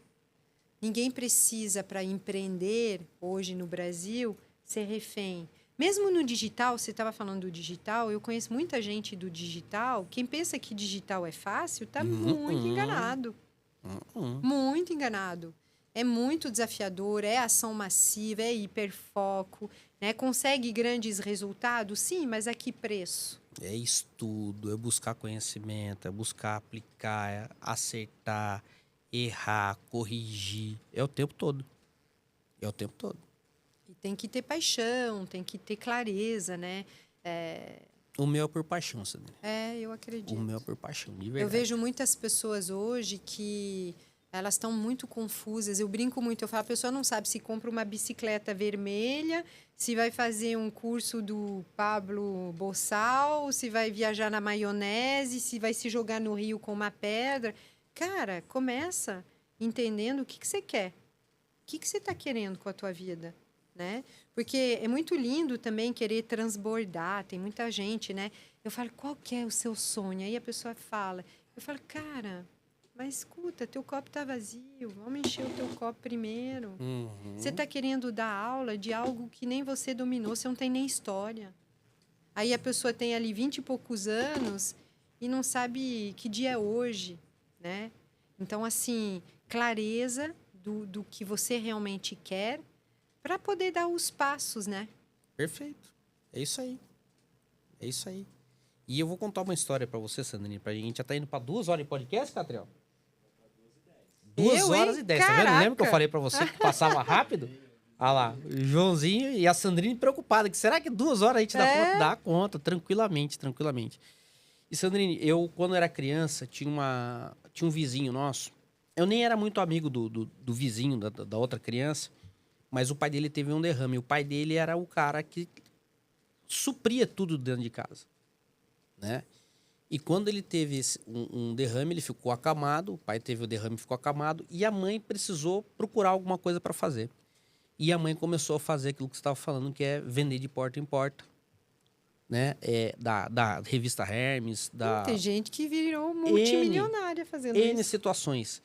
Ninguém precisa, para empreender hoje no Brasil, ser refém. Mesmo no digital, você estava falando do digital, eu conheço muita gente do digital. Quem pensa que digital é fácil, está muito enganado. Muito enganado. É muito desafiador, é ação massiva, é hiperfoco, né? Consegue grandes resultados? Sim, mas a que preço? É estudo, é buscar conhecimento, é buscar aplicar, é acertar, errar, corrigir. É o tempo todo. É o tempo todo. E tem que ter paixão, tem que ter clareza, né? O meu é por paixão, Sandrine. Eu acredito. O meu é por paixão, de verdade. Eu vejo muitas pessoas hoje que elas estão muito confusas. Eu brinco muito, eu falo, a pessoa não sabe se compra uma bicicleta vermelha, se vai fazer um curso do Pablo Bossal, se vai viajar na maionese, se vai se jogar no rio com uma pedra. Cara, começa entendendo o que você quer. O que você está querendo com a tua vida, né? Porque é muito lindo também querer transbordar. Tem muita gente, né? Eu falo, qual que é o seu sonho? Aí a pessoa fala. Eu falo, cara, mas escuta, teu copo está vazio. Vamos encher o teu copo primeiro. Você está querendo dar aula de algo que nem você dominou. Você não tem nem história. Aí a pessoa tem ali 20 e poucos anos e não sabe que dia é hoje, né? Então, assim, clareza do que você realmente quer para poder dar os passos, né? Perfeito. É isso aí. É isso aí. E eu vou contar uma história pra você, Sandrine. A gente já tá indo pra 2 horas de podcast, Catriel? 2h10. Tá vendo? Lembra que eu falei pra você que passava rápido? Olha lá, o Joãozinho e a Sandrine preocupada. Que será que 2 horas a gente dá conta? Dá conta, tranquilamente. E, Sandrine, eu, quando era criança, tinha um vizinho nosso. Eu nem era muito amigo do vizinho, da outra criança. Mas o pai dele teve um derrame. O pai dele era o cara que supria tudo dentro de casa, né? E quando ele teve um derrame, ele ficou acamado. O pai teve o derrame e ficou acamado. E a mãe precisou procurar alguma coisa para fazer. E a mãe começou a fazer aquilo que você estava falando, que é vender de porta em porta, né? Da revista Hermes, Tem gente que virou multimilionária fazendo N isso. situações.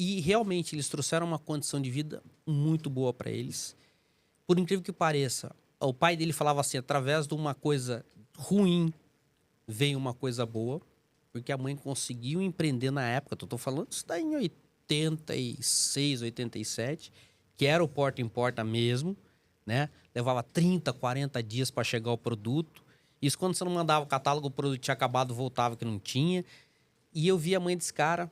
E realmente eles trouxeram uma condição de vida muito boa para eles. Por incrível que pareça, o pai dele falava assim, através de uma coisa ruim veio uma coisa boa, porque a mãe conseguiu empreender na época. Eu tô falando isso daí em 86, 87, que era o porta em porta mesmo, né? Levava 30, 40 dias para chegar o produto. Isso quando você não mandava o catálogo, o produto tinha acabado, voltava que não tinha. E eu vi a mãe desse cara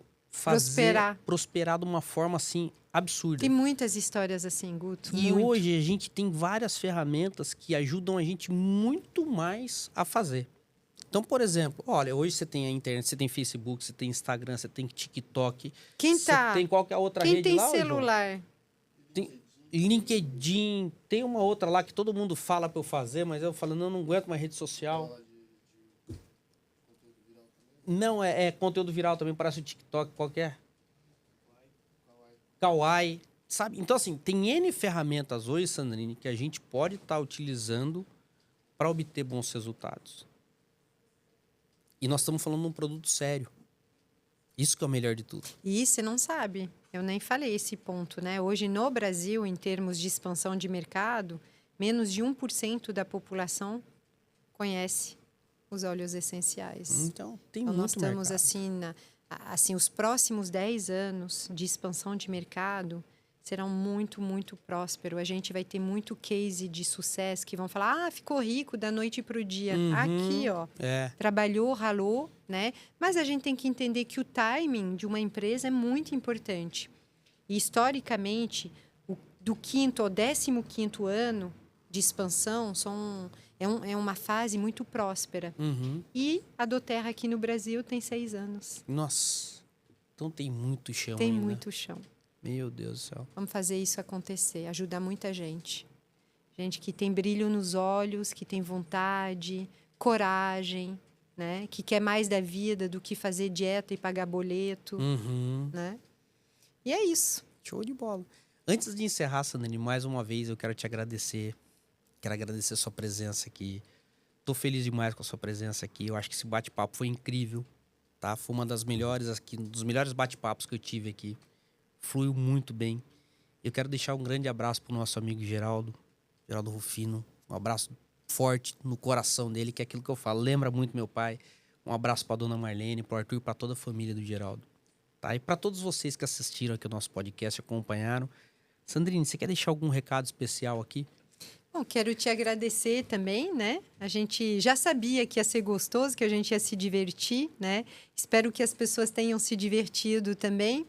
prosperar de uma forma assim absurda. Tem muitas histórias assim, Guto. E hoje a gente tem várias ferramentas que ajudam a gente muito mais a fazer. Então, por exemplo, olha, hoje você tem a internet, você tem Facebook, você tem Instagram, você tem TikTok. Você tem qualquer outra rede lá? Quem tem celular? Tem LinkedIn, tem uma outra lá que todo mundo fala para eu fazer, mas eu falo, não aguento mais rede social. Não, é conteúdo viral também, parece o TikTok qualquer. Kawaii, sabe? Então, assim, tem N ferramentas hoje, Sandrine, que a gente pode estar utilizando para obter bons resultados. E nós estamos falando de um produto sério. Isso que é o melhor de tudo. E você não sabe. Eu nem falei esse ponto, né? Hoje, no Brasil, em termos de expansão de mercado, menos de 1% da população conhece os óleos essenciais. Então, tem então, muito nós estamos mercado. assim, os próximos 10 anos de expansão de mercado serão muito, muito prósperos. A gente vai ter muito case de sucesso que vão falar, ficou rico da noite para o dia. Aqui, ó, trabalhou, ralou, né? Mas a gente tem que entender que o timing de uma empresa é muito importante. E, historicamente, do 5º ao 15º ano de expansão é uma fase muito próspera. E a Doterra aqui no Brasil tem 6 anos. Nossa, então tem muito chão Tem ainda. muito chão. Meu Deus do céu. Vamos fazer isso acontecer, ajudar muita gente. Gente que tem brilho nos olhos, que tem vontade, coragem, né? Que quer mais da vida do que fazer dieta e pagar boleto, né? E é isso. Show de bola. Antes de encerrar, Sandrine, mais uma vez eu quero te agradecer. Quero agradecer a sua presença aqui. Tô feliz demais com a sua presença aqui. Eu acho que esse bate-papo foi incrível, tá? Foi uma das melhores aqui, um dos melhores bate-papos que eu tive aqui. Fluiu muito bem. Eu quero deixar um grande abraço pro nosso amigo Geraldo Rufino. Um abraço forte no coração dele, que é aquilo que eu falo. Lembra muito meu pai. Um abraço pra dona Marlene, pro Arthur e pra toda a família do Geraldo. Tá? E para todos vocês que assistiram aqui o nosso podcast, acompanharam. Sandrine, você quer deixar algum recado especial aqui? Bom, quero te agradecer também, né? A gente já sabia que ia ser gostoso, que a gente ia se divertir, né? Espero que as pessoas tenham se divertido também.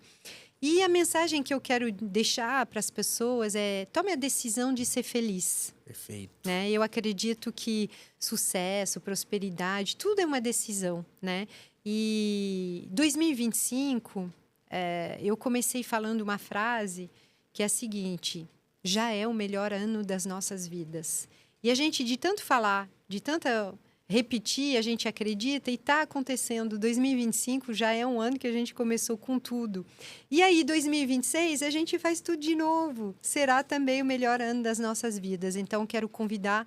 E a mensagem que eu quero deixar para as pessoas é: tome a decisão de ser feliz. Perfeito. Né? Eu acredito que sucesso, prosperidade, tudo é uma decisão, né? E 2025, eu comecei falando uma frase que é a seguinte: já é o melhor ano das nossas vidas. E a gente, de tanto falar, de tanta repetir, a gente acredita e está acontecendo. 2025 já é um ano que a gente começou com tudo. E aí, 2026, a gente faz tudo de novo. Será também o melhor ano das nossas vidas. Então, quero convidar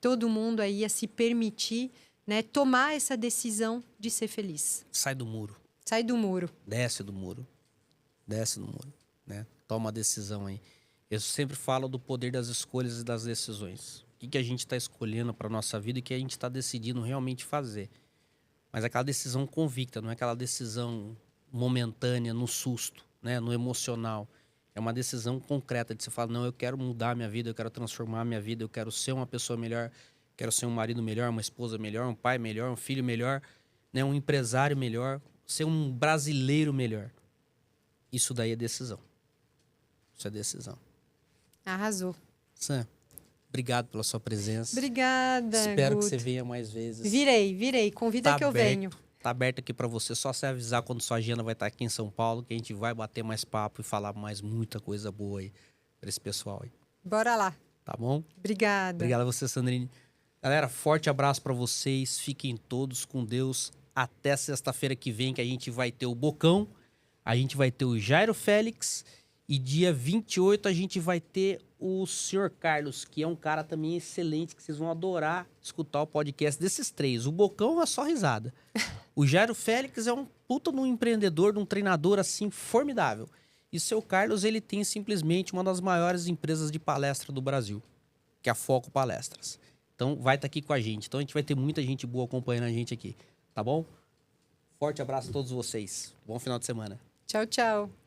todo mundo aí a se permitir, né, tomar essa decisão de ser feliz. Sai do muro. Sai do muro. Desce do muro. Desce do muro, né? Toma a decisão aí. Eu sempre falo do poder das escolhas e das decisões. O que a gente está escolhendo para nossa vida e o que a gente está decidindo realmente fazer. Mas aquela decisão convicta, não é aquela decisão momentânea, no susto, né? No emocional. É uma decisão concreta de você falar: não, eu quero mudar a minha vida, eu quero transformar a minha vida, eu quero ser uma pessoa melhor, quero ser um marido melhor, uma esposa melhor, um pai melhor, um filho melhor, né? Um empresário melhor, ser um brasileiro melhor. Isso daí é decisão. Isso é decisão. Arrasou. Sam, obrigado pela sua presença. Obrigada, Espero que Guto. você venha mais vezes. Virei. Convida que eu venho. Tá aberto aqui pra você. Só se avisar quando sua agenda vai estar aqui em São Paulo, que a gente vai bater mais papo e falar mais muita coisa boa aí pra esse pessoal aí. Bora lá. Tá bom? Obrigada. Obrigado a você, Sandrine. Galera, forte abraço pra vocês. Fiquem todos com Deus. Até sexta-feira que vem, que a gente vai ter o Bocão. A gente vai ter o Jairo Félix. E dia 28 a gente vai ter o Sr. Carlos, que é um cara também excelente, que vocês vão adorar escutar o podcast desses três. O Bocão é só risada. O Jairo Félix é um puta de um empreendedor, de um treinador assim formidável. E o Sr. Carlos, ele tem simplesmente uma das maiores empresas de palestra do Brasil, que é a Foco Palestras. Então vai estar aqui com a gente. Então a gente vai ter muita gente boa acompanhando a gente aqui, tá bom? Forte abraço a todos vocês. Bom final de semana. Tchau, tchau.